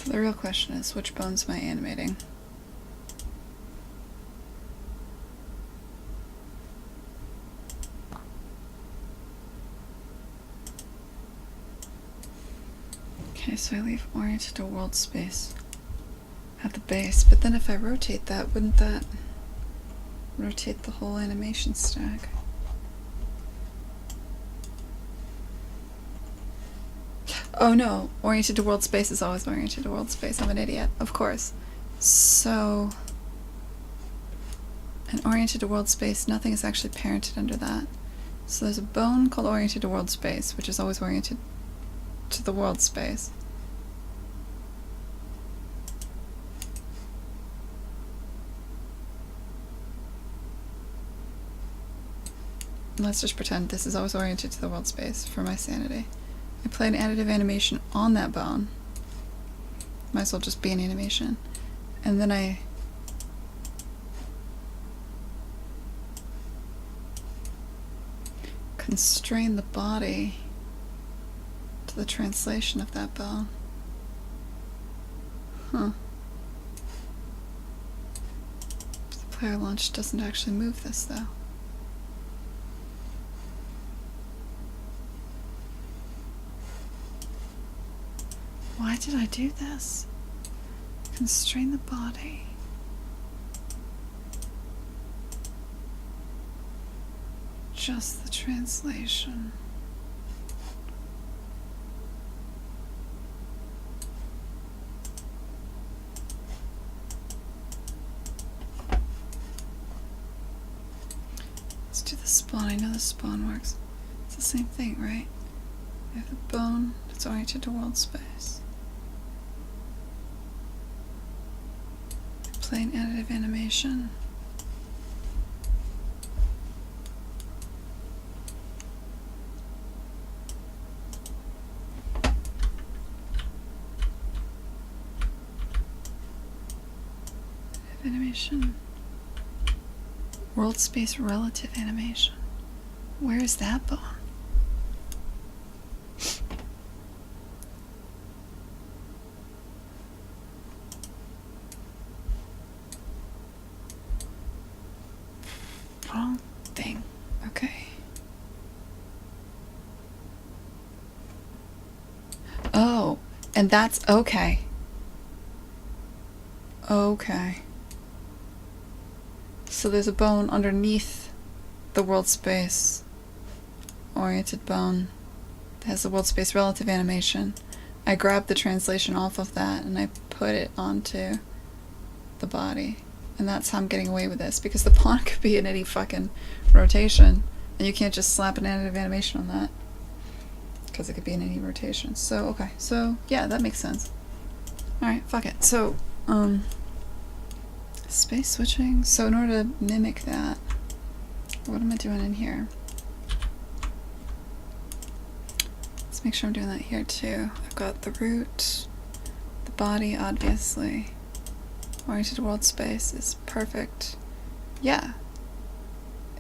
The real question is, which bones am I animating? Okay, so I leave oriented to world space at the base, but then if I rotate that, wouldn't that rotate the whole animation stack? Oh no, oriented to world space is always oriented to world space. I'm an idiot, of course. So, and oriented to world space, nothing is actually parented under that. So there's a bone called oriented to world space, which is always oriented to the world space. Let's just pretend this is always oriented to the world space for my sanity. I play an additive animation on that bone. Might as well just be an animation. And then I constrain the body to the translation of that bone. Huh. The player launch doesn't actually move this though. Why did I do this? Constrain the body. Just the translation. Let's do the spawn. I know the spawn works. It's the same thing, right? We have the bone that's oriented to world space. Plain additive animation. Animation. World space relative animation. Where is that bone? Wrong thing. Okay. Oh, and that's okay. Okay. So there's a bone underneath the world space oriented bone that has the world space relative animation. I grabbed the translation off of that and I put it onto the body. And that's how I'm getting away with this, because the pawn could be in any fucking rotation and you can't just slap an additive animation on that because it could be in any rotation. So, okay. So, yeah, that makes sense. Alright, fuck it. So, space switching. So in order to mimic that, what am I doing in here? Let's make sure I'm doing that here too. I've got the root, the body, obviously. Oriented to world space is perfect. Yeah.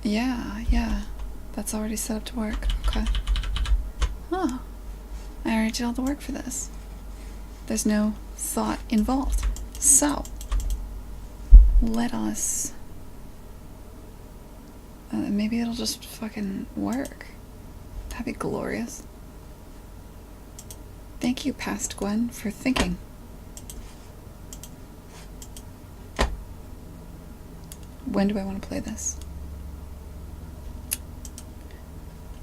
Yeah. That's already set up to work. Okay. Oh. I already did all the work for this. There's no thought involved. So, let us... maybe it'll just fucking work. That'd be glorious. Thank you, past Gwen, for thinking. When do I want to play this?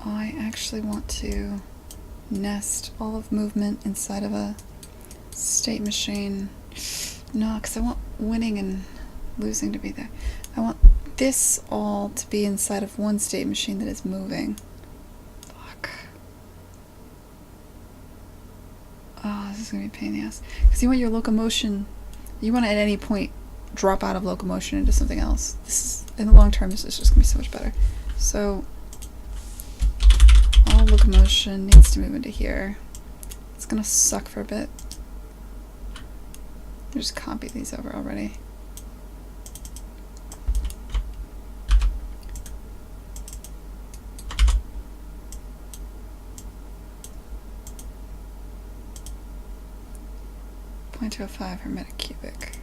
I actually want to nest all of movement inside of a state machine. No, because I want winning and losing to be there. I want this all to be inside of one state machine that is moving. Fuck. Oh, this is going to be a pain in the ass. Because you want your locomotion, you want to at any point drop out of locomotion into something else. This is, in the long term, this is just going to be so much better. So, all locomotion needs to move into here. It's going to suck for a bit. I'll just copy these over already. .205 hermetic cubic.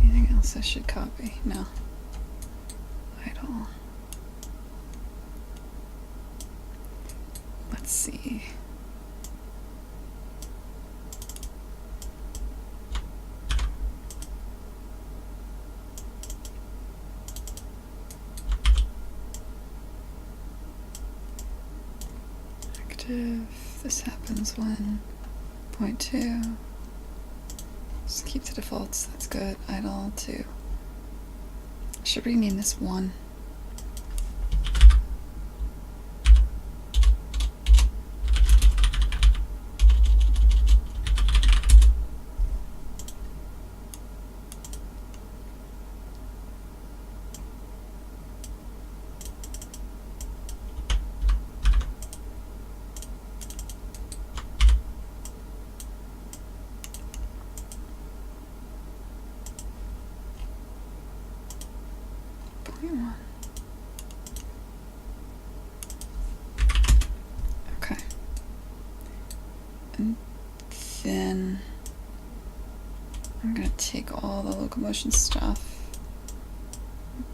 Anything else I should copy? No. Idle. Let's see. Active. This happens when 0.2. Just keep the defaults. That's good. Idle 2. I should rename this 1. Okay. And then I'm gonna take all the locomotion stuff.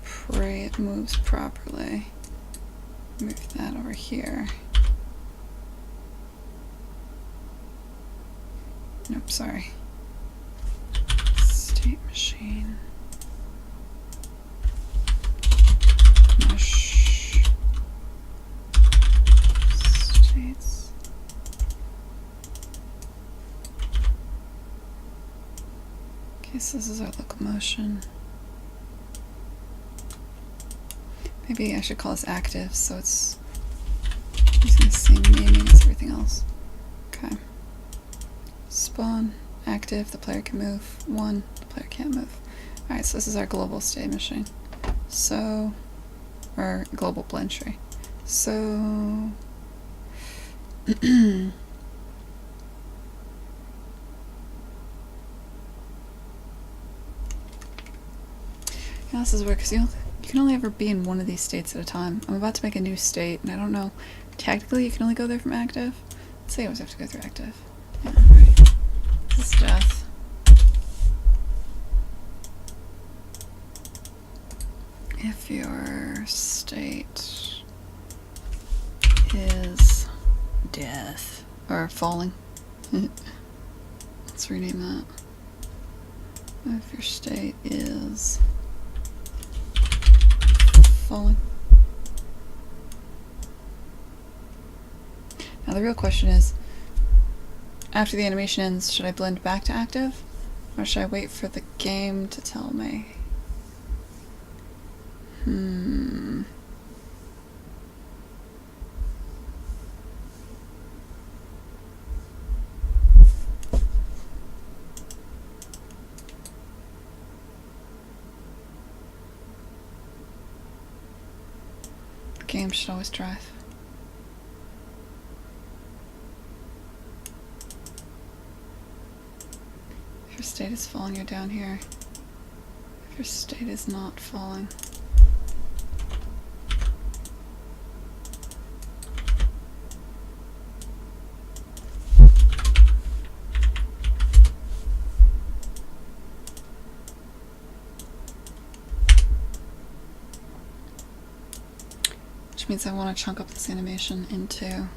Pray it moves properly. Move that over here. Nope, sorry. State machine. Mesh. States. Okay, so this is our locomotion. Maybe I should call this active so it's using the same naming as everything else. Okay. Spawn, active, the player can move. 1, the player can't move. Alright, so this is our global state machine. So, or global blend tree. So, yeah, this is weird because you can only ever be in one of these states at a time. I'm about to make a new state, and I don't know. Technically, you can only go there from active. Let's say I always have to go through active. Yeah, right. This is death. If your state is death or falling, let's rename that. If your state is falling. Now the real question is, after the animation ends, should I blend back to active? Or should I wait for the game to tell me? The game should always drive. If your state is falling, you're down here. If your state is not falling, which means I want to chunk up this animation into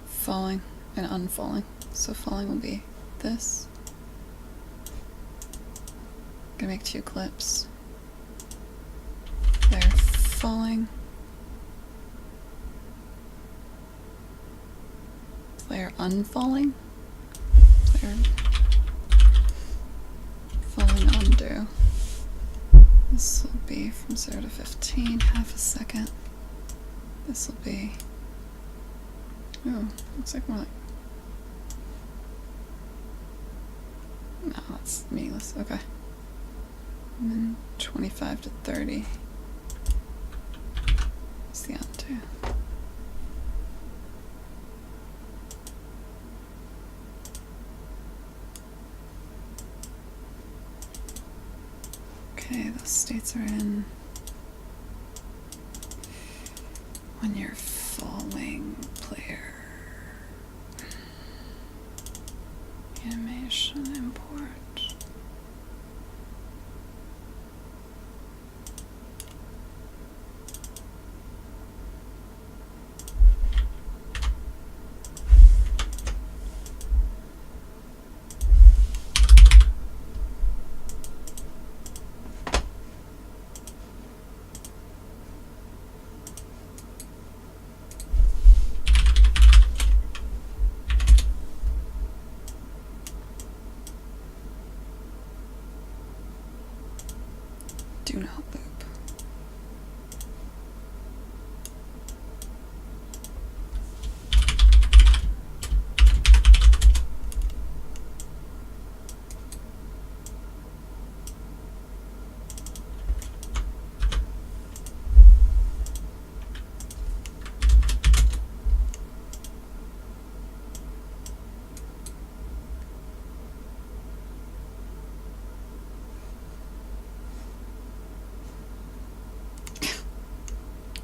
falling and unfalling. So falling will be this. I'm gonna make 2 clips. They're falling. Player unfalling. Player falling undo. This will be from 0 to 15, half a second. This will be, oh, looks like more like, no, that's meaningless, okay. And then 25 to 30 is the undo. Okay, those states are in when you're falling, player. Animation import. Do not loop.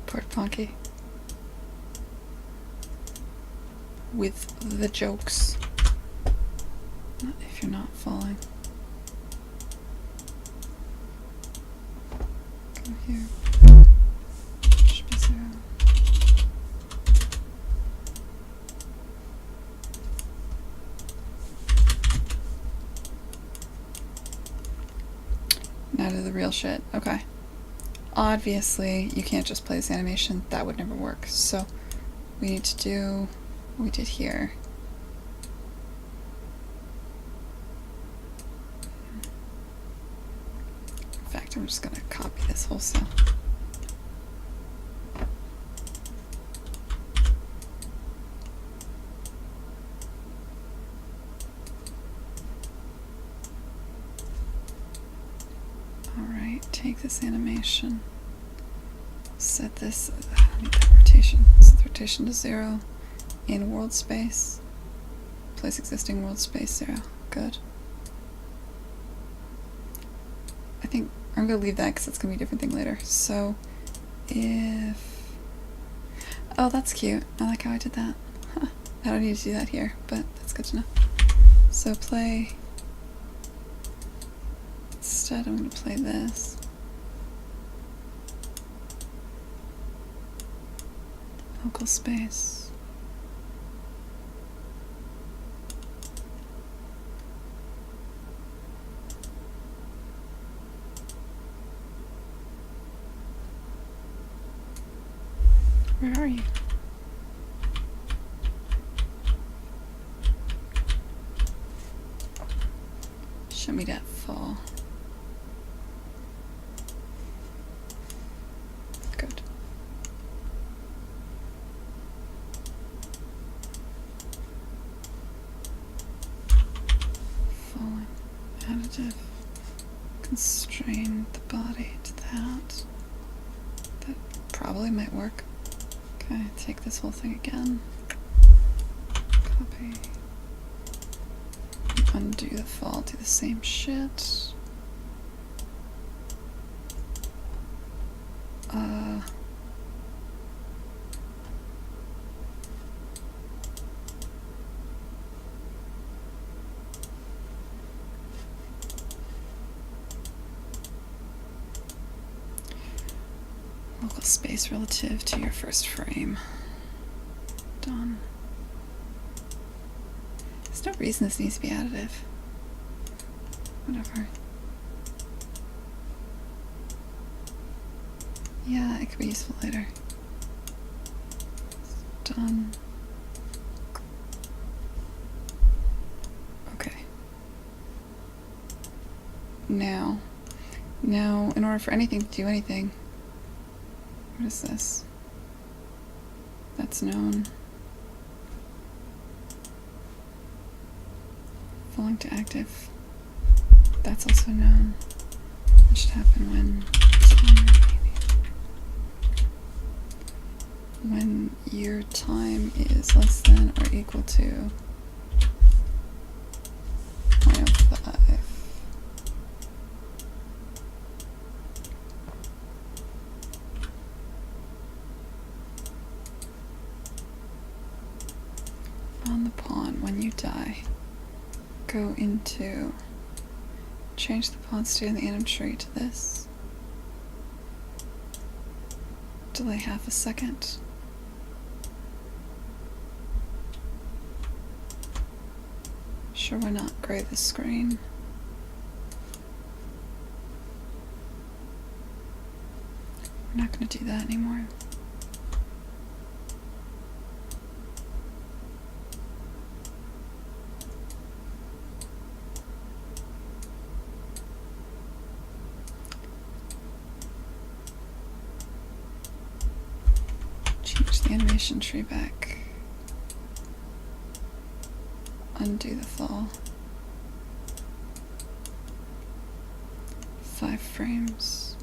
Port Ponky. With the jokes. Not if you're not falling. here. Should be 0. Now to the real shit. Okay. Obviously, you can't just play this animation. That would never work. So, we need to do what we did here. In fact, I'm just gonna copy this whole cell. Alright, take this animation. Set this, I need that rotation. Set the rotation to 0 in world space. Place existing world space 0. Good. I think I'm going to leave that because it's going to be a different thing later. So, if... Oh, that's cute. I like how I did that. Huh. I don't need to do that here, but that's good to know. So play... Instead, I'm going to play this. Local space. Where are you? Show me that fall. Good. Falling. Additive. Constrain the body to that. That probably might work. Okay, take this whole thing again. Copy. Undo the fall, do the same shit. Local space relative to your first frame. Done. There's no reason this needs to be additive. Whatever. Yeah, it could be useful later. Done. Okay. Now, in order for anything to do anything, what is this? That's known. Falling to active. That's also known. What should happen when your time is less than or equal to 0.05. On the pawn, when you die, go into, change the pawn state in the anim tree to this. Delay half a second. Sure, why not gray the screen? We're not going to do that anymore. Change the animation tree back. Undo the fall. 5 frames.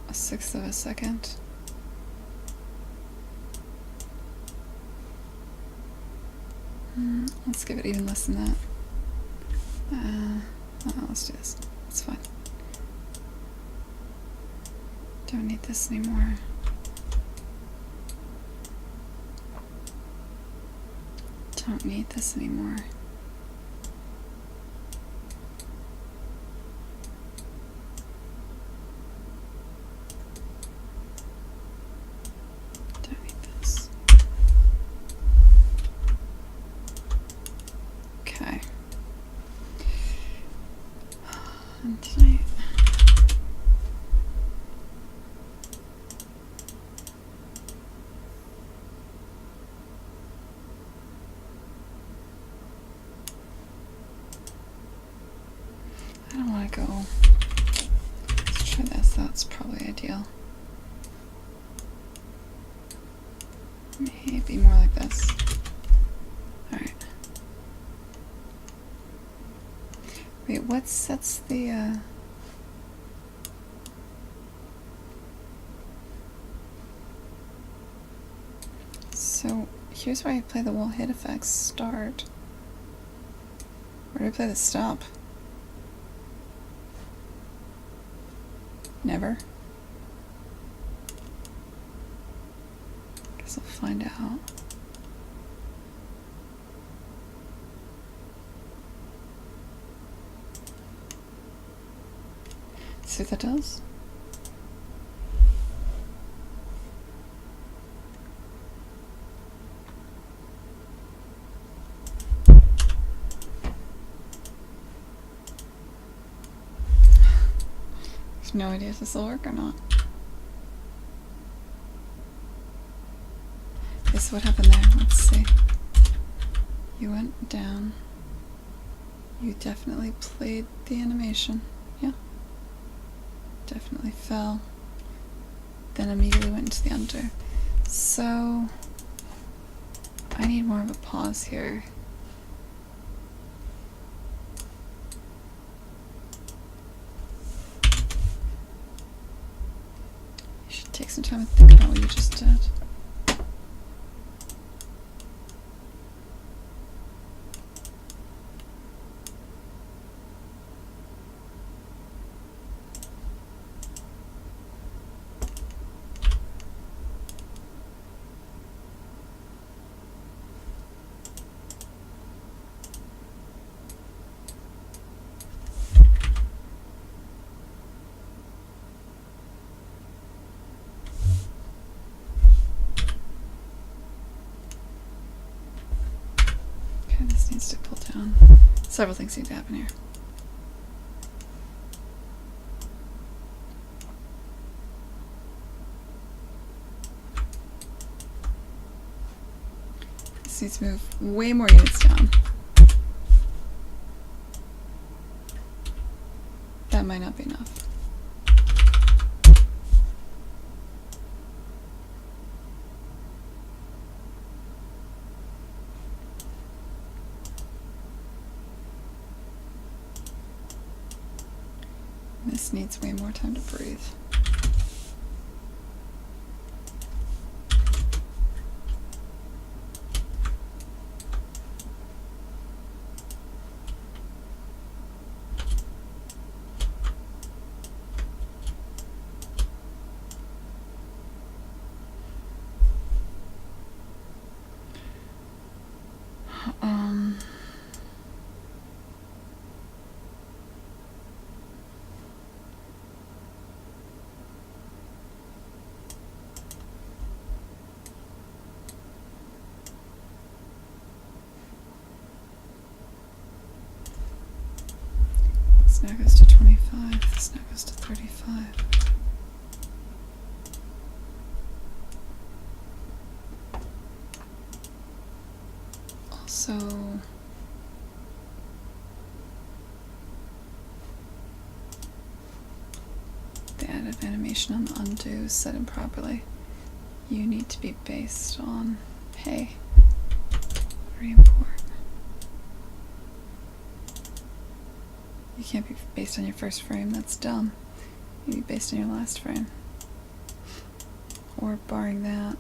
1/6 of a second. Let's give it even less than that. Let's do this. It's fine. Don't need this anymore. Don't need this anymore. that's probably ideal. Maybe more like this. Alright. Wait, that's the, So, here's where I play the wall hit effects. Start. Where do I play the stop? Never. Guess I'll find out. See what that does? I have no idea if this will work or not. Okay, so what happened there? Let's see. You went down. You definitely played the animation. Yeah. Definitely fell. Then immediately went into the under. So I need more of a pause here. You should take some time and think about what you just did. Okay, this needs to pull down. Several things need to happen here. This needs to move way more units down. That might not be enough. This needs way more time to breathe. This now goes to 25, this now goes to 35. Also, the added animation on the undo is set improperly. You need to be based on pay. Very important. You can't be based on your first frame, that's dumb. You need to be based on your last frame. Or barring that.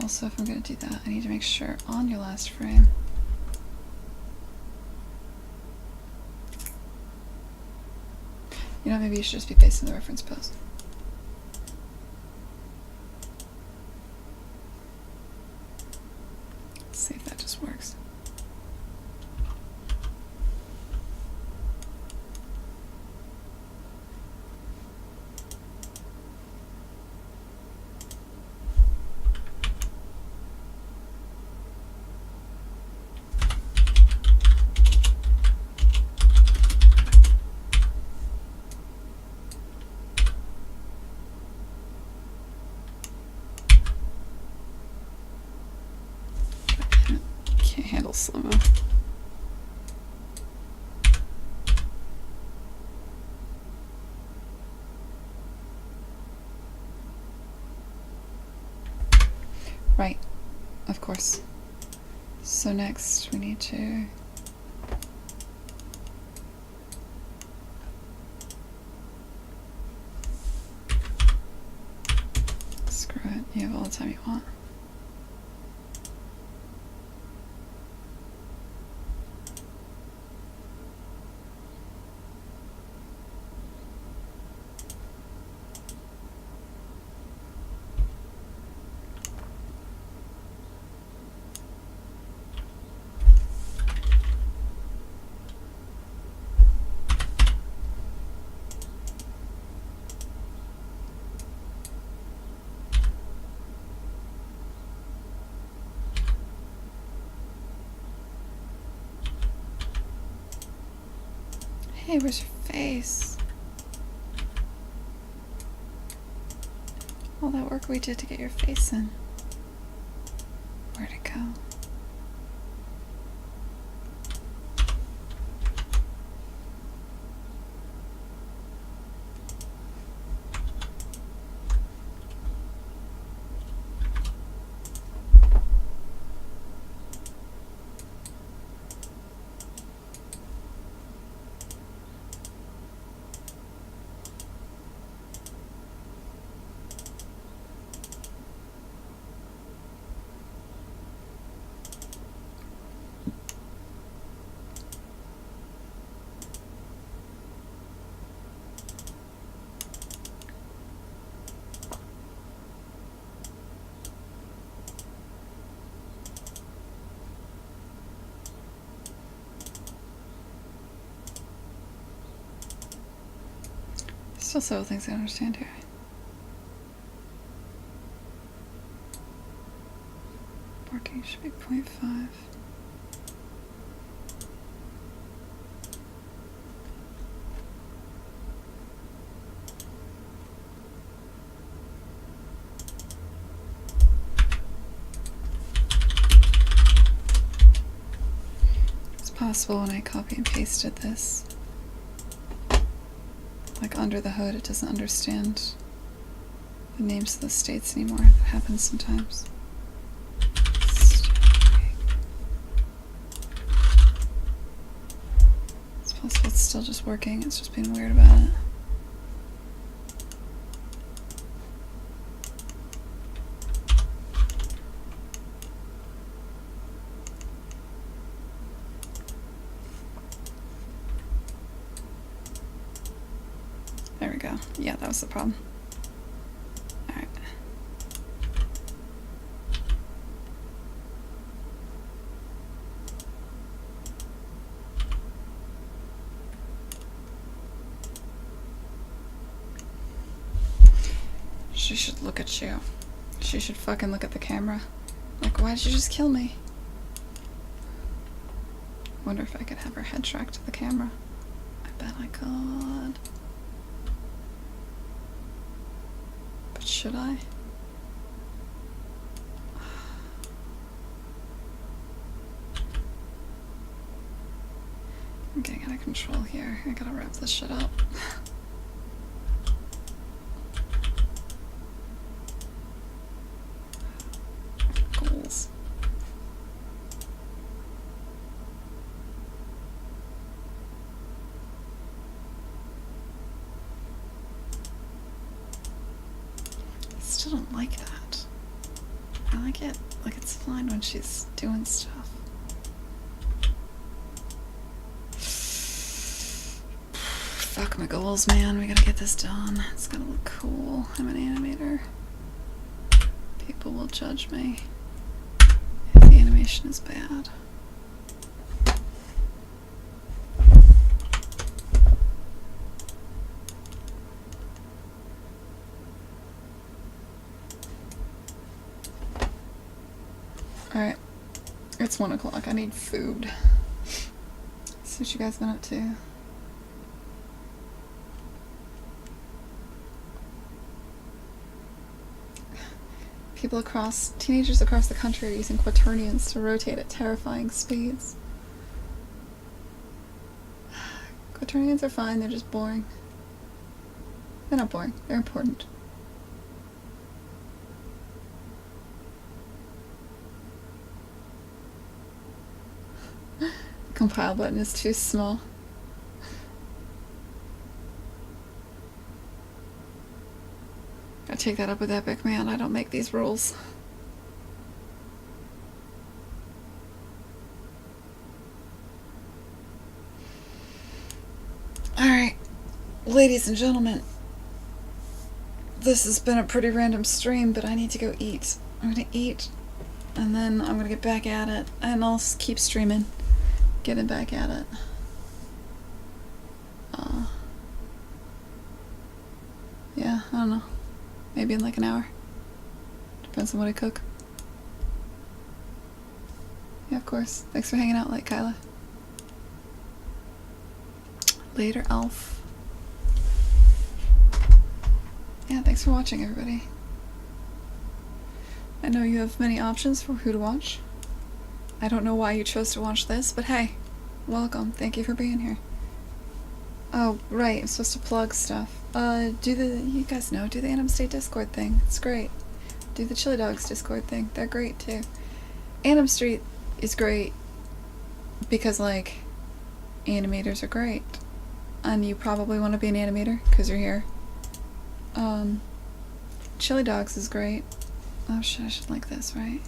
Also, if I'm going to do that, I need to make sure on your last frame you know, maybe you should just be based on the reference pose. Let's see if that just works. slow-mo. Right, of course. So next we need to screw it, you have all the time you want. Hey, where's your face? All that work we did to get your face in. Where'd it go? Still several things I don't understand here. Working should be 0.5. It's possible when I copy and pasted this, like under the hood, it doesn't understand the names of the states anymore. That happens sometimes. It's possible it's still just working, it's just being weird about it. There we go. Yeah, that was the problem. Alright. She should look at you. She should fucking look at the camera. Like, why did you just kill me? Wonder if I could have her head track to the camera. I bet I could. But should I? I'm getting out of control here. I gotta wrap this shit up. Goals. I still don't like that. I like it like it's fine when she's doing stuff. Fuck my goals, man. We gotta get this done. It's gotta look cool. I'm an animator. People will judge me if the animation is bad. Alright. It's 1 o'clock. I need food. See what you guys been up to. Teenagers across the country are using quaternions to rotate at terrifying speeds. Quaternions are fine, they're just boring. They're not boring, they're important. The compile button is too small. Gotta take that up with Epic, man. I don't make these rules. Alright, ladies and gentlemen, this has been a pretty random stream, but I need to go eat. I'm gonna eat, and then I'm gonna get back at it, and I'll keep streaming, getting back at it. Yeah, I don't know. Maybe in like an hour. Depends on what I cook. Yeah, of course. Thanks for hanging out, like Kyla. Later, Elf. Yeah, thanks for watching, everybody. I know you have many options for who to watch. I don't know why you chose to watch this, but hey, welcome. Thank you for being here. Oh, right, I'm supposed to plug stuff. You guys know, do the Anim State Discord thing. It's great. Do the Chili Dogs Discord thing. They're great, too. Anim Street is great because, like, animators are great. And you probably want to be an animator because you're here. Chili Dogs is great. Oh shit, I should like this, right?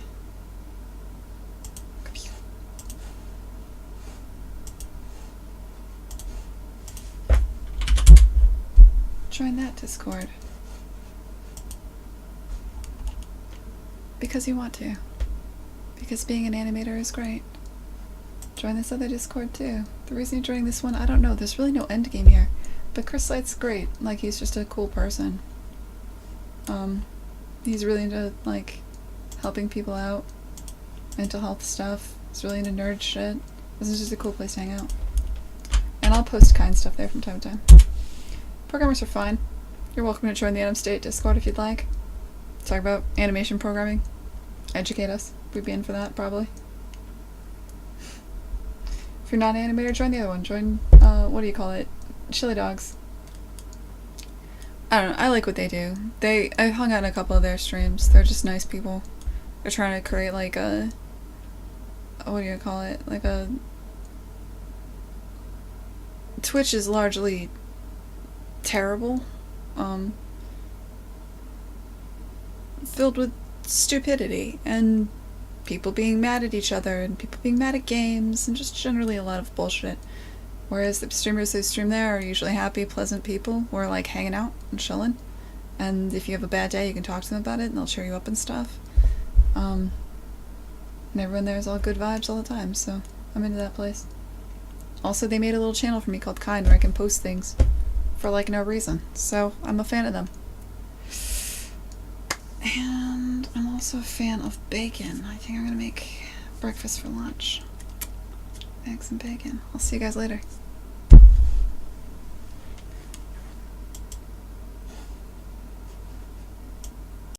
Join that Discord. Because you want to. Because being an animator is great. Join this other Discord too. The reason you're joining this one, I don't know. There's really no endgame here. But Chris Light's great. Like, he's just a cool person. He's really into, like, helping people out. Mental health stuff. He's really into nerd shit. This is just a cool place to hang out. And I'll post kind stuff there from time to time. Programmers are fine. You're welcome to join the Anim State Discord if you'd like. Talk about animation programming. Educate us. We'd be in for that, probably. If you're not an animator, join the other one. Join, what do you call it? Chili Dogs. I don't know. I like what they do. I've hung out in a couple of their streams. They're just nice people. They're trying to create, like, a... What do you call it? Like a... Twitch is largely terrible. Filled with stupidity and people being mad at each other and people being mad at games and just generally a lot of bullshit. Whereas the streamers who stream there are usually happy, pleasant people who are like hanging out and chilling. And if you have a bad day, you can talk to them about it and they'll cheer you up and stuff. And everyone there is all good vibes all the time, so I'm into that place. Also, they made a little channel for me called Kind where I can post things for like no reason. So I'm a fan of them. And I'm also a fan of bacon. I think I'm gonna make breakfast for lunch. Eggs and bacon. I'll see you guys later.